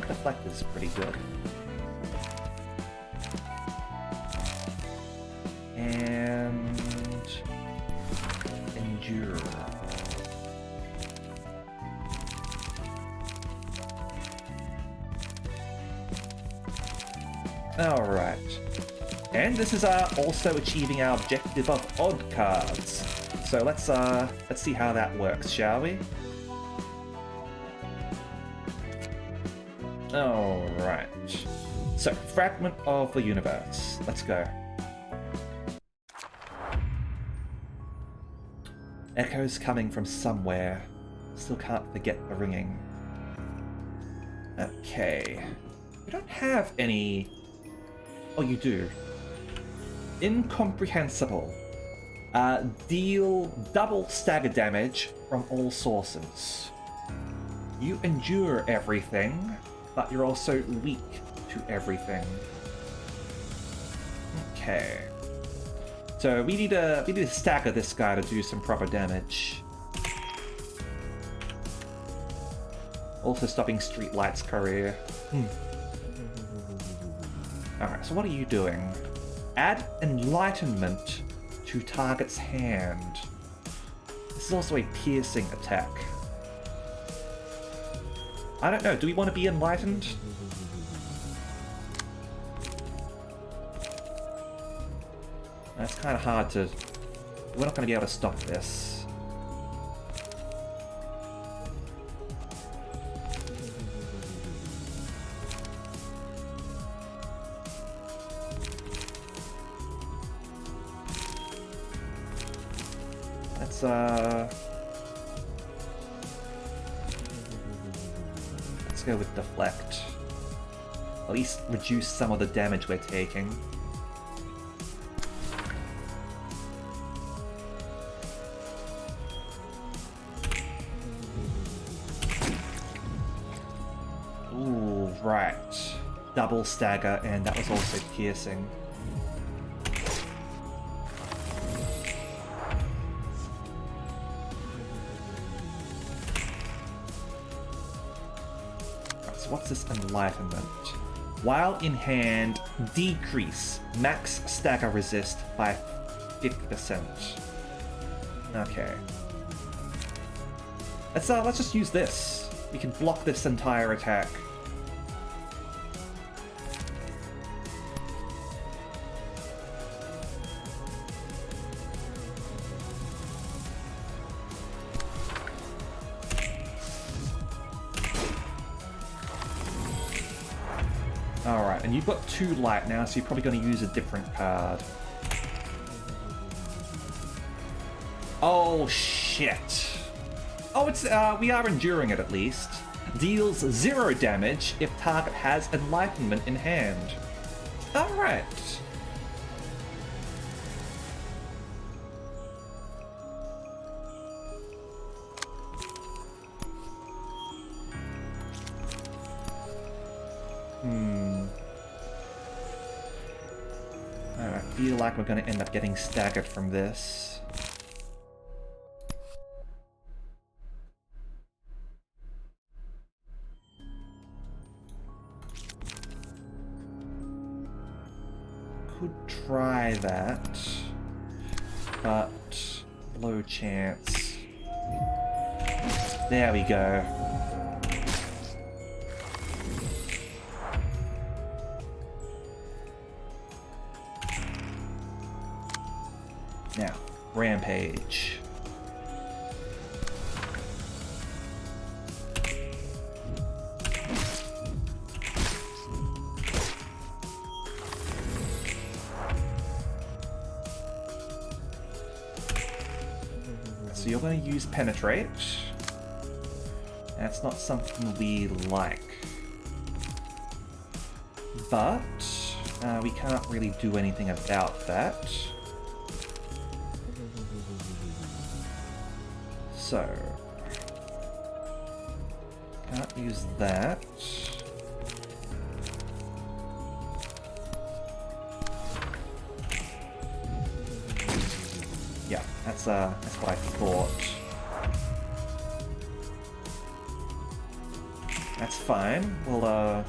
Deflect is pretty good. And Endure. Alright. And this is also achieving our objective of odd cards. So let's see how that works, shall we? Alright. So, Fragment of the Universe. Let's go. Echoes coming from somewhere. Still can't forget the ringing. Okay. We don't have any... Oh, you do. Incomprehensible. Deal double stagger damage from all sources. You endure everything, but you're also weak to everything. Okay. So we need to stagger this guy to do some proper damage. Also stopping Streetlight's career. Alright, so what are you doing? Add Enlightenment to target's hand. This is also a piercing attack. I don't know, do we want to be enlightened? kind of hard to... We're not going to be able to stop this. Let's go with deflect. At least reduce some of the damage we're taking. Ooh, right. Double stagger, and that was also piercing. Right, so what's this enlightenment? While in hand, decrease max stagger resist by 50%. Okay. Let's just use this. We can block this entire attack. Alright, and you've got 2 light now, so you're probably going to use a different card. Oh, shit. Oh, it's, we are enduring it at least. Deals 0 damage if target has Enlightenment in hand. Alright. I feel like we're going to end up getting staggered from this. Could try that, but low chance. There we go. Now, Rampage. So you're going to use Penetrate. That's not something we like. But we can't really do anything about that. So, can't use that. Yeah, that's what I thought. That's fine. We'll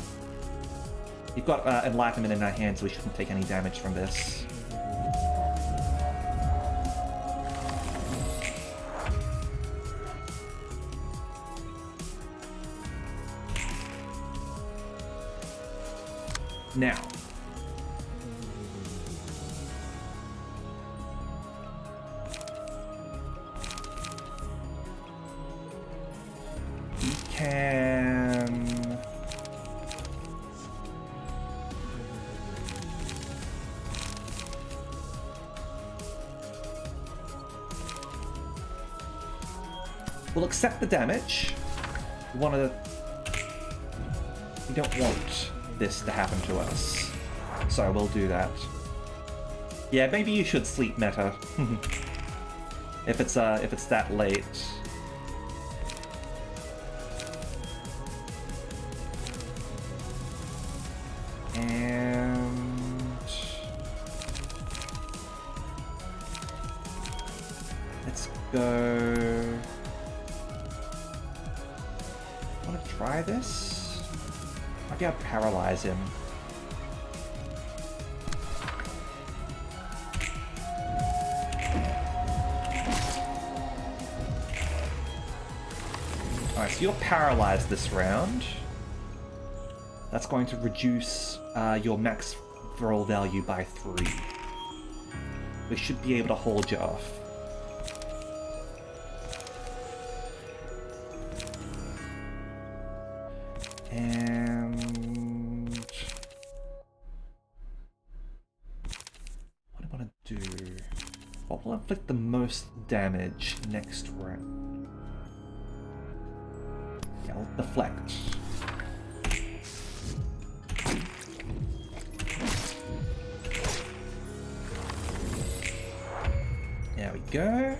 you've got Enlightenment in our hand, so we shouldn't take any damage from this. Now, we can we'll accept the damage. We don't want this to happen to us, so we'll do that. Yeah, maybe you should sleep meta if it's that late. And let's go. Want to try this? Maybe I'll paralyze him. Alright, so you're paralyzed this round. That's going to reduce your max roll value by 3. we should be able to hold you off. And what do I want to do? What will inflict the most damage next round? Yeah, I'll deflect. There we go.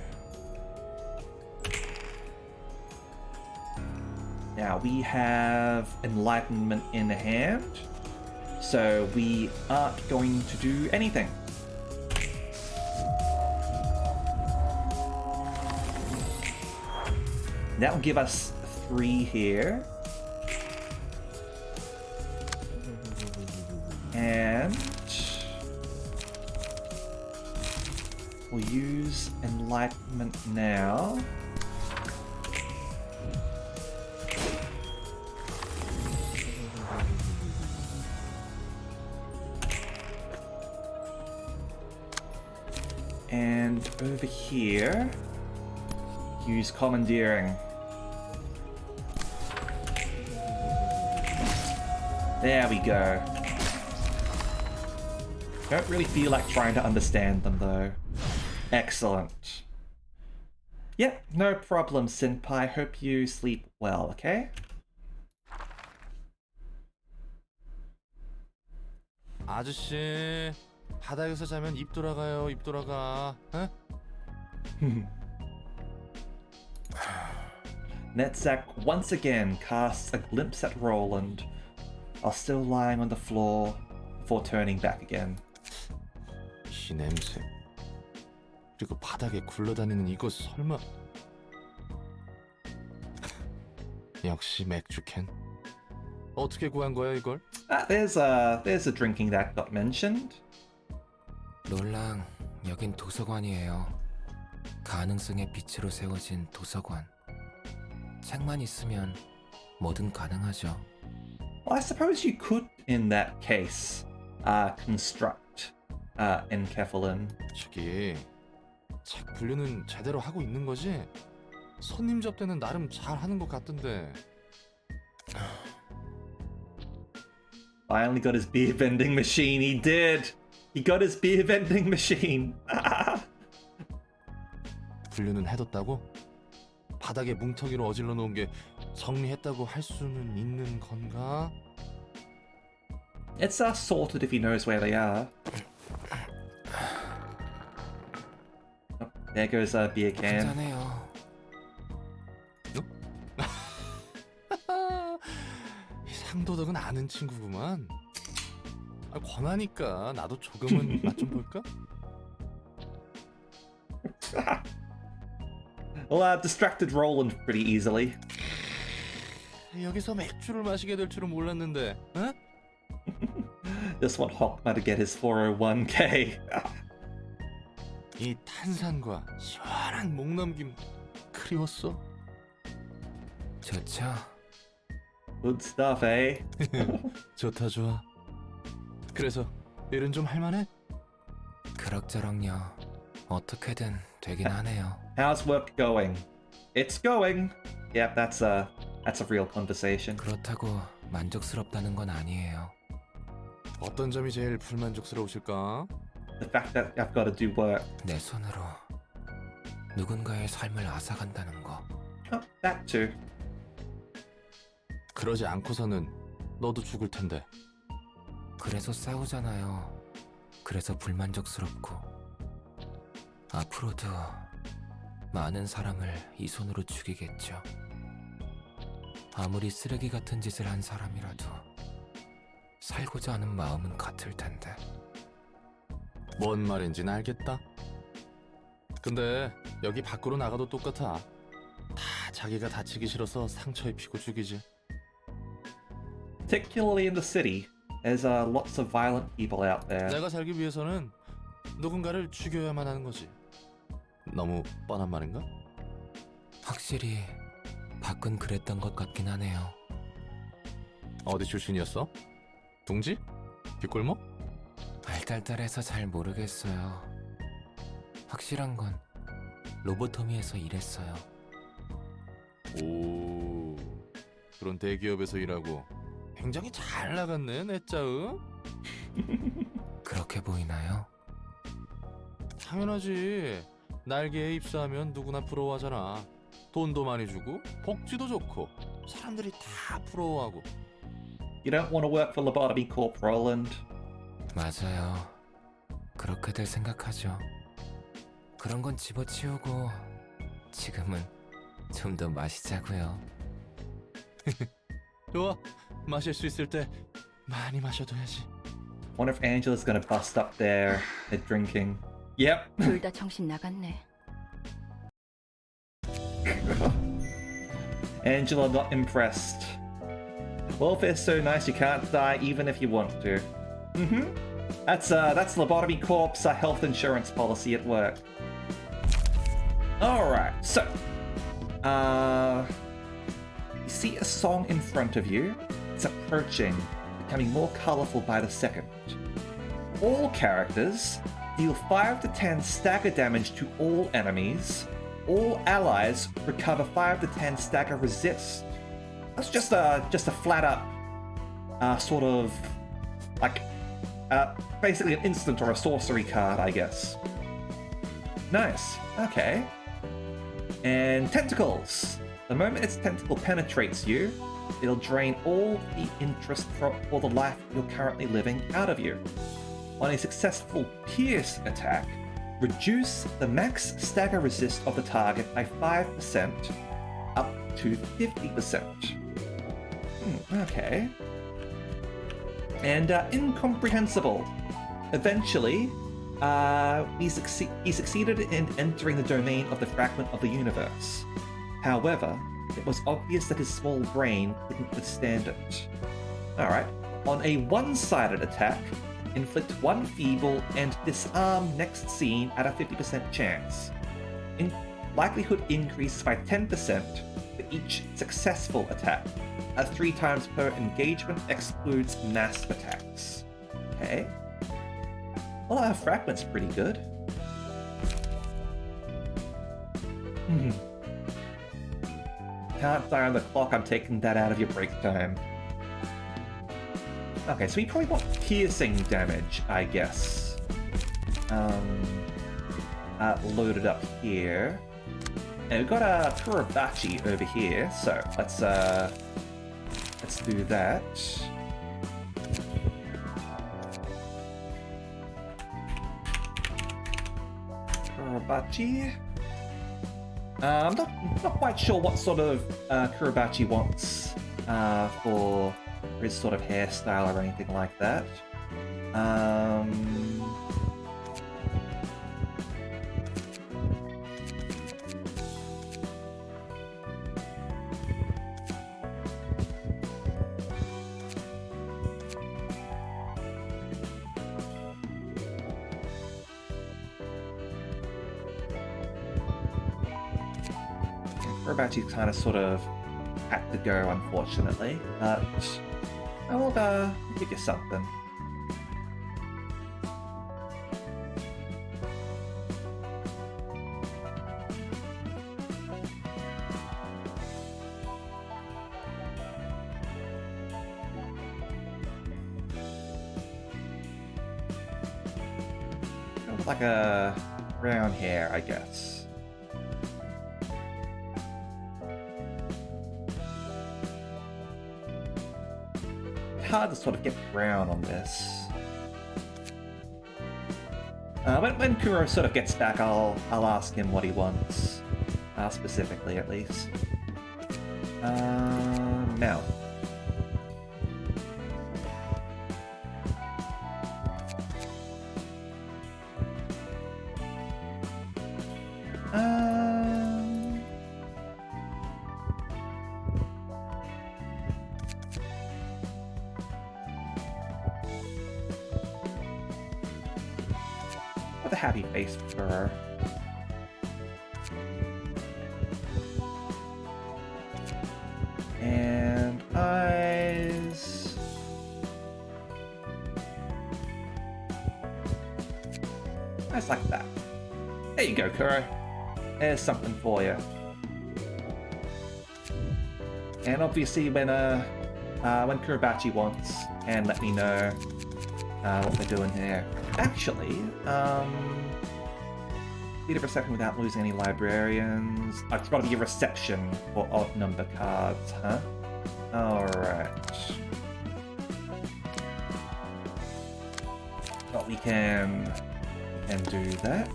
Now we have Enlightenment in hand, so we aren't going to do anything. That will give us 3 here. And we'll use Enlightenment now. And over here, use Commandeering. There we go. Don't really feel like trying to understand them though. Excellent. Yep, no problem, Senpai. Hope you sleep well, okay? 아저씨, 바닥에서 자면 입 돌아가요. 입 돌아가. 에? Netzach once again casts a glimpse at Roland, while still lying on the floor before turning back again. 이 냄새. 그리고 바닥에 굴러다니는 이거 설마. 역시 맥주캔. 어떻게 구한 거야 이걸? There's a drinking that got mentioned. 롤랑, 여긴 도서관이에요. 가능성의 빛으로 세워진 도서관. 책만 있으면 뭐든 가능하죠. Well, I suppose you could, in that case, construct enkephalin. 저기 책 분류는 제대로 하고 있는 거지? 손님 접대는 나름 잘 하는 것 같던데. Finally got his beer vending machine. He did. He got his beer vending machine. 분류는 해뒀다고? 바닥에 뭉텅이로 어질러 놓은 게 정리했다고 할 수는 있는 건가? It's sorted if he knows where they are. Oh, there goes a beer can. 괜찮아요. 이 상도덕은 아는 친구구만. 권하니까 나도 조금은 맛 좀 볼까? Well, I've distracted Roland pretty easily. 여기서 맥주를 마시게 될 줄은 몰랐는데, 어? Just want Hokma to get his 401k. 이 탄산과 시원한 목넘김 그리웠어? 좋죠. Good stuff, eh? 좋다 좋아. 그래서 일은 좀 할만해? 그럭저럭요. 어떻게든 되긴 하네요. How's work going? It's going. Yep, that's a real conversation. 그렇다고 만족스럽다는 건 아니에요. 어떤 점이 제일 불만족스러우실까? The fact that I've got to do work. 내 손으로 누군가의 삶을 앗아간다는 거. Oh, that too. 그러지 않고서는 너도 죽을 텐데. 그래서 싸우잖아요. 그래서 불만족스럽고. 앞으로도 많은 사람을 이 손으로 죽이겠죠. 아무리 쓰레기 같은 짓을 한 사람이라도 살고자 하는 마음은 같을 텐데. 뭔 말인지는 알겠다. 근데 여기 밖으로 나가도 똑같아. 다 자기가 다치기 싫어서 상처 입히고 죽이지. Particularly in the city, there's lots of violent people out there. 내가 살기 위해서는 누군가를 죽여야만 하는 거지. 너무 뻔한 말인가? 확실히 밖은 그랬던 것 같긴 하네요. 어디 출신이었어? 둥지? 뒷골목? 알딸딸해서 잘 모르겠어요. 확실한 건 로보토미에서 일했어요. 오, 그런 대기업에서 일하고 굉장히 잘 나갔네, 내 짜으. 그렇게 보이나요? 당연하지. 날개에 입사하면 누구나 부러워하잖아. 돈도 많이 주고 복지도 좋고 사람들이 다 부러워하고. You don't want to work for Lobotomy Corp, Roland. 맞아요. 그렇게들 생각하죠. 그런 건 집어치우고 지금은 좀 더 마시자고요. 좋아, 마실 수 있을 때 많이 마셔둬야지. Wonder if Angela's gonna bust up there at drinking. Yep. 둘 다 정신 나갔네. Angela not impressed. Welfare's so nice you can't die even if you want to. That's Lobotomy Corp's health insurance policy at work. Alright, so you see a song in front of you. It's approaching, becoming more colorful by the second. All characters deal 5 to 10 stagger damage to all enemies. All allies recover 5 to 10 stagger resist. That's just a flat up sort of like basically an instant or a sorcery card, I guess. Nice. Okay. And tentacles. The moment its tentacle penetrates you, it'll drain all the interest for the life you're currently living out of you. On a successful pierce attack, reduce the max stagger resist of the target by 5% up to 50%. Okay. And incomprehensible. Eventually, he succeeded in entering the domain of the fragment of the universe. However, it was obvious that his small brain couldn't withstand it. Alright. On a one-sided attack, inflict 1 feeble and disarm next scene at a 50% chance. Likelihood increases by 10% for each successful attack. 3 times per engagement, excludes mass attacks. Okay. Well, our fragment's pretty good. Can't die on the clock, I'm taking that out of your break time. Okay, so we probably want piercing damage, I guess. Loaded up here. And we've got a Kurabachi over here, so let's do that. Kurabachi. I'm not quite sure what sort of Kurabachi wants for his sort of hairstyle or anything like that. Kurabachi kind of sort of had to go, unfortunately, but I will give you something. Kind of like a brown hair, I guess. Hard to sort of get brown on this. When Kuro sort of gets back, I'll ask him what he wants, specifically at least. Mouth. With a happy face for her. And eyes. Eyes like that. There There you go, Kuro. There's something for you. And obviously, when Kurobachi wants, and let me know what they're doing here. Actually, lead a second without losing any librarians. Oh, it's got to be a reception for odd number cards, huh? Alright. Well, we can do that.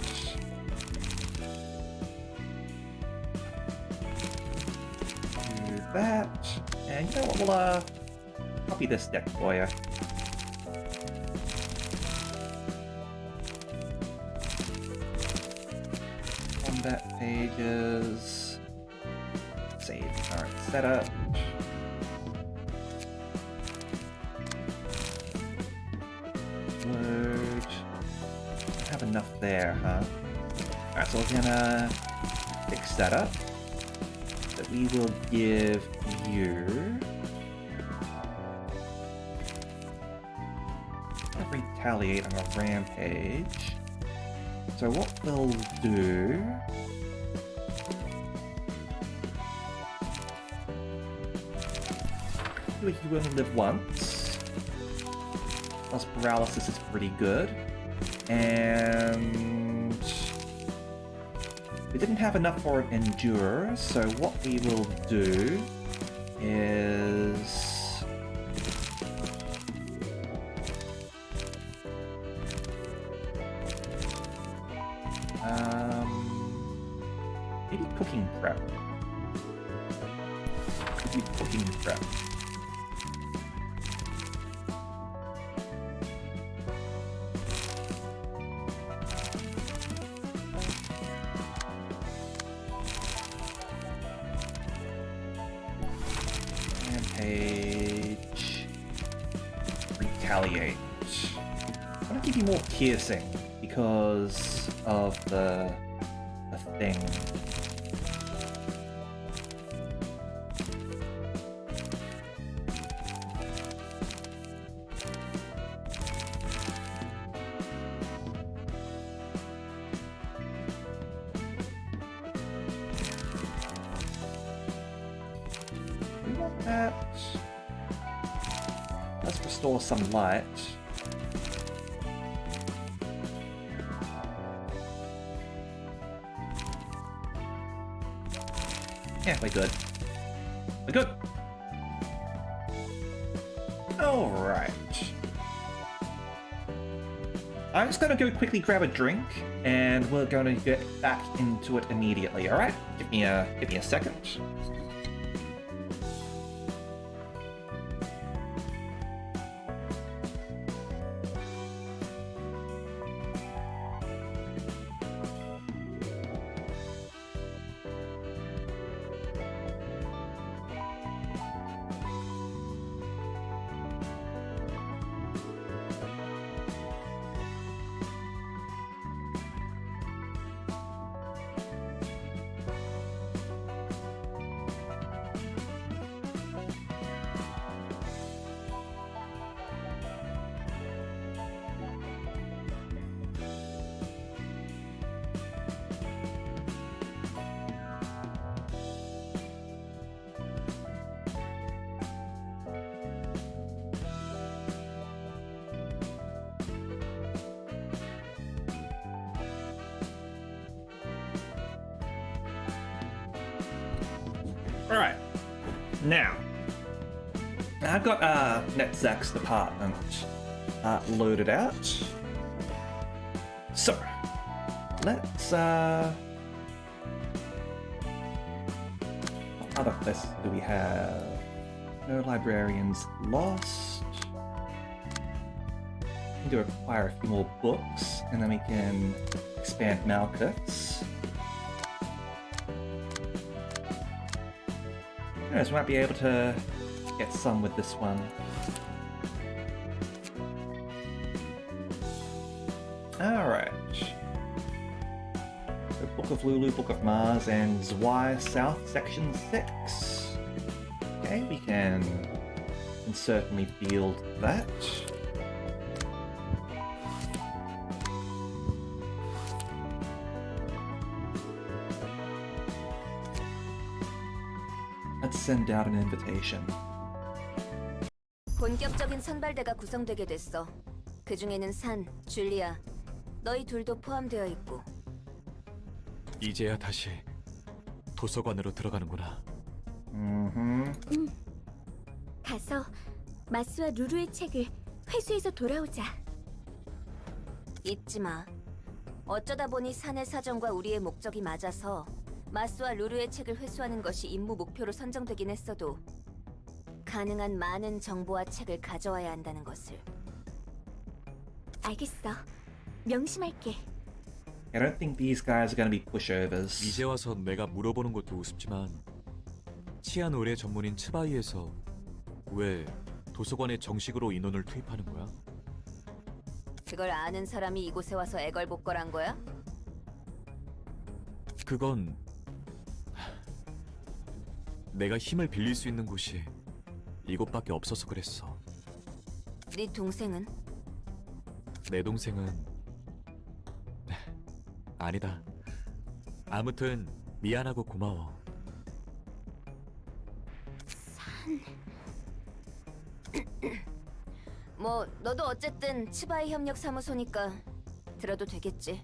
Do that. And you know what, we'll copy this deck for you. Combat pages. Save current setup. Load. Have enough there, huh? Alright, so we're gonna fix that up. So we will give you retaliate on a rampage. So what we'll do you only live once. Plus paralysis is pretty good. And we didn't have enough for an endure, so what we will do is maybe cooking prep. Maybe cooking prep. Rampage. Retaliate. I'm gonna give you more piercing because of the thing. We want that. Let's restore some light. Yeah, we're good. We're good. Alright. I'm just gonna go quickly grab a drink, and we're gonna get back into it immediately, alright? Give me a second. Alright. Now, I've got Netzach's department loaded out. So, let's what other quests do we have? No librarians lost. We need to acquire a few more books, and then we can expand Malkuth's. Yeah, so we might be able to get some with this one. Alright. So Book of Lulu, Book of Mars, and Zwei South, Section 6. Okay, we can certainly field that. Let's send out an invitation. 본격적인 선발대가 구성되게 됐어. 그 중에는 산, 줄리아, 너희 둘도 포함되어 있고. 이제야 다시 도서관으로 들어가는구나. 가서 마스와 루루의 책을 회수해서 돌아오자. 잊지 마. 어쩌다 보니 산의 사정과 우리의 목적이 맞아서 마스와 루루의 책을 회수하는 것이 임무 목표로 선정되긴 했어도 가능한 많은 정보와 책을 가져와야 한다는 것을. 알겠어. 명심할게. I don't think these guys are going to be pushovers. 이제 와서 내가 물어보는 것도 우습지만 치안 의뢰 전문인 츠바이에서 왜 도서관에 정식으로 인원을 투입하는 거야? 그걸 아는 사람이 이곳에 와서 애걸복걸한 거야? 그건 내가 힘을 빌릴 수 있는 곳이 이곳밖에 없어서 그랬어. 네 동생은? 내 동생은 아니다. 아무튼 미안하고 고마워. 뭐 너도 어쨌든 치바이 협력 사무소니까 들어도 되겠지.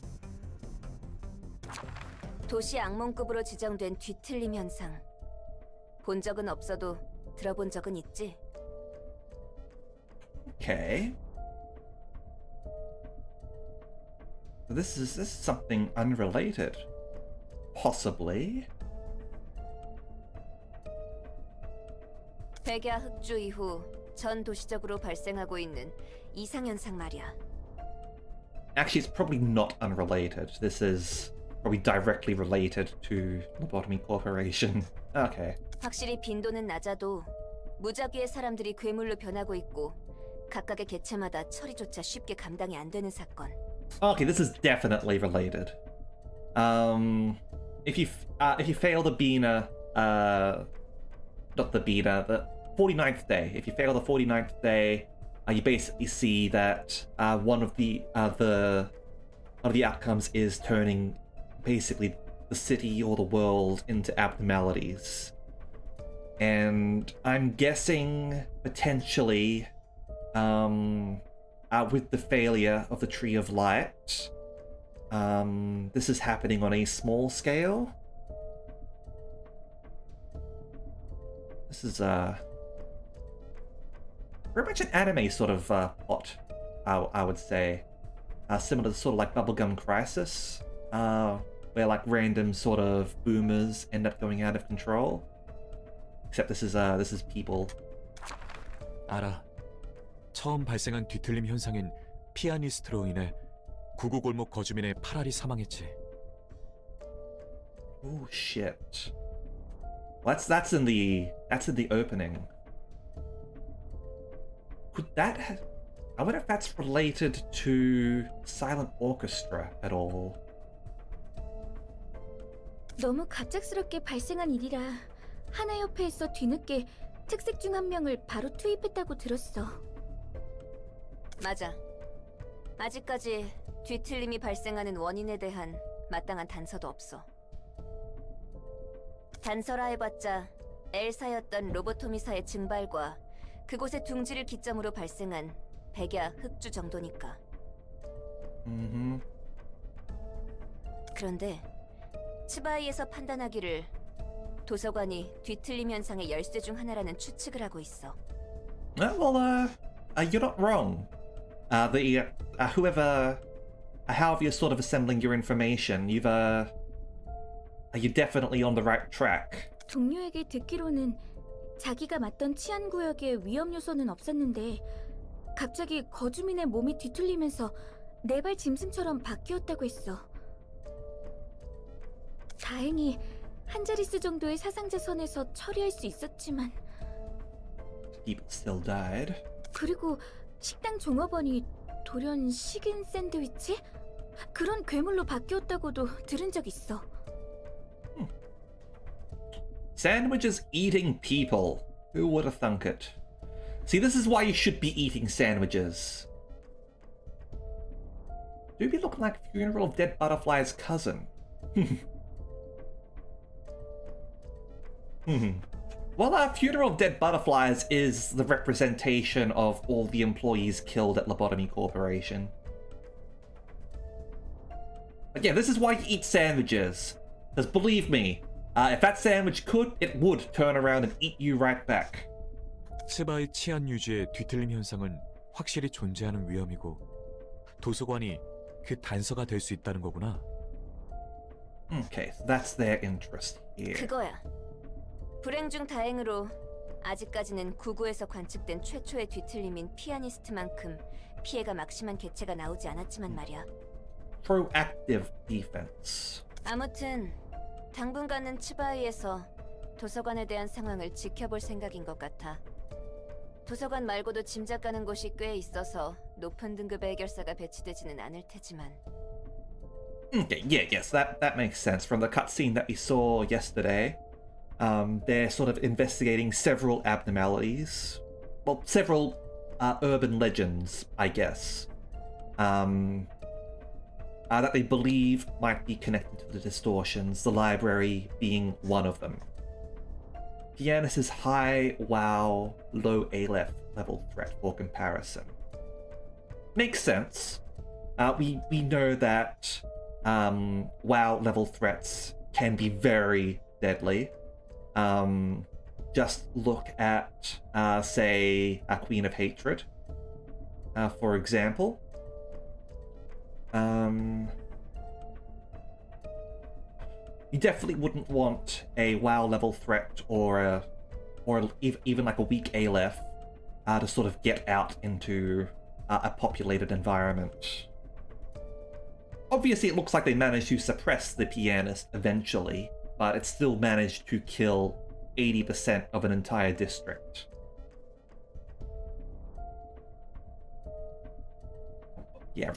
도시 악몽급으로 지정된 뒤틀림 현상. 본 적은 없어도 들어본 적은 있지? Okay. This is something unrelated. Possibly. 백야 흑주 이후 전 도시적으로 발생하고 있는 이상현상 말이야. Actually, it's probably not unrelated. This is probably directly related to Lobotomy Corporation. Okay. 확실히 빈도는 낮아도 무작위의 사람들이 괴물로 변하고 있고 각각의 개체마다 처리조차 쉽게 감당이 안 되는 사건. Okay, this is definitely related. If you fail the Bina, not the Bina, the 49th day. If you fail the 49th day, you basically see that one of the outcomes is turning basically the city or the world into abnormalities. And I'm guessing potentially with the failure of the Tree of Light, this is happening on a small scale. This is very much an anime sort of plot, I would say. Similar to sort of like Bubblegum Crisis, where like random sort of boomers end up going out of control. Except this is people. 알아. 처음 발생한 뒤틀림 현상인 피아니스트로 인해 구구골목 거주민의 8알이 사망했지. Oh shit. Well, that's in the opening. Could that have... I wonder if that's related to Silent Orchestra at all. 너무 갑작스럽게 발생한 일이라 하나협회에서 뒤늦게 특색 중 한 명을 바로 투입했다고 들었어. 맞아. 아직까지 뒤틀림이 발생하는 원인에 대한 마땅한 단서도 없어. 단서라 해봤자 엘사였던 로보토미사의 증발과 그곳의 둥지를 기점으로 발생한 백야 흑주 정도니까. 그런데 치바이에서 판단하기를 도서관이 뒤틀림 현상의 열쇠 중 하나라는 추측을 하고 있어. Well, you're not wrong. However you're sort of assembling your information, you're definitely on the right track. 동료에게 듣기로는 자기가 맡던 치안 구역에 위험 요소는 없었는데 갑자기 거주민의 몸이 뒤틀리면서 네발 짐승처럼 바뀌었다고 했어. 다행히 한 자릿수 정도의 사상자 선에서 처리할 수 있었지만 People still died. 그리고 식당 종업원이 돌연 식은 샌드위치? 그런 괴물로 바뀌었다고도 들은 적 있어. Sandwiches eating people. Who would have thunk it? See, this is why you should be eating sandwiches. Do be looking like Funeral of Dead Butterfly's cousin. Well, Funeral of Dead Butterflies is the representation of all the employees killed at Lobotomy Corporation. But yeah, this is why you eat sandwiches. Because believe me, if that sandwich could, it would turn around and eat you right back. 치바의 치안 유지의 뒤틀림 현상은 확실히 존재하는 위험이고 도서관이 그 단서가 될 수 있다는 거구나. Okay, so that's their interest here. 그거야. 불행 중 다행으로 아직까지는 구구에서 관측된 최초의 뒤틀림인 피아니스트만큼 피해가 막심한 개체가 나오지 않았지만 말이야. Proactive defense. 아무튼 당분간은 츠바이에서 도서관에 대한 상황을 지켜볼 생각인 것 같아. 도서관 말고도 짐작 가는 곳이 꽤 있어서 높은 등급의 해결사가 배치되지는 않을 테지만. Okay, yeah, yes, that makes sense. From the cutscene that we saw yesterday, they're sort of investigating several abnormalities. Well, several urban legends, I guess. That they believe might be connected to the distortions, the library being one of them. Pianist is high WoW, low Aleph level threat for comparison. Makes sense. We know that WoW level threats can be very deadly. Just look at, say, a Queen of Hatred, for example. You definitely wouldn't want a WoW level threat or even like a weak Aleph to sort of get out into a populated environment. Obviously, it looks like they managed to suppress the pianist eventually, but it still managed to kill 80% of an entire district. Yeah,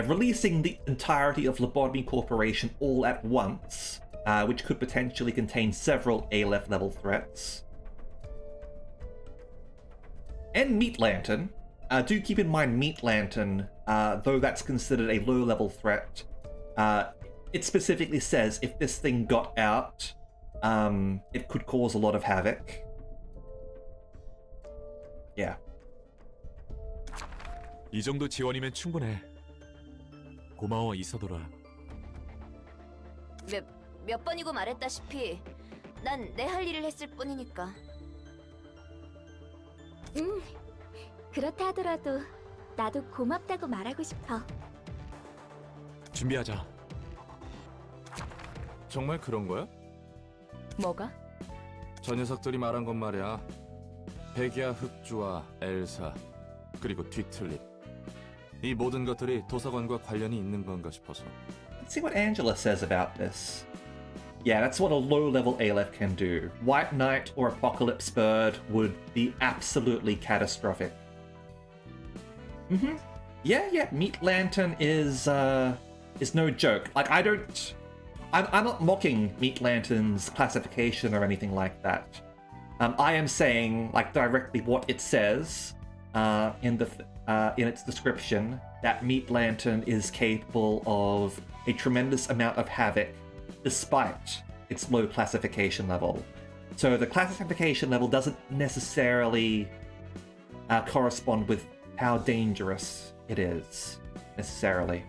releasing the entirety of Lobotomy Corporation all at once, which could potentially contain several Aleph level threats. And Meat Lantern. Do keep in mind Meat Lantern, though that's considered a low level threat, it specifically says if this thing got out, it could cause a lot of havoc. Yeah. 이 정도 지원이면 충분해. 고마워 이사도라. 몇 번이고 말했다시피 난 내 할 일을 했을 뿐이니까. 그렇다 하더라도 나도 고맙다고 말하고 싶어. 준비하자. 정말 그런 거야? 뭐가? 저 녀석들이 말한 건 말이야. 백야 흑주와 엘사 그리고 뒤틀림. 이 모든 것들이 도서관과 관련이 있는 건가 싶어서. Let's see what Angela says about this. Yeah, that's what a low-level Aleph can do. White Knight or Apocalypse Bird would be absolutely catastrophic. Yeah, Meat Lantern is no joke. Like, I'm not mocking Meat Lantern's classification or anything like that. I am saying, like, directly what it says in its description, that Meat Lantern is capable of a tremendous amount of havoc despite its low classification level. So the classification level doesn't necessarily correspond with how dangerous it is, necessarily.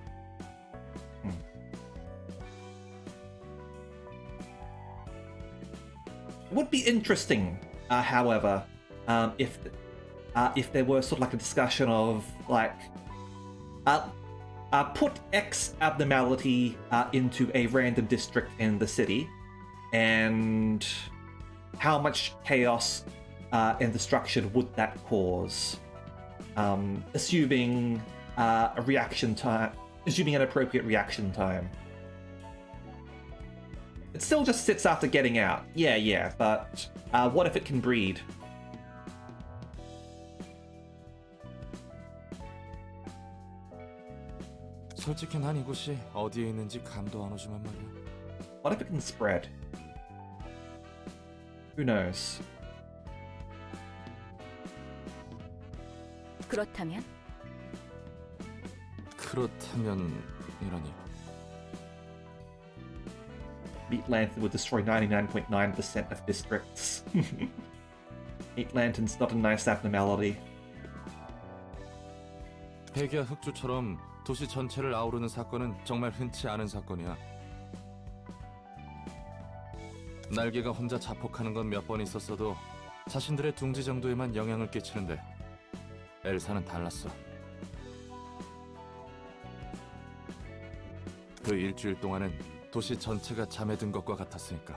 It would be interesting, however, if there were sort of like a discussion of like put X abnormality into a random district in the city, and how much chaos and destruction would that cause? Assuming an appropriate reaction time. It still just sits after getting out. Yeah, but what if it can breed? 솔직히 난 이곳이 어디에 있는지 감도 안 오지만 말이야. What if it can spread? Who knows? 그렇다면? 그렇다면이라니. 8 Lantern would destroy 99.9% of districts. 8 Lantern's not a nice abnormality. 백야 흑주처럼 도시 전체를 아우르는 사건은 정말 흔치 않은 사건이야. 날개가 혼자 자폭하는 건 몇 번 있었어도 자신들의 둥지 정도에만 영향을 끼치는데 엘사는 달랐어. 그 일주일 동안은 도시 전체가 잠에 든 것과 같았으니까.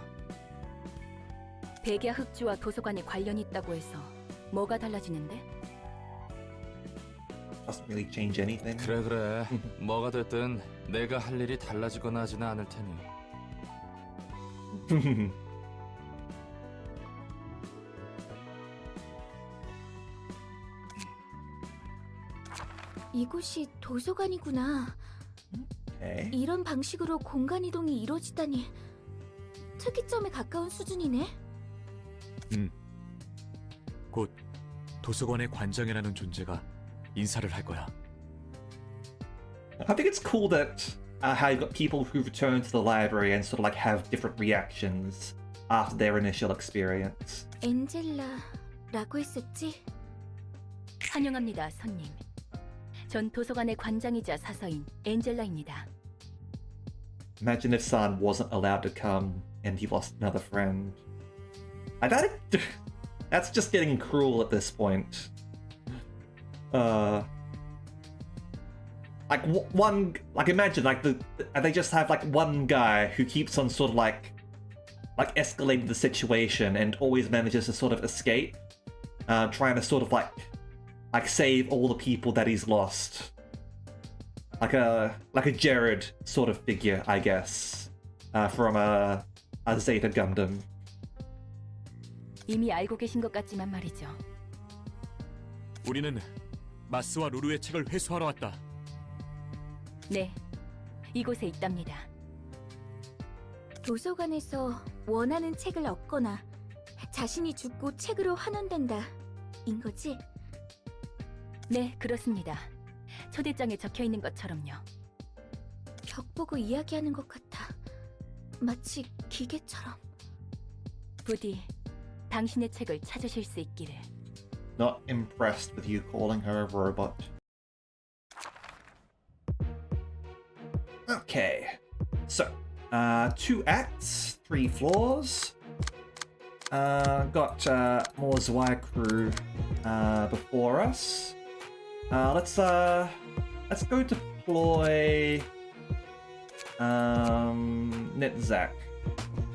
백야 흑주와 도서관이 관련이 있다고 해서 뭐가 달라지는데? Doesn't really change anything. 그래. 뭐가 됐든 내가 할 일이 달라지거나 하지는 않을 테니. 이곳이 도서관이구나. Okay. 이런 방식으로 공간 이동이 이루어지다니 특이점에 가까운 수준이네. 곧 도서관의 관장이라는 존재가 인사를 할 거야. I think it's cool that how you've got people who return to the library and sort of like have different reactions after their initial experience. 엔젤라라고 했었지? 환영합니다, 손님. 전 도서관의 관장이자 사서인 엔젤라입니다. Imagine if San wasn't allowed to come and he lost another friend. I doubt it. That's just getting cruel at this point. Like one, like imagine like they just have like one guy who keeps on sort of like escalating the situation and always manages to sort of escape, trying to sort of like save all the people that he's lost. Like a Jared sort of figure, I guess, from a Zeta Gundam. 이미 알고 계신 것 같지만 말이죠. 우리는 마스와 루루의 책을 회수하러 왔다. 네, 이곳에 있답니다. 도서관에서 원하는 책을 얻거나 자신이 죽고 책으로 환원된다. 인 거지? 네, 그렇습니다. 초대장에 적혀 있는 것처럼요. 벽 보고 이야기하는 것 같아. 마치 기계처럼. 부디 당신의 책을 찾으실 수 있기를. Not impressed with you calling her a robot. Okay, so 2 acts, 3 floors. Got more Zwei crew before us. Let's go deploy Netzak.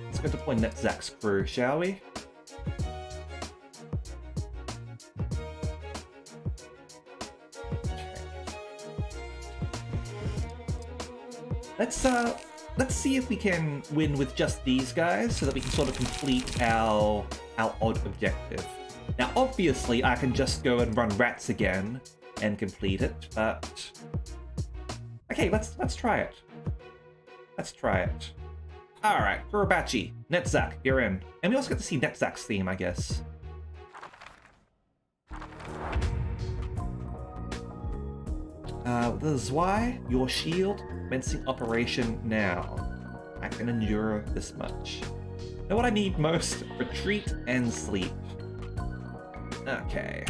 Let's go deploy Netzak's crew, shall we? Let's see if we can win with just these guys so that we can sort of complete our odd objective. Now, obviously, I can just go and run rats again and complete it, but okay, let's try it. Let's try it. All right, Kurobachi, Netzak, you're in, and we also get to see Netzak's theme, I guess. The Zwei, your shield, commencing operation now. I can endure this much. Know what I need most? Retreat and sleep. Okay.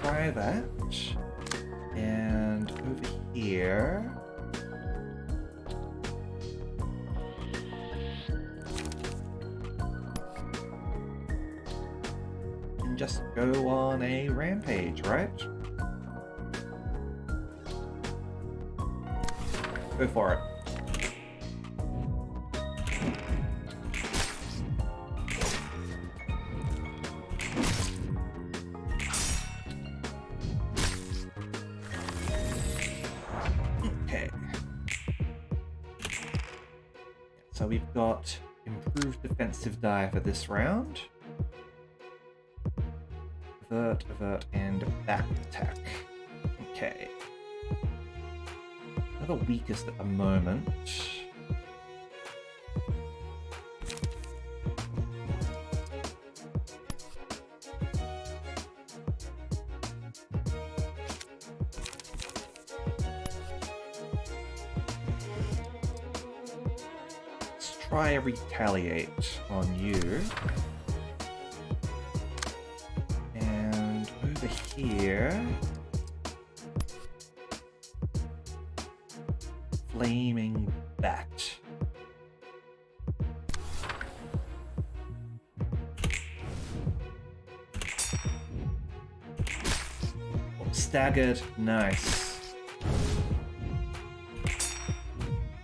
Try that. And over here. And just go on a rampage, right? Go for it. So we've got improved defensive die for this round. Avert, and back attack. Okay. They're the weakest at the moment. Let's try a retaliate on you. And over here... Flaming Bat. Oh, staggered, nice.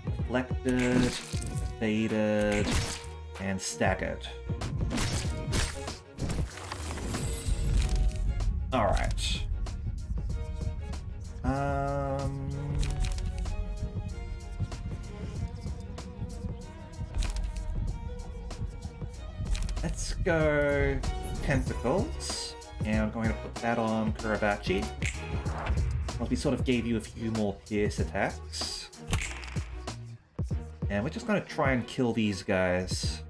Deflected, faded, and staggered. Alright. Let's go Tentacles, and I'm going to put that on Kurabachi. Well, we sort of gave you a few more pierce attacks. And we're just going to try and kill these guys.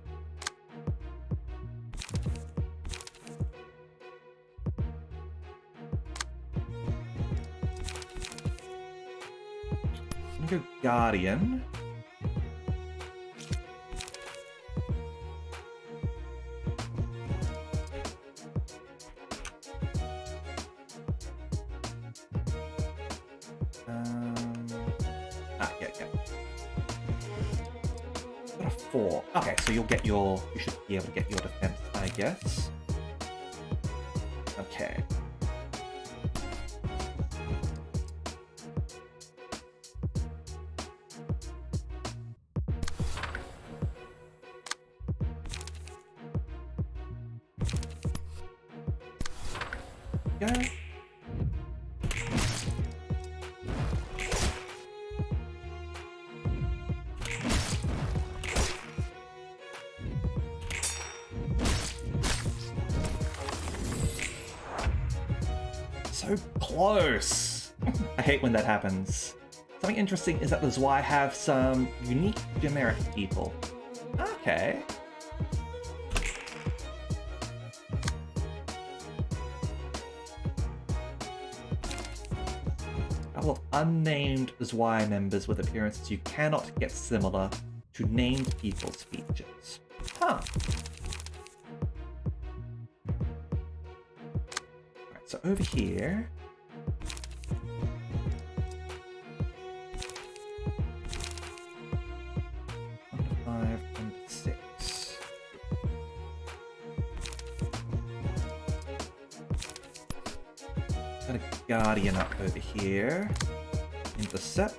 I'm going to go Guardian. Got a 4. Okay, so you should be able to get your defense, I guess. Okay. Go. So close! I hate when that happens. Something interesting is that the Zwei have some unique generic people. Okay. Couple of unnamed Zwei members with appearances you cannot get similar to named people's features. Huh. So over here, 5 and 6. Got a Guardian up over here. Intercept.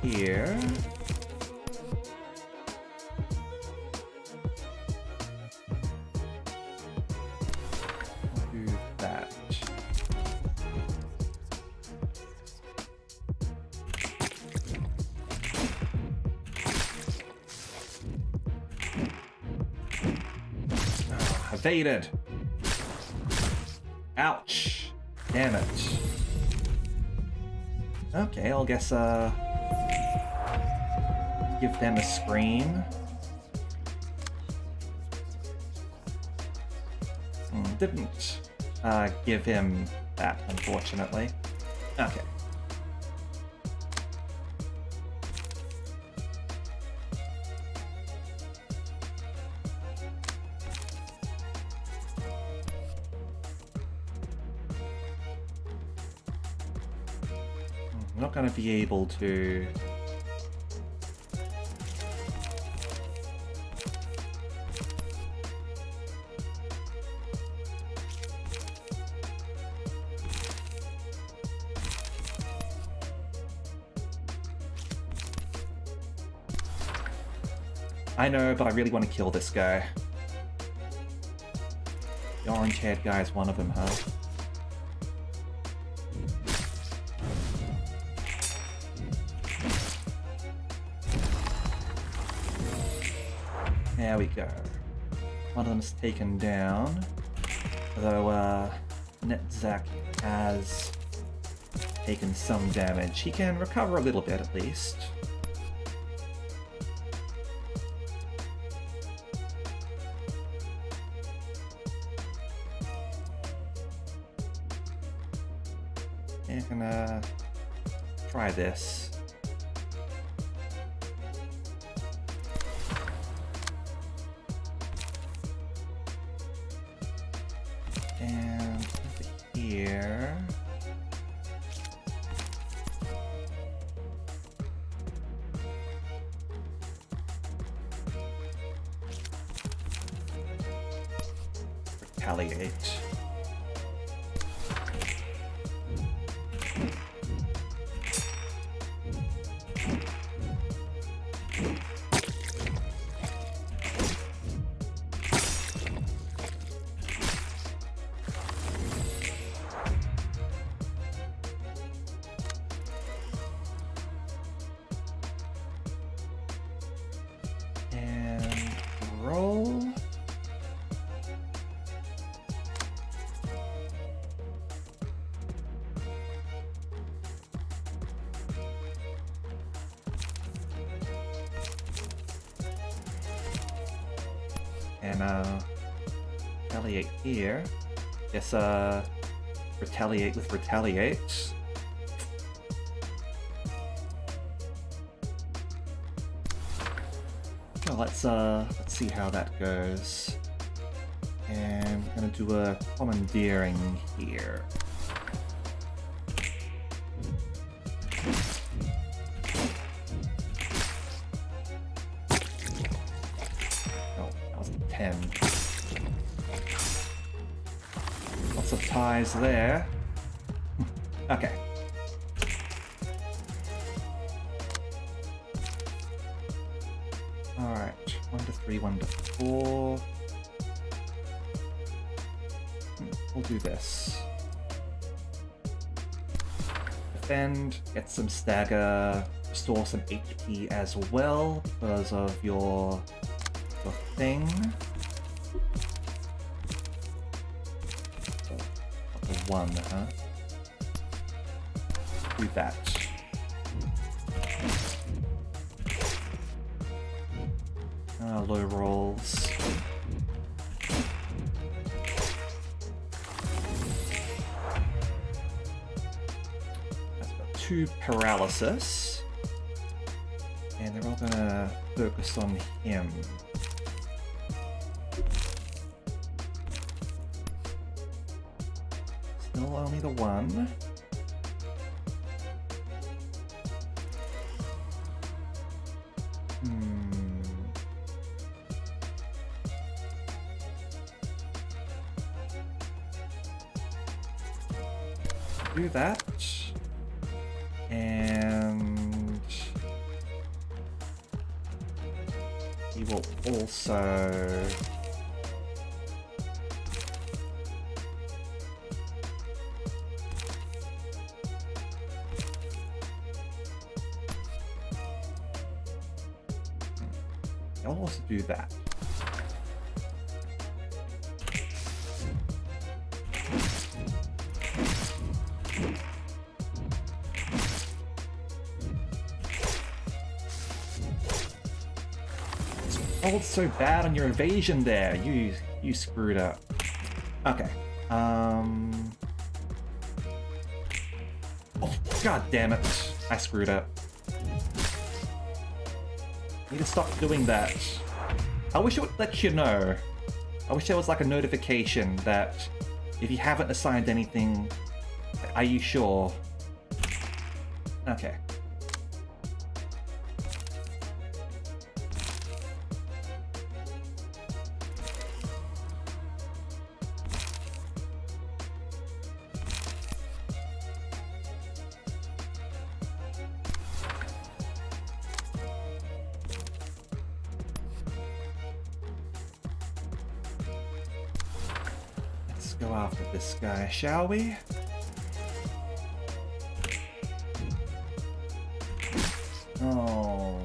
Here. Evaded. Ouch. Damn it. Okay, I'll guess, give them a scream. Didn't, give him that, unfortunately. Okay. I'm not going to be able to... I know, but I really want to kill this guy. The orange-haired guy is one of them, huh? There we go. One of them's taken down. Although, Netzak has taken some damage. He can recover a little bit at least. Yeah, gonna try this. And over here. Retaliate. And roll. And retaliate here. Guess retaliate with retaliate. Well, let's see how that goes. And I'm gonna do a commandeering here. Oh, that was a 10. Lots of ties there. Okay. Alright, 1 to 3, 1 to 4. We'll do this. Defend, get some stagger, restore some HP as well because of your thing. Not the 1, huh? Do that. Low rolls. That's got 2 paralysis. And they're all gonna focus on him. Still only the 1. Do that, and he will also do that. Rolled so bad on your evasion there. You screwed up. Okay. Oh, god damn it. I screwed up. Need to stop doing that. I wish it would let you know. I wish there was like a notification that if you haven't assigned anything, are you sure? Okay. Go after this guy, shall we? Oh.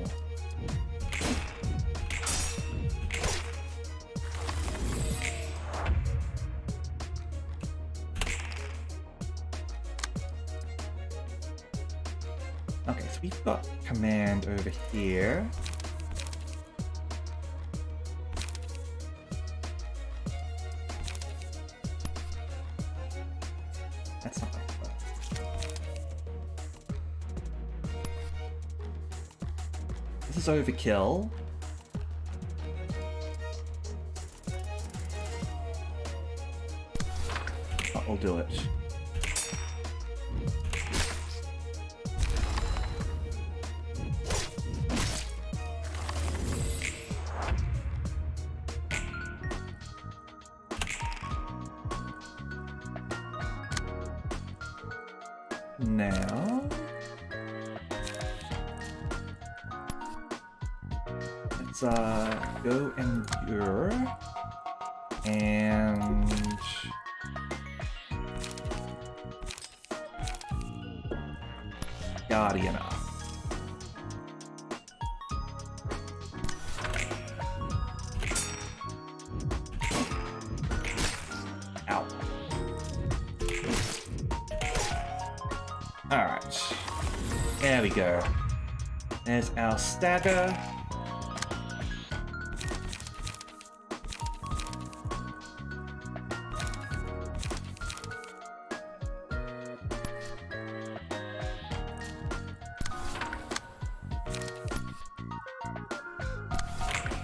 command over here. That's not like that. This is overkill. But we'll do it. Now, let's go endure and Guardian up. Ow. Alright. There we go. There's our stagger.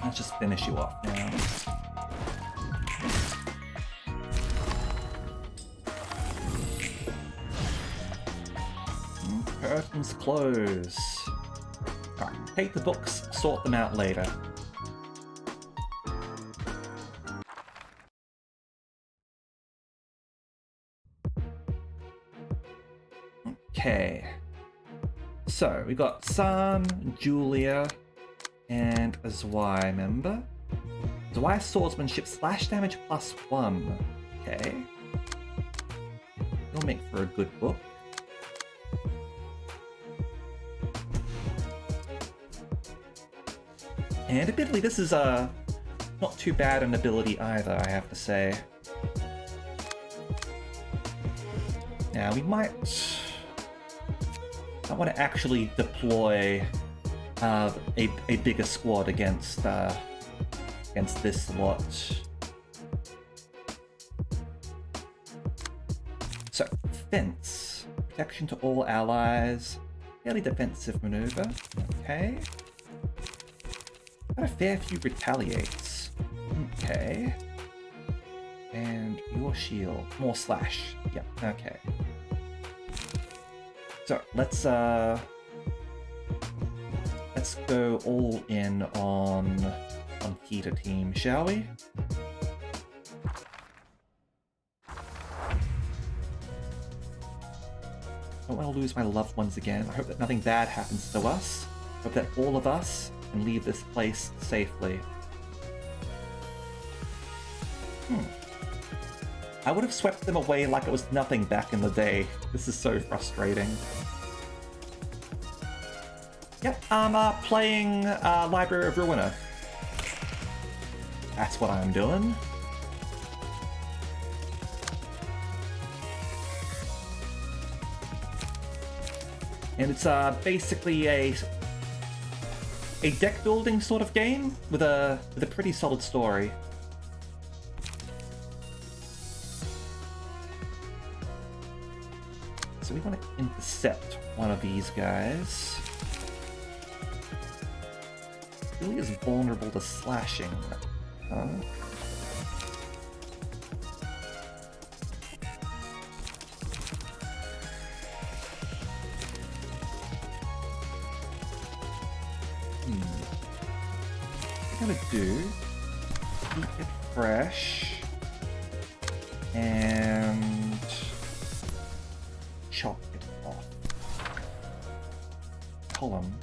Let's just finish you off now. Curtains close. Alright, take the books, sort them out later. Okay. So, we got San, Julia, and a Zwei member. Zwei swordsmanship slash damage +1. Okay. It'll make for a good book. And admittedly, this is not too bad an ability either, I have to say. Now, we might want to actually deploy a bigger squad against this lot. So, fence. Protection to all allies. Fairly defensive maneuver. Okay. Got a fair few retaliates. Okay. And your shield. More slash. Yep, okay. So, let's go all in on Kita team, shall we? I don't want to lose my loved ones again. I hope that nothing bad happens to us. I hope that all of us can leave this place safely. I would have swept them away like it was nothing back in the day. This is so frustrating. Yep, I'm playing Library of Ruina. That's what I'm doing. And it's basically a deck building sort of game with a pretty solid story. So we want to intercept one of these guys. Really is vulnerable to slashing. Huh? What I'm gonna do, keep it fresh and chop it off. Column.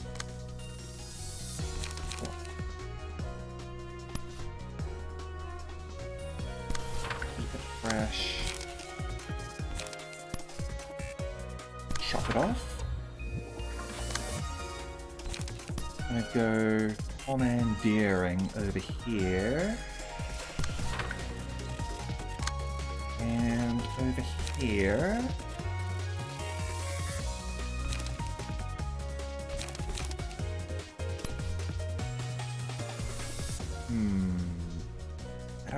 Keep it fresh. Chop it off. I'm gonna go commandeering over here. And over here.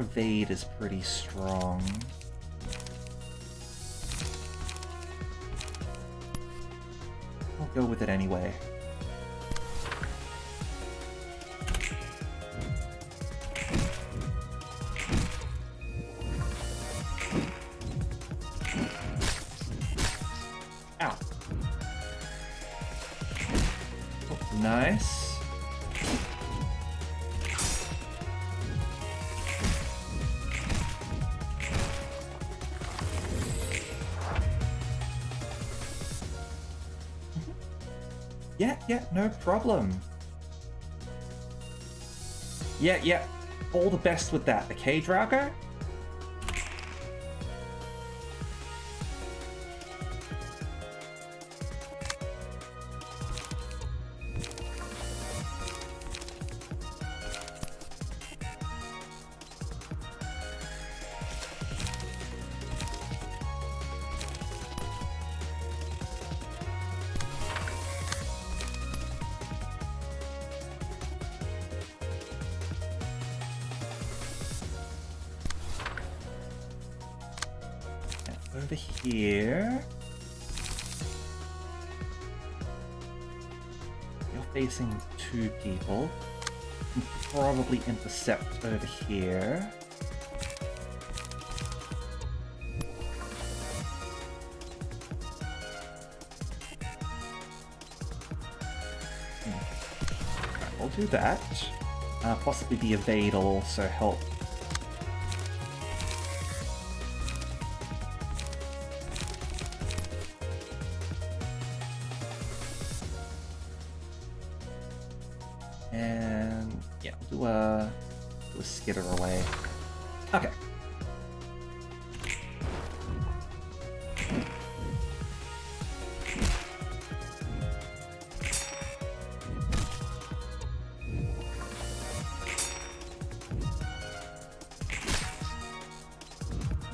evade is pretty strong. I'll go with it anyway. Ow. Oh, nice. Yeah, no problem. Yeah. All the best with that. Okay, Drago? Over here. You're facing two people. You can probably intercept over here. I'll do that. Possibly the evade will also help. And yeah, we'll do a skitter away. Okay.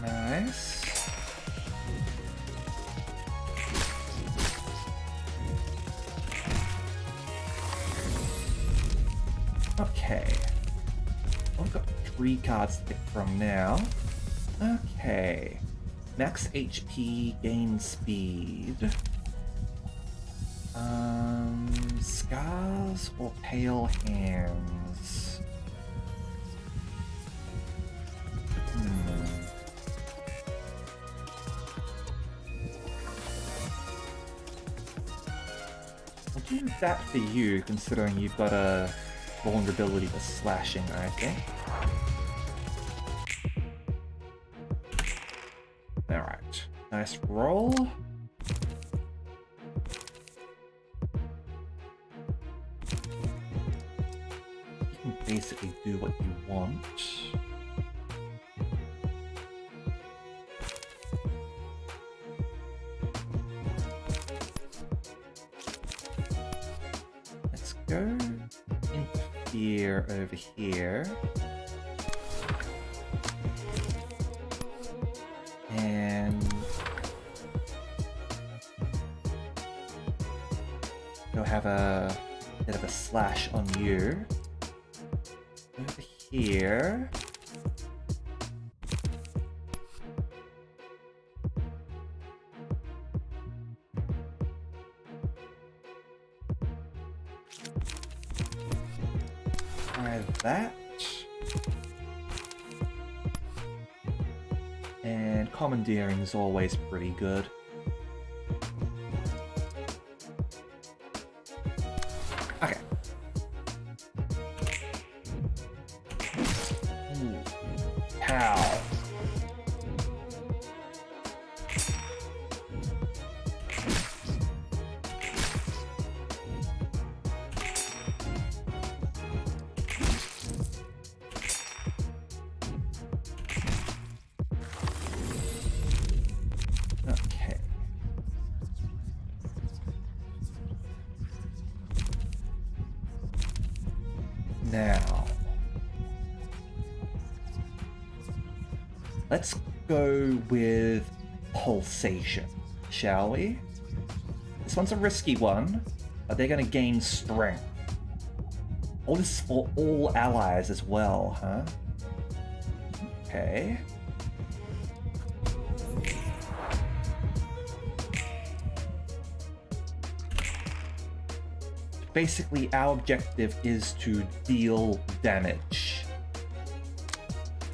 Nice. Okay. I've got 3 cards to pick from now. Okay. Max HP, gain speed. Scars or pale hands? I'll do that for you, considering you've got a vulnerability to slashing, I think. Alright. Nice roll. You can basically do what you want. Let's go interfere over here. And go have a bit of a slash on you. Over here. Try that. And commandeering is always pretty good. Okay. Ooh. Pow. Okay. Now, let's go with pulsation, shall we? This one's a risky one, but they're going to gain strength. All this for all allies as well, huh? Okay. Basically, our objective is to deal damage.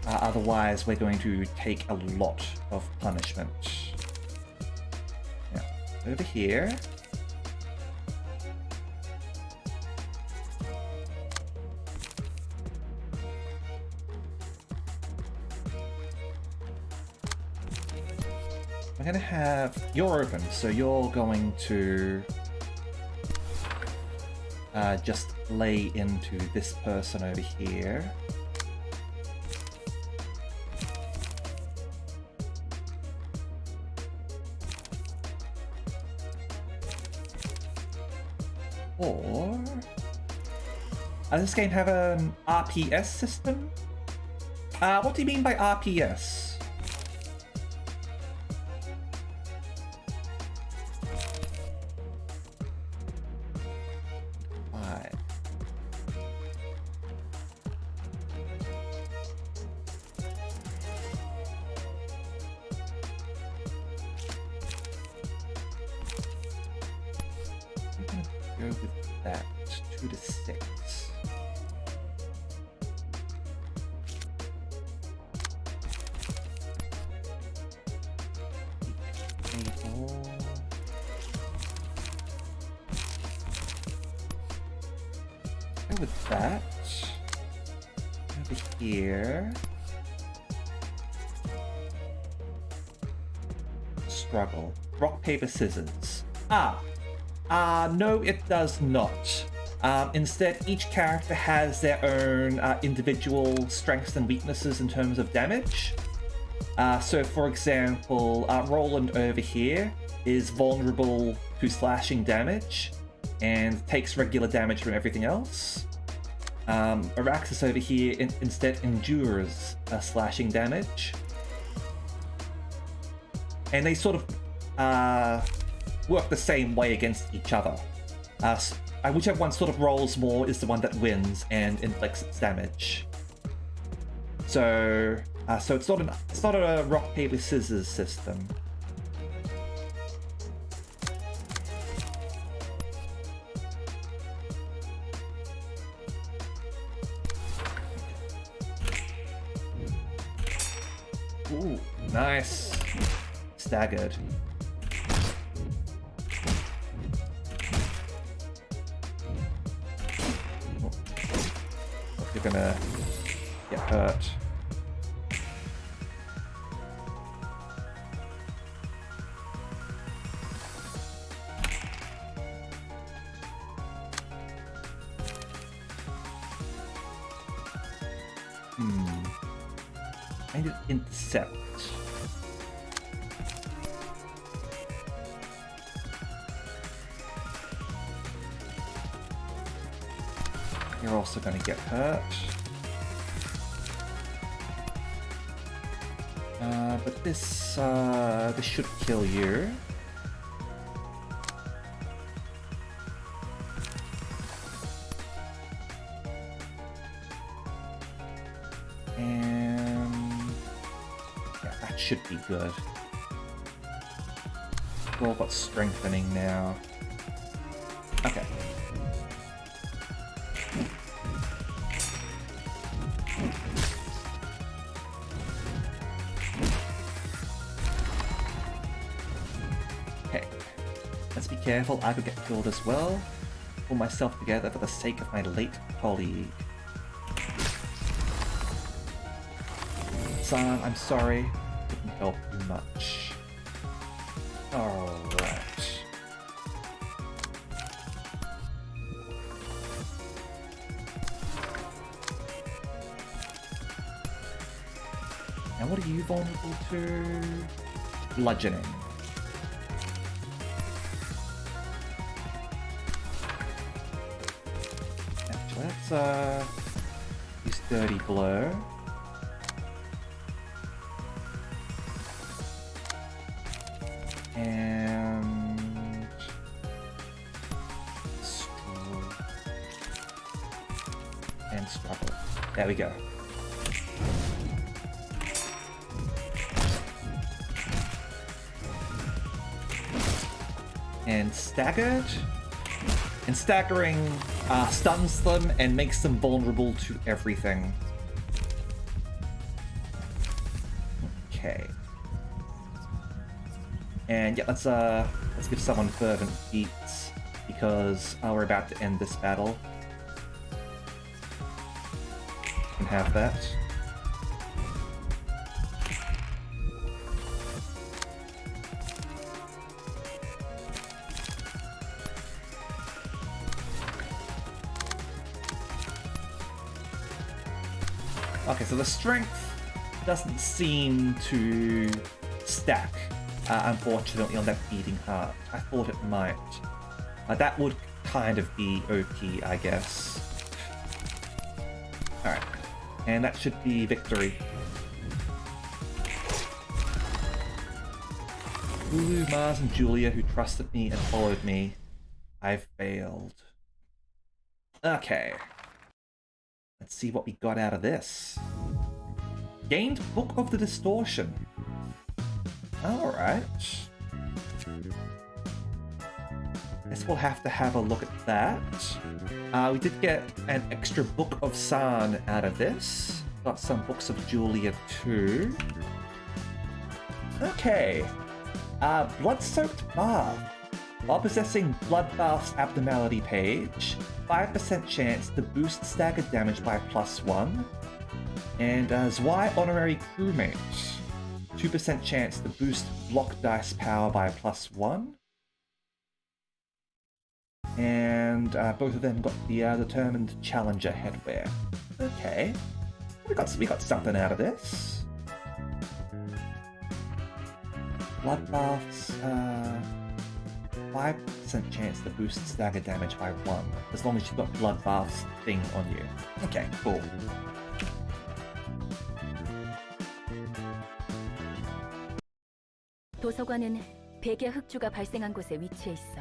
Otherwise, we're going to take a lot of punishment. Now, over here. I'm gonna have... You're open, so you're going to... just lay into this person over here. Or... Does this game have an RPS system? What do you mean by RPS? Go with that. 2 to 6. Go with that. Over here. Struggle. Rock, paper, scissors. No, it does not. Instead, each character has their own individual strengths and weaknesses in terms of damage. So, for example, Roland over here is vulnerable to slashing damage and takes regular damage from everything else. Araxis over here instead endures slashing damage. And they sort of work the same way against each other. Whichever one sort of rolls more is the one that wins and inflicts its damage. So it's not a rock paper scissors system. Ooh, nice. Staggered. You're gonna get hurt. I need to intercept. You're also going to get hurt. But this should kill you. And yeah, that should be good. We've all got strengthening now. Okay. Careful, I could get killed as well. Pull myself together for the sake of my late colleague. Son, I'm sorry. Didn't help you much. Alright. And what are you vulnerable to? Bludgeoning. Let's use Dirty Blow. And struggle. There we go. and staggered. And staggering stuns them and makes them vulnerable to everything. Okay. And yeah, let's give someone fervent feats because we're about to end this battle. You can have that. Okay, so the strength doesn't seem to stack, unfortunately, on that beating heart. I thought it might. That would kind of be OP, I guess. Alright, and that should be victory. Lulu, Mars, and Julia, who trusted me and followed me. I failed. Okay. Let's see what we got out of this. Gained Book of the Distortion. Alright. Guess we'll have to have a look at that. We did get an extra Book of San out of this. Got some Books of Julia too. Okay. Blood-Soaked Bath. While possessing Bloodbath's Abnormality page, 5% chance to boost stagger damage by +1. And Zwei Honorary Crewmate, 2% chance to boost block dice power by +1. And both of them got the Determined Challenger headwear. Okay, we got something out of this. Bloodbath's 5% chance to boost stagger damage by 1, as long as you've got Bloodbath's thing on you. Okay, cool. 도서관은 백야 흑주가 발생한 곳에 위치해 있어.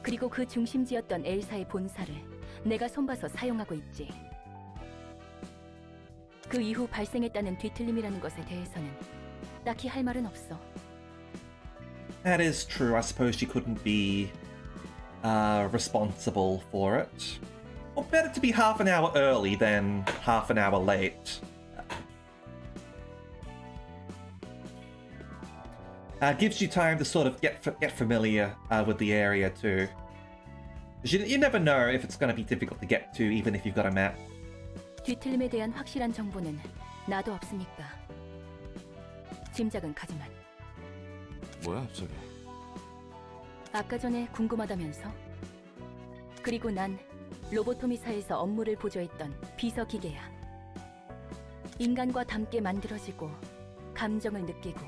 그리고 그 중심지였던 엘사의 본사를 내가 손봐서 사용하고 있지. 그 이후 발생했다는 뒤틀림이라는 것에 대해서는 딱히 할 말은 없어. That is true. I suppose she couldn't be responsible for it. Well, better to be half an hour early than half an hour late. Gives you time to sort of get familiar with the area too. You never know if it's going to be difficult to get to, even if you've got a map. 뒤틀림에 대한 확실한 정보는 나도 없으니까. 짐작은 가지만. 뭐야 갑자기? 아까 전에 궁금하다면서? 그리고 난 로보토미사에서 업무를 보조했던 비서 기계야. 인간과 닮게 만들어지고 감정을 느끼고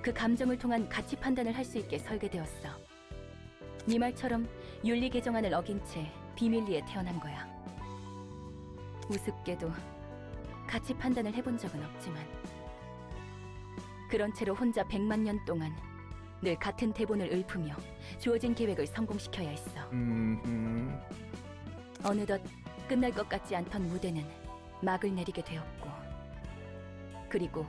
그 감정을 통한 가치 판단을 할 수 있게 설계되었어. 네 말처럼 윤리 개정안을 어긴 채 비밀리에 태어난 거야. 우습게도 가치 판단을 해본 적은 없지만 그런 채로 혼자 100만 년 동안 늘 같은 대본을 읊으며 주어진 계획을 성공시켜야 했어. 어느덧 끝날 것 같지 않던 무대는 막을 내리게 되었고 그리고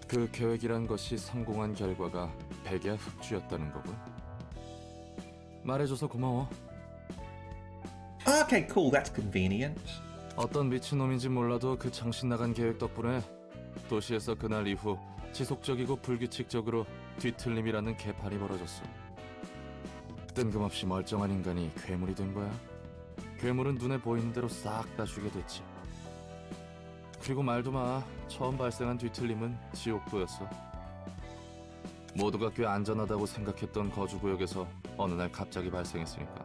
그 계획이란 것이 성공한 결과가 백야 흑주였다는 거군. 말해줘서 고마워. Okay, cool. That's convenient. 어떤 미친놈인지 몰라도 그 정신 나간 계획 덕분에 도시에서 그날 이후 지속적이고 불규칙적으로 뒤틀림이라는 개판이 벌어졌어. 뜬금없이 멀쩡한 인간이 괴물이 된 거야. 괴물은 눈에 보이는 대로 싹 다 죽게 됐지. 그리고 말도 마, 처음 발생한 뒤틀림은 지옥도였어. 모두가 꽤 안전하다고 생각했던 거주구역에서 어느 날 갑자기 발생했으니까.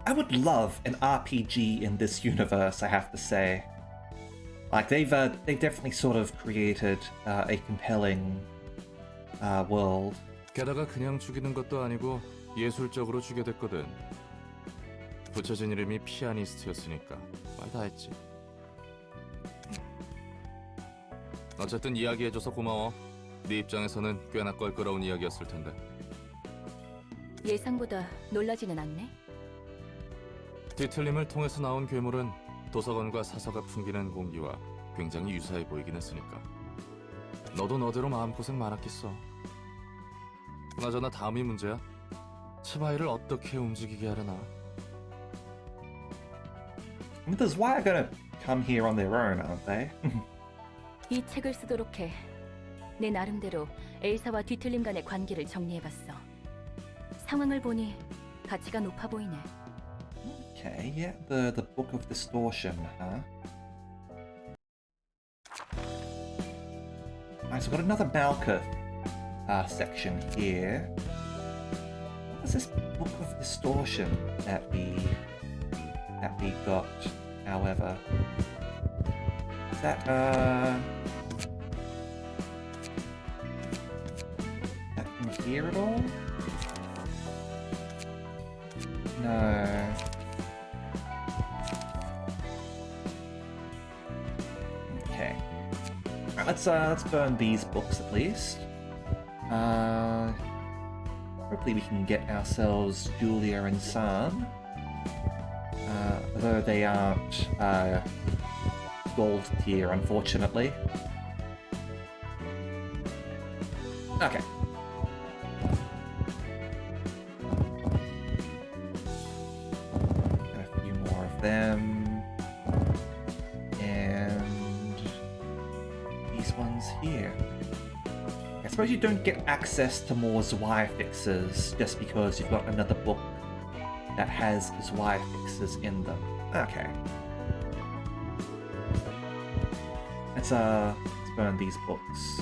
I would love an RPG in this universe, I have to say. Like they've definitely sort of created a compelling world. 게다가 그냥 죽이는 것도 아니고 예술적으로 죽게 됐거든. 붙여진 이름이 피아니스트였으니까 말 다 했지. 어쨌든 이야기해줘서 고마워. 네 입장에서는 꽤나 껄끄러운 이야기였을 텐데. 예상보다 놀라지는 않네. 뒤틀림을 통해서 나온 괴물은 도서관과 사서가 풍기는 공기와 굉장히 유사해 보이긴 했으니까. 너도 너대로 마음고생 많았겠어. 그나저나 다음이 문제야. 치바이를 어떻게 움직이게 하려나. I mean, does Wire gonna come here on their own, aren't they? 이 책을 쓰도록 해. 내 나름대로 엘사와 뒤틀림 간의 관계를 정리해봤어. 상황을 보니 가치가 높아 보이네. Okay, yeah, the Book of Distortion, huh? Alright, so we've got another Malkuth section here. What's this Book of Distortion that we got, however? Is that in here at all? No. Okay. Right, let's burn these books at least. Hopefully we can get ourselves Julia and San. Though they aren't gold tier, unfortunately. Okay. Got a few more of them. And these ones here. I suppose you don't get access to more Zwei fixes just because you've got another book that has Zwei fixes in them. Okay. Let's burn these books.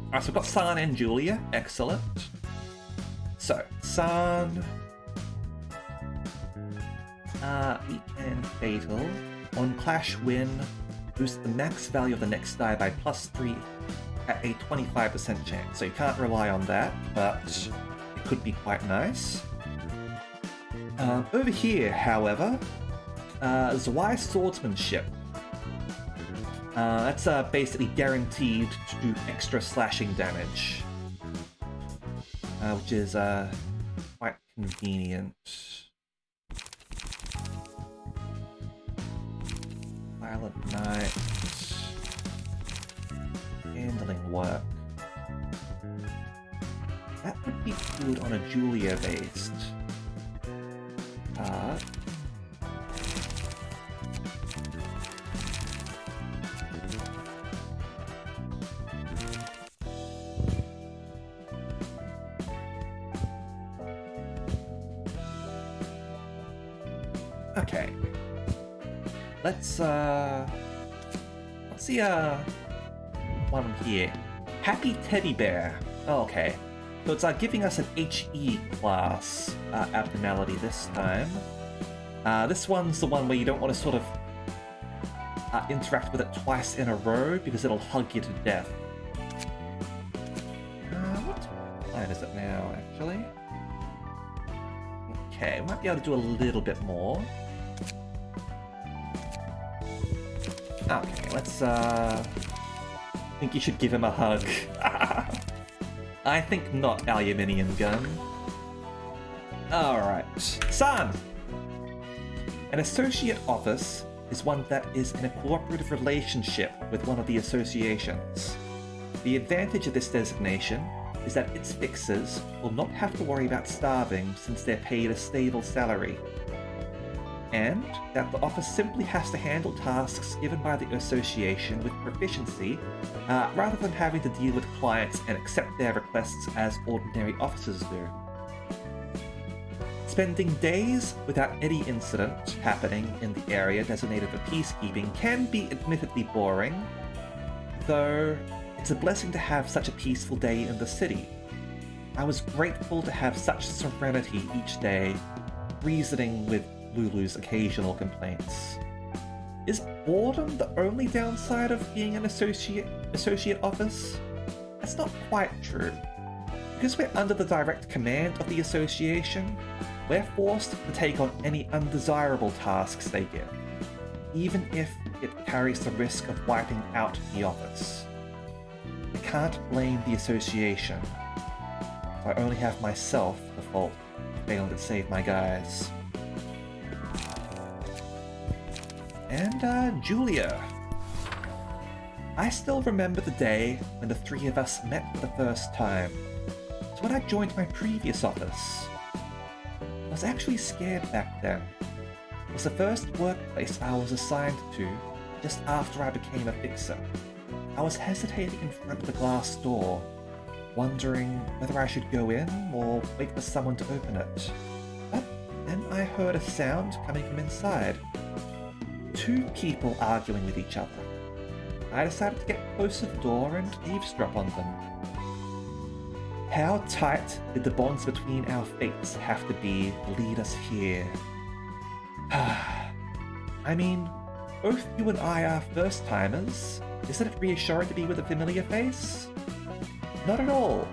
Alright, so we've got San and Julia. Excellent. So, San... Weak and Fatal. On Clash Win, boost the max value of the next die by +3 at a 25% chance. So you can't rely on that, but it could be quite nice. Over here, however, Zwei Swordsmanship. That's basically guaranteed to do extra slashing damage, which is quite convenient. Violent Knight. Handling work. That would be good on a Julia based. Okay. Let's see one here. Happy Teddy Bear. Oh, okay. So it's giving us an HE class abnormality this time. This one's the one where you don't want to sort of interact with it twice in a row because it'll hug you to death. What line is it now, actually? Okay, we might be able to do a little bit more. Okay, let's I think you should give him a hug. I think not, Aluminium Gun. Alright. San! An associate office is one that is in a cooperative relationship with one of the associations. The advantage of this designation is that its fixers will not have to worry about starving since they're paid a stable salary, and that the office simply has to handle tasks given by the association with proficiency, rather than having to deal with clients and accept their requests as ordinary officers do. Spending days without any incident happening in the area designated for peacekeeping can be admittedly boring, though it's a blessing to have such a peaceful day in the city. I was grateful to have such serenity each day, reasoning with Lulu's occasional complaints. Is boredom the only downside of being an associate office? That's not quite true. Because we're under the direct command of the association, we're forced to take on any undesirable tasks they give, even if it carries the risk of wiping out the office. I can't blame the association, so I only have myself to fault. Failing to save my guys. And, Julia. I still remember the day when the three of us met for the first time. It's when I joined my previous office. I was actually scared back then. It was the first workplace I was assigned to just after I became a fixer. I was hesitating in front of the glass door, wondering whether I should go in or wait for someone to open it. But then I heard a sound coming from inside. Two people arguing with each other. I decided to get close to the door and eavesdrop on them. How tight did the bonds between our fates have to be to lead us here? I mean, both you and I are first-timers. Isn't it reassuring to be with a familiar face? Not at all.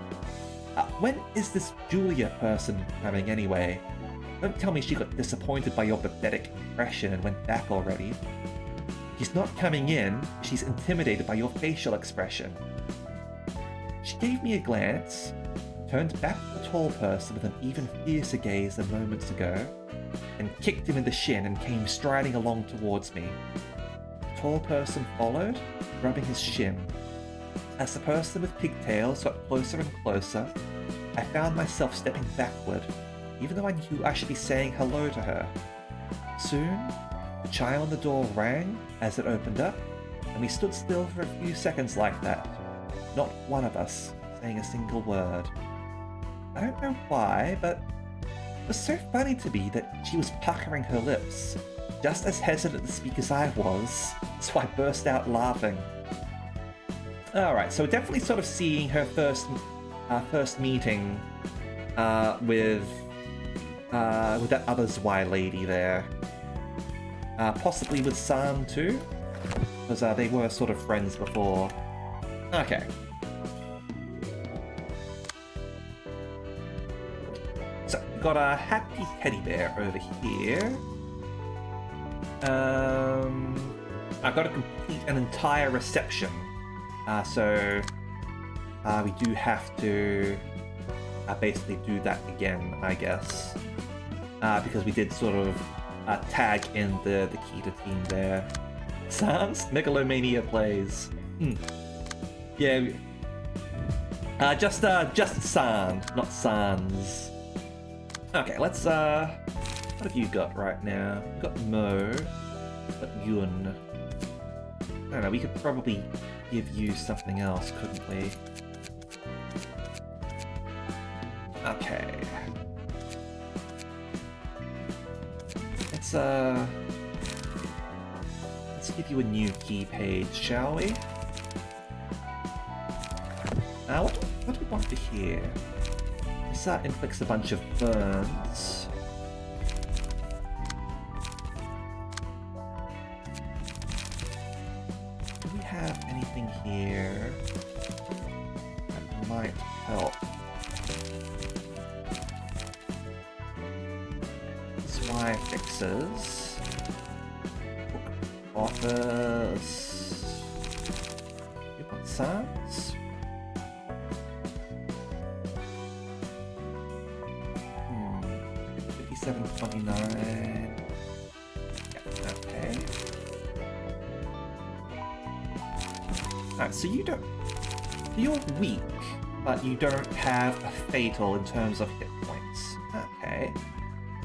When is this Julia person coming anyway? Don't tell me she got disappointed by your pathetic impression and went back already. She's not coming in, she's intimidated by your facial expression. She gave me a glance, turned back to the tall person with an even fiercer gaze than moments ago, and kicked him in the shin and came striding along towards me. The tall person followed, rubbing his shin. As the person with pigtails got closer and closer, I found myself stepping backward, even though I knew I should be saying hello to her. Soon, the chime on the door rang as it opened up, and we stood still for a few seconds like that, not one of us saying a single word. I don't know why, but it was so funny to me that she was puckering her lips, just as hesitant to speak as I was, so I burst out laughing. Alright, so definitely sort of seeing her first meeting with that other Zwei lady there. Possibly with San too, because they were sort of friends before. Okay. So, we've got a happy teddy bear over here. I've got to complete an entire reception. So we do have to basically do that again, I guess. Because we did sort of tag in the Kita team there. Sans? Megalomania plays. Yeah. Just San, not Sans. Okay, let's what have you got right now? We've got Mo, we've got Yun. I don't know, we could probably give you something else, couldn't we? Okay. Let's give you a new key page, shall we? What do we want to hear? This inflicts a bunch of burns. Do we have anything here that might help? Zwei fixes. Book office. You want Sans? 5729. Yeah, okay. Alright, so you don't. You're weak, but you don't have a fatal in terms of hit points. Okay.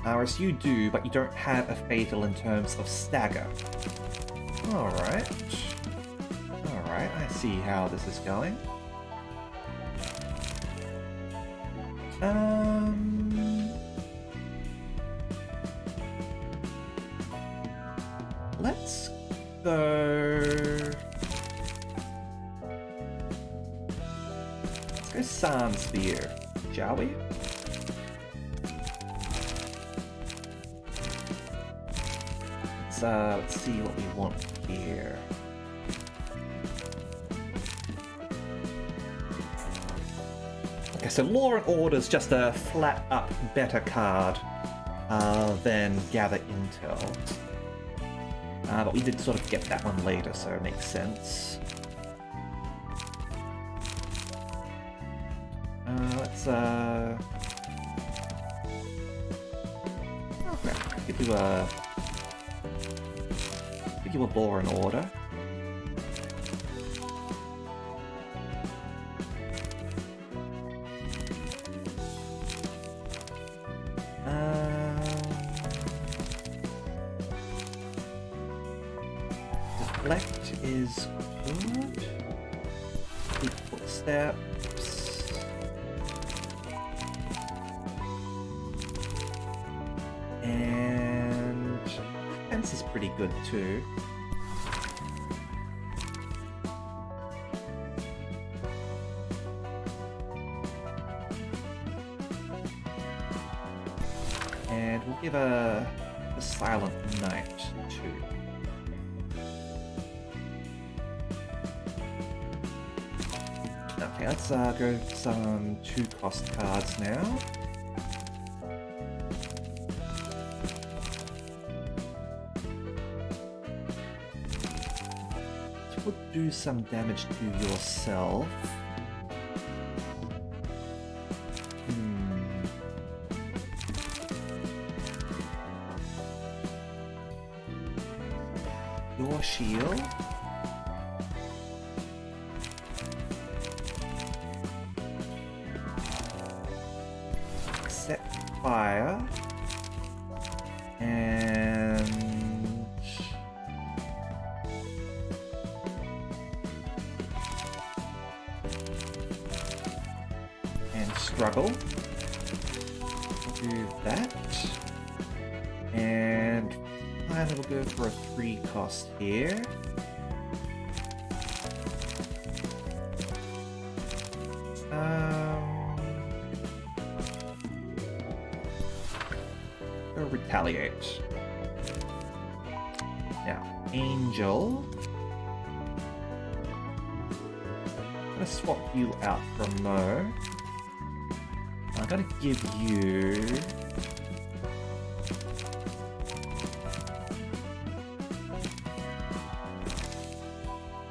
Whereas you do, but you don't have a fatal in terms of stagger. Alright. Alright, I see how this is going. Let's go... Let's go Sans Sphere, shall we? Let's see what we want here. Okay, so Law and Order is just a flat-up better card than Gather Intel. But we did sort of get that one later, so it makes sense. could do a law and order. Deflect is good. Keep footsteps. And defense is pretty good too. And we'll give a silent night too. Okay, let's go for some 2-cost cards now. This will do some damage to yourself. Your shield. Set fire. And struggle. Do that. And finally we'll go for a 3-cost here. Go retaliate. Now, Angel. I'm gonna swap you out for Mo. I'm gonna give you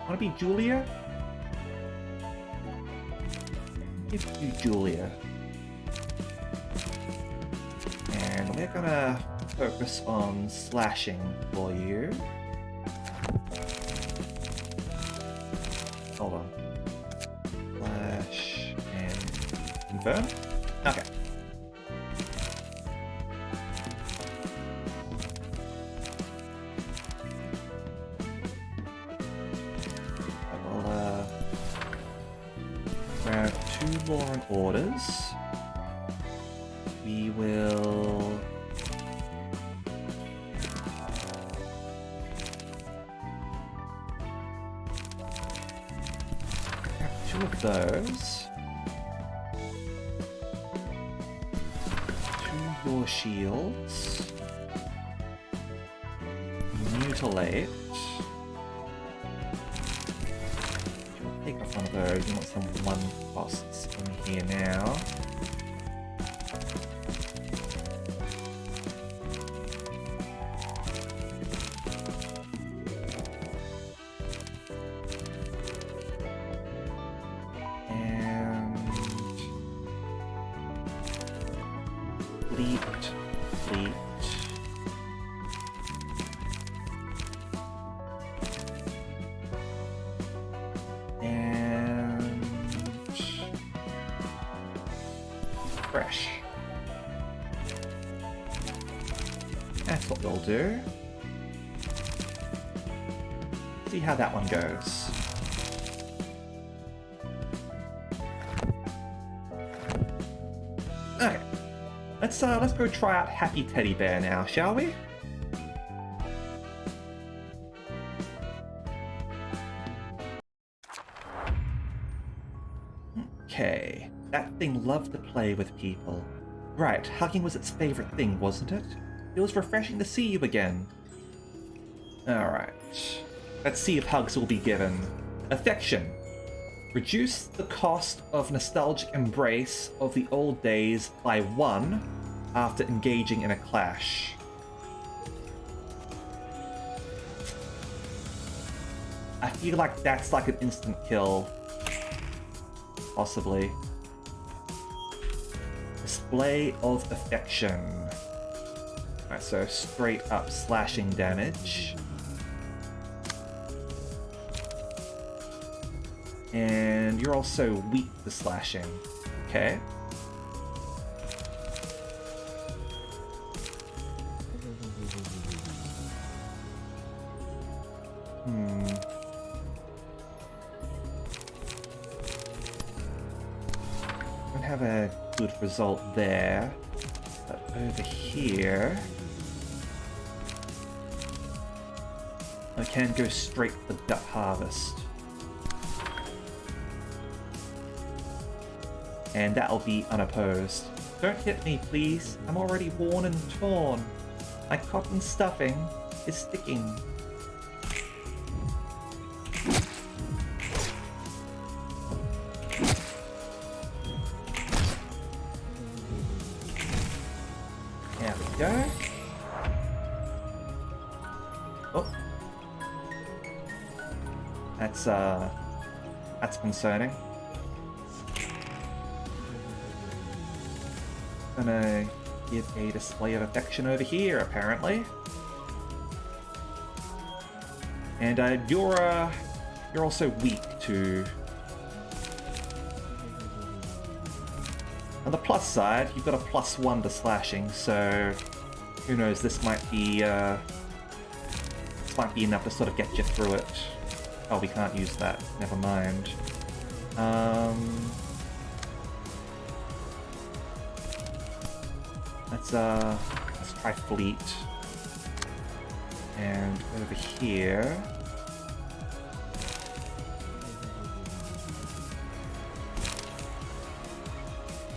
wanna be Julia? Give you Julia. And we're gonna focus on slashing for you. Hold on. Slash and confirm. Okay. Grab 2 law and orders. We will grab 2 of those. 2 your shields. Mutilate. Take off one of those. You want some 1 costs in here now. And fleet. Fresh. That's what we'll do. See how that one goes. Okay. Let's go try out Happy Teddy Bear now, shall we? Okay. That thing loved to play with people. Right, hugging was its favorite thing, wasn't it? It was refreshing to see you again. Alright. Let's see if hugs will be given. Affection. Reduce the cost of nostalgic embrace of the old days by 1 after engaging in a clash. I feel like that's like an instant kill. Possibly. Display of affection. Alright, Alright, so straight up slashing damage. And you're also weak to slashing. Okay. Don't have a good result there. But over here, I can go straight for Duck Harvest. And that'll be unopposed. Don't hit me, please. I'm already worn and torn. My cotton stuffing is sticking. There we go. Oh. That's concerning. Gonna give a display of affection over here, apparently. And you're also weak to. On the plus side, you've got a +1 to slashing, so who knows? This might be enough to sort of get you through it. Oh, we can't use that. Never mind. Let's try Fleet. And over here.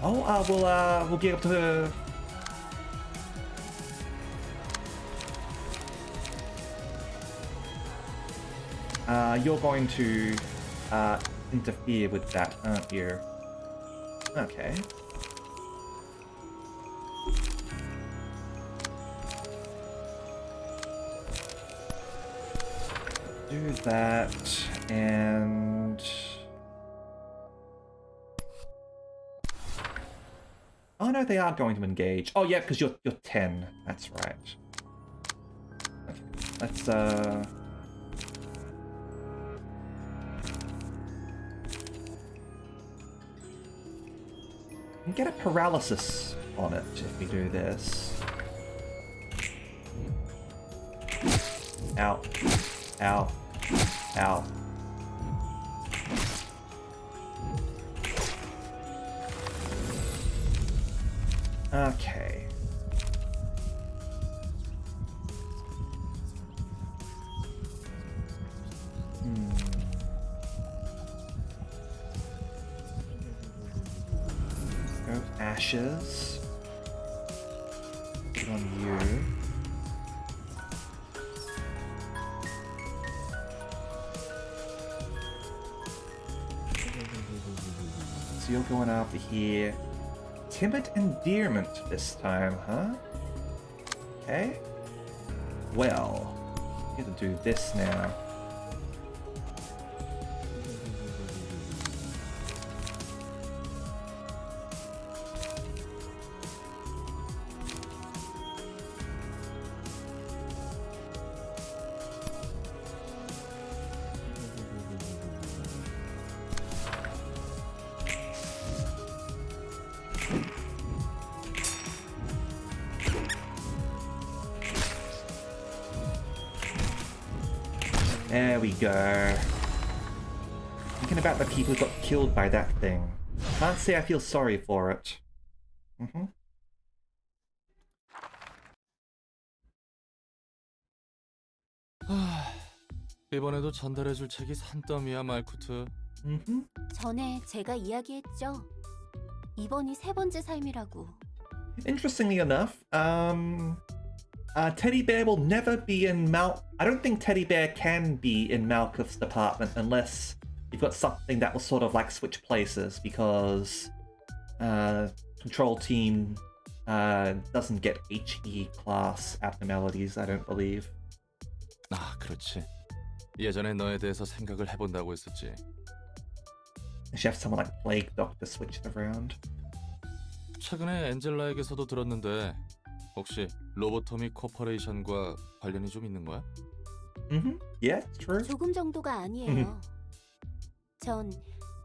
Oh, we'll get up to you're going to interfere with that, aren't you? Okay. Do that, and oh no, they are going to engage. Oh yeah, because you're 10. That's right. Okay, let's we can get a paralysis on it if we do this. Ow. Ow. Ow. Okay. Go ashes. Put on you. So you're going after here. Timid endearment this time, huh? Okay. Well, I get to do this now. There we go. Thinking about the people who got killed by that thing. Can't say I feel sorry for it. 이번에도 전달해줄 책이 산더미야, 말쿠트. 전에 제가 이야기했죠. 이번이 3번째 삶이라고. Interestingly enough, Teddy Bear will never be in I don't think Teddy Bear can be in Malkuth's department unless you've got something that will sort of like switch places, because Control Team doesn't get HE class abnormalities, I don't believe. 아, 그렇지. 예전에 너에 대해서 생각을 해본다고 했었지. She have someone like Plague Doctor switch it around. 최근에 엔젤라에게서도 들었는데 혹시 로보토미 코퍼레이션과 관련이 좀 있는 거야? Yeah, it's true. 조금 정도가 아니에요. 전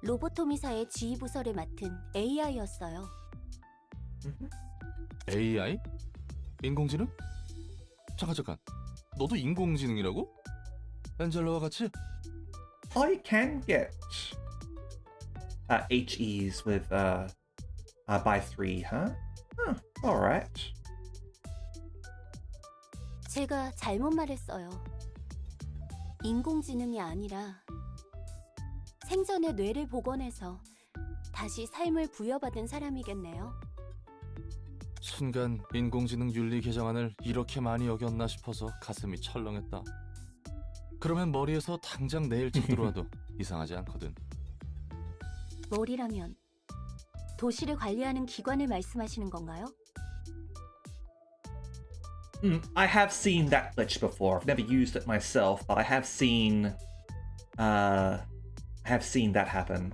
로보토미사의 지휘 부서를 맡은 AI였어요. AI? 인공지능? 잠깐. 너도 인공지능이라고? 엔젤라와 같이? I can get HEs with by 3, huh? Huh, all right. 제가 잘못 말했어요. 인공지능이 아니라 생전에 뇌를 복원해서 다시 삶을 부여받은 사람이겠네요. 순간 인공지능 윤리 개정안을 이렇게 많이 어겼나 싶어서 가슴이 철렁했다. 그러면 머리에서 당장 내일 집 들어와도 이상하지 않거든. 머리라면 도시를 관리하는 기관을 말씀하시는 건가요? I have seen that glitch before. I've never used it myself, but I have seen that happen.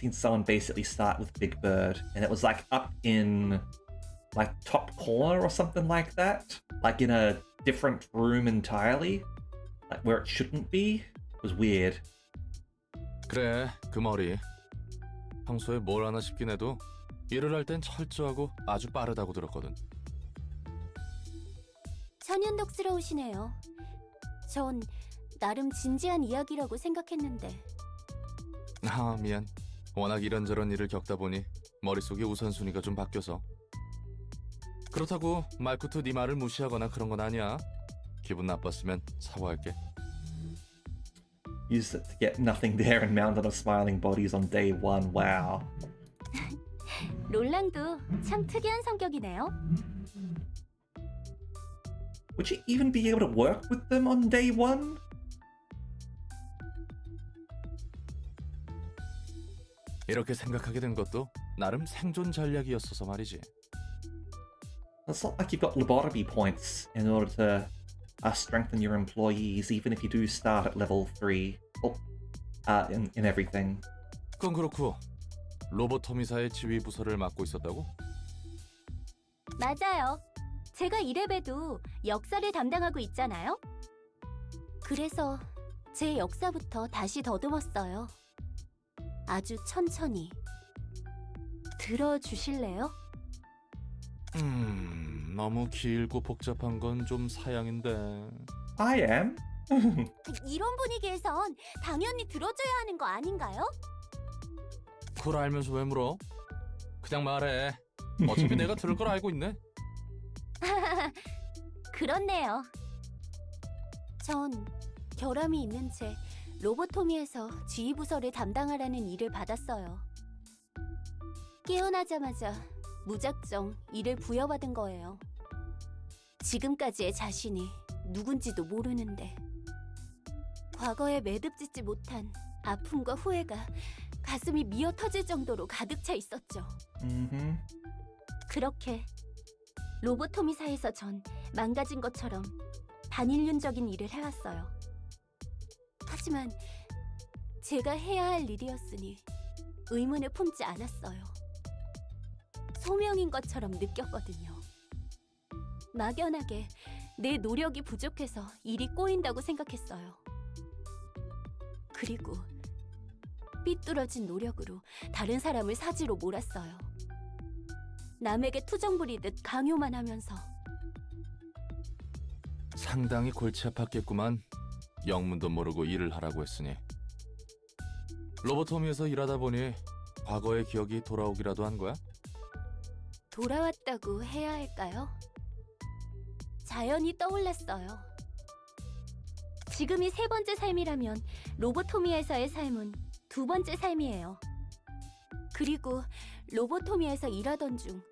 Seen someone basically start with Big Bird, and it was like up in like top corner or something like that, like in a different room entirely, like where it shouldn't be. It was weird. 그래, 그 머리. 평소에 뭘 하나 싶긴 해도 일을 할 땐 철저하고 아주 빠르다고 들었거든. 천연덕스러우시네요. 전 나름 진지한 이야기라고 생각했는데. 아, 미안. 워낙 이런저런 일을 겪다 보니 머릿속의 우선순위가 좀 바뀌어서. 그렇다고 말쿠트 네 말을 무시하거나 그런 건 아니야. 기분 나빴으면 사과할게. Used it to get nothing there and mounted of smiling bodies on day one. Wow. 롤랑도 참 특이한 성격이네요. Would you even be able to work with them on day one? 이렇게 생각하게 된 것도 나름 생존 전략이었어서 말이지. It's not like you've got lobotomy points in order to strengthen your employees, even if you do start at level 3 in everything. 그건 그렇고 로보토미사의 지휘 부서를 맡고 있었다고? 맞아요. 제가 이랩에도 역사를 담당하고 있잖아요. 그래서 제 역사부터 다시 더듬었어요. 아주 천천히. 들어주실래요? 너무 길고 복잡한 건 좀 사양인데. I am. 이런 분위기에선 당연히 들어줘야 하는 거 아닌가요? 그걸 알면서 왜 물어? 그냥 말해. 어차피 내가 들을 걸 알고 있네. 그렇네요. 전 결함이 있는 채 로보토미에서 지휘부서를 담당하라는 일을 받았어요. 깨어나자마자 무작정 일을 부여받은 거예요. 지금까지의 자신이 누군지도 모르는데 과거에 매듭짓지 못한 아픔과 후회가 가슴이 미어 터질 정도로 가득 차 있었죠. 그렇게 로보토미사에서 전 망가진 것처럼 반인륜적인 일을 해왔어요. 하지만 제가 해야 할 일이었으니 의문을 품지 않았어요. 소명인 것처럼 느꼈거든요. 막연하게 내 노력이 부족해서 일이 꼬인다고 생각했어요. 그리고 삐뚤어진 노력으로 다른 사람을 사지로 몰았어요. 남에게 투정 부리듯 강요만 하면서. 상당히 골치 아팠겠구만. 영문도 모르고 일을 하라고 했으니. 로보토미에서 일하다 보니 과거의 기억이 돌아오기라도 한 거야? 돌아왔다고 해야 할까요? 자연히 떠올랐어요. 지금이 3번째 삶이라면 로보토미에서의 삶은 2번째 삶이에요. 그리고 로보토미에서 일하던 중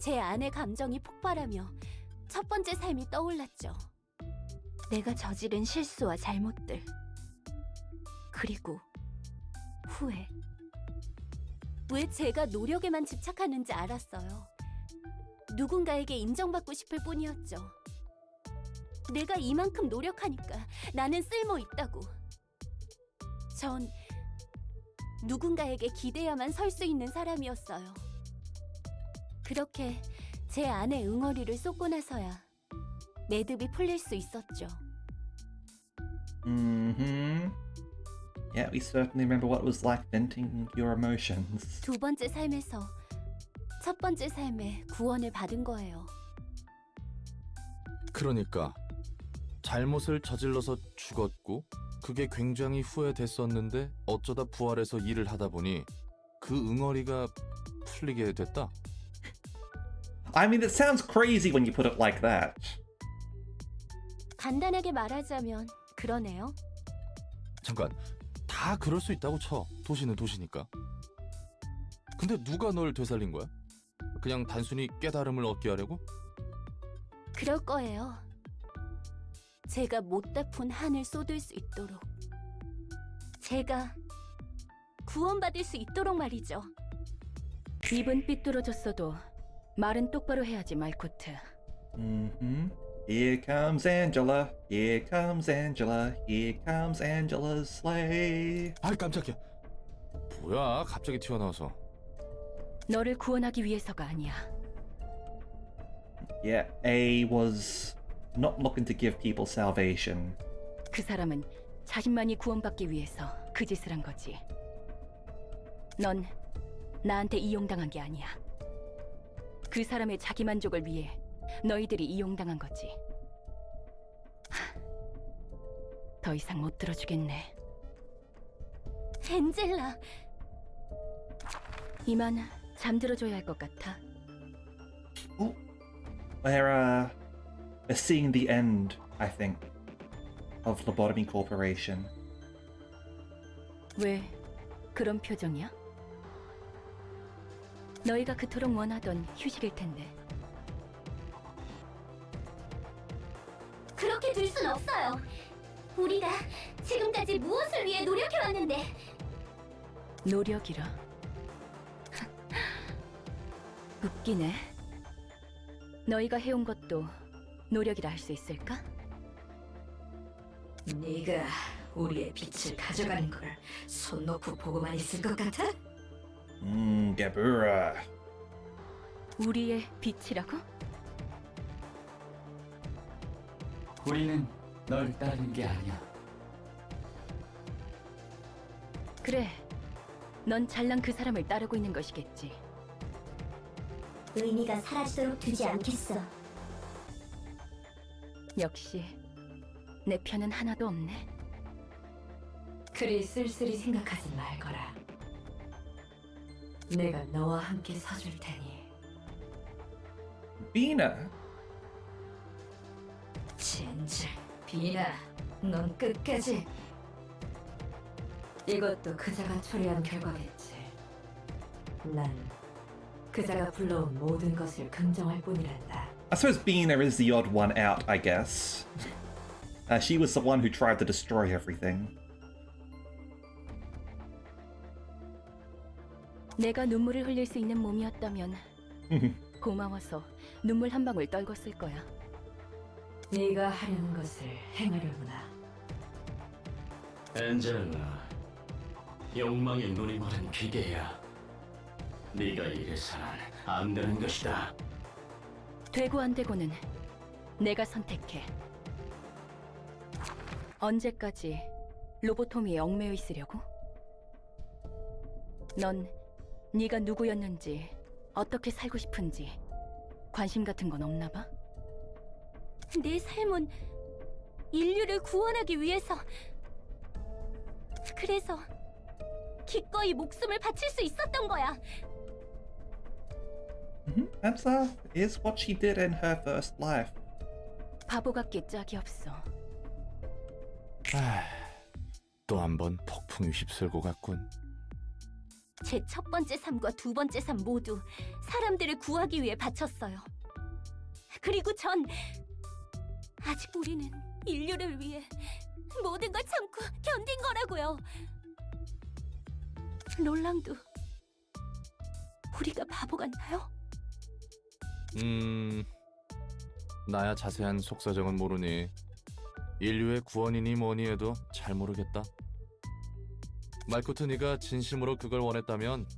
제 안의 감정이 폭발하며 1번째 삶이 떠올랐죠. 내가 저지른 실수와 잘못들. 그리고 후회. 왜 제가 노력에만 집착하는지 알았어요. 누군가에게 인정받고 싶을 뿐이었죠. 내가 이만큼 노력하니까 나는 쓸모 있다고. 전 누군가에게 기대야만 설 수 있는 사람이었어요. 그렇게 제 안에 응어리를 쏟고 나서야 매듭이 풀릴 수 있었죠. Mm-hmm. Yeah, we certainly remember what it was like venting your emotions. 두 번째 삶에서 첫 번째 삶에 구원을 받은 거예요. 그러니까 잘못을 저질러서 죽었고 그게 굉장히 후회됐었는데 어쩌다 부활해서 일을 하다 보니 그 응어리가 풀리게 됐다. I mean, it sounds crazy when you put it like that. 간단하게 말하자면 그러네요. 잠깐, 다 그럴 수 있다고 쳐. 도시는 도시니까. 근데 누가 널 되살린 거야? 그냥 단순히 깨달음을 얻게 하려고? 그럴 거예요. 제가 못다 푼 한을 쏟을 수 있도록. 제가 구원받을 수 있도록 말이죠. 입은 삐뚤어졌어도 말은 똑바로 해야지, 말코트. Mm-hmm. Here comes Angela. Here comes Angela. Here comes Angela's sleigh. 아이 깜짝이야. 뭐야 갑자기 튀어나와서. 너를 구원하기 위해서가 아니야. Yeah, A was not looking to give people salvation. 그 사람은 자신만이 구원받기 위해서 그 짓을 한 거지. 넌 나한테 이용당한 게 아니야. 그 사람의 자기 만족을 위해 너희들이 이용당한 거지. 더 이상 못 들어주겠네. 엔젤라, 이만 잠들어줘야 할 것 같아. We're seeing the end, I think, of Lobotomy Corporation. 왜 그런 표정이야? 너희가 그토록 원하던 휴식일 텐데. 그렇게 둘 순 없어요. 우리가 지금까지 무엇을 위해 노력해왔는데. 노력이라. 웃기네. 너희가 해온 것도 노력이라 할 수 있을까? 네가 우리의 빛을 가져가는 걸 손 놓고 보고만 있을 것 같아? Gabura. 우리의 빛이라고? 우리는 널 따르는 게 아니야. 그래, 넌 잘난 그 사람을 따르고 있는 것이겠지. 의미가 사라지도록 두지 않겠어. 역시 내 편은 하나도 없네. 그리 쓸쓸히 생각하지 말거라. 내가 너와 함께 서줄 테니. Bina. 젠장, 비나, 넌 끝까지. 이것도 그자가 초래한 결과겠지. 난 그자가 불러온 모든 것을 긍정할 뿐이란다. I suppose Bina is the odd one out, I guess. She was the one who tried to destroy everything. 내가 눈물을 흘릴 수 있는 몸이었다면 고마워서 눈물 한 방울 떨궜을 거야. 네가 하려는 것을 행하려구나. 엔젤라, 욕망의 눈이 멀은 기계야. 네가 이래서는 안 되는 것이다. 되고 안 되고는 내가 선택해. 언제까지 로보토미에 얽매여 있으려고? 넌 네가 누구였는지, 어떻게 살고 싶은지 관심 같은 건 없나 봐? 내 삶은 인류를 구원하기 위해서. 그래서 기꺼이 목숨을 바칠 수 있었던 거야. That's is what she did in her first life. 바보 같기 짝이 없어. 또 한 번 폭풍이 휩쓸고 갔군. 제 첫 번째 삶과 두 번째 삶 모두 사람들을 구하기 위해 바쳤어요. 그리고 전 아직 우리는 인류를 위해 모든 걸 참고 견딘 거라고요. 롤랑도 우리가 바보 같나요? 나야 자세한 속사정은 모르니 인류의 구원이니 뭐니 해도 잘 모르겠다. 말코트 네가 진심으로 그걸 원했다면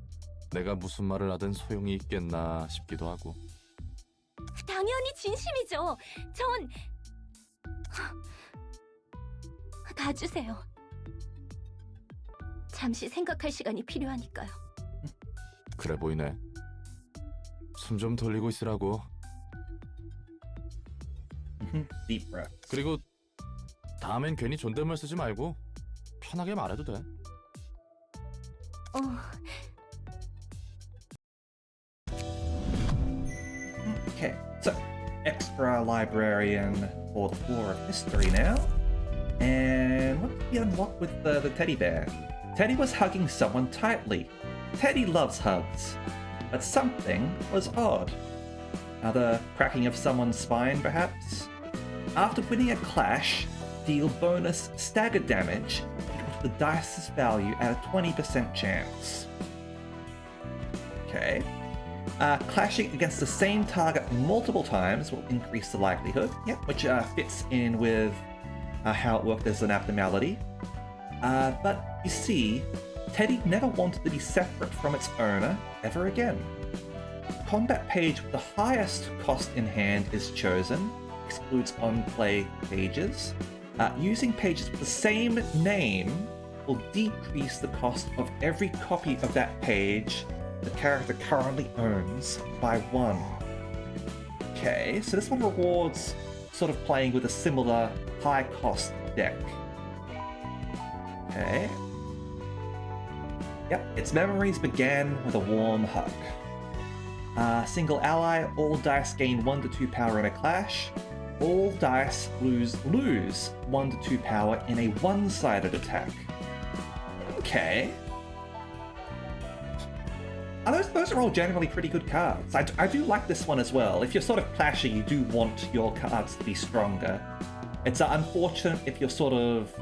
내가 무슨 말을 하든 소용이 있겠나 싶기도 하고. 당연히 진심이죠. 전... 봐주세요. 잠시 생각할 시간이 필요하니까요. 그래 보이네. 숨 좀 돌리고 있으라고. Deep breath. 그리고 다음엔 괜히 존댓말 쓰지 말고 편하게 말해도 돼. Okay, so extra librarian for the Floor of History now. And what did we unlock with the teddy bear? Teddy was hugging someone tightly. Teddy loves hugs, but something was odd. The cracking of someone's spine, perhaps? After winning a clash, deal bonus stagger damage equal to the dice's value at a 20% chance. Okay. Clashing against the same target multiple times will increase the likelihood. Yep, which fits in with how it worked as an abnormality. But you see, Teddy never wanted to be separate from its owner ever again. Combat page with the highest cost in hand is chosen, excludes on-play pages. Using pages with the same name will decrease the cost of every copy of that page the character currently owns by 1. Okay, so this one rewards sort of playing with a similar high-cost deck. Okay. Yep, its memories began with a warm hug. Single ally, all dice gain 1 to 2 power in a clash. All dice lose 1 to 2 power in a one-sided attack. Okay. Those are all generally pretty good cards. I do like this one as well. If you're sort of clashy, you do want your cards to be stronger. It's unfortunate if you're sort of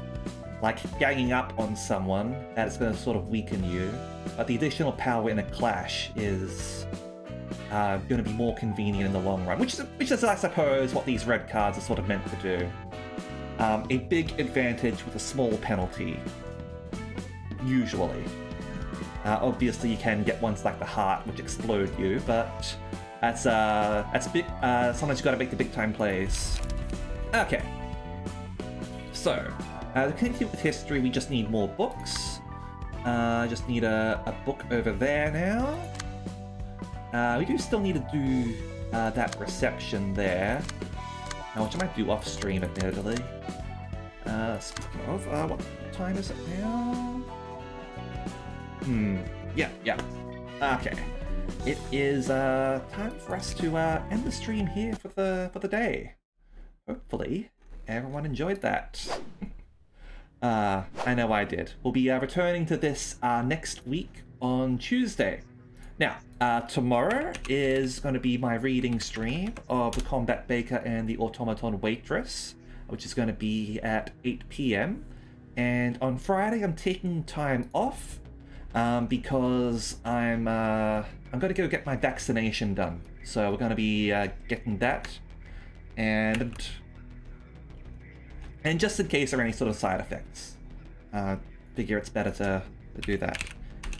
like ganging up on someone that it's going to sort of weaken you. But the additional power in a clash is going to be more convenient in the long run, which is, I suppose, what these red cards are sort of meant to do. A big advantage with a small penalty, usually. Obviously, you can get ones like the heart, which explode you, but that's big. Sometimes you got to make the big time plays. Okay. So, to continue with history, we just need more books. Just need a book over there now. We do still need to do that reception there, which I might do off stream, admittedly. Speaking of, what time is it now? Yeah. Okay. It is time for us to end the stream here for the day. Hopefully, everyone enjoyed that. I know I did. We'll be returning to this next week on Tuesday. Now, tomorrow is going to be my reading stream of The Combat Baker and the Automaton Waitress, which is going to be at 8 p.m. And on Friday, I'm taking time off because I'm going to go get my vaccination done. So we're going to be getting that, and just in case there are any sort of side effects, figure it's better to do that.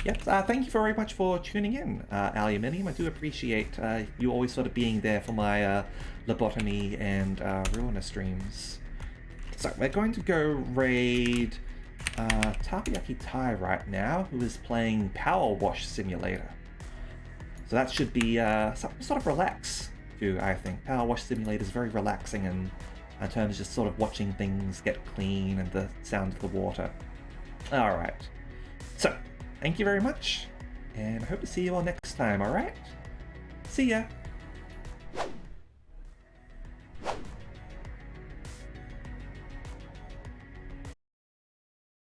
Yep, thank you very much for tuning in, Aluminium. I do appreciate you always sort of being there for my lobotomy and Ruina streams. So we're going to go raid Takoyaki Tai right now, who is playing Power Wash Simulator. So that should be something sort of relax too, I think. Power Wash Simulator is very relaxing in terms of just sort of watching things get clean and the sound of the water. Alright. So, thank you very much, and I hope to see you all next time, alright? See ya!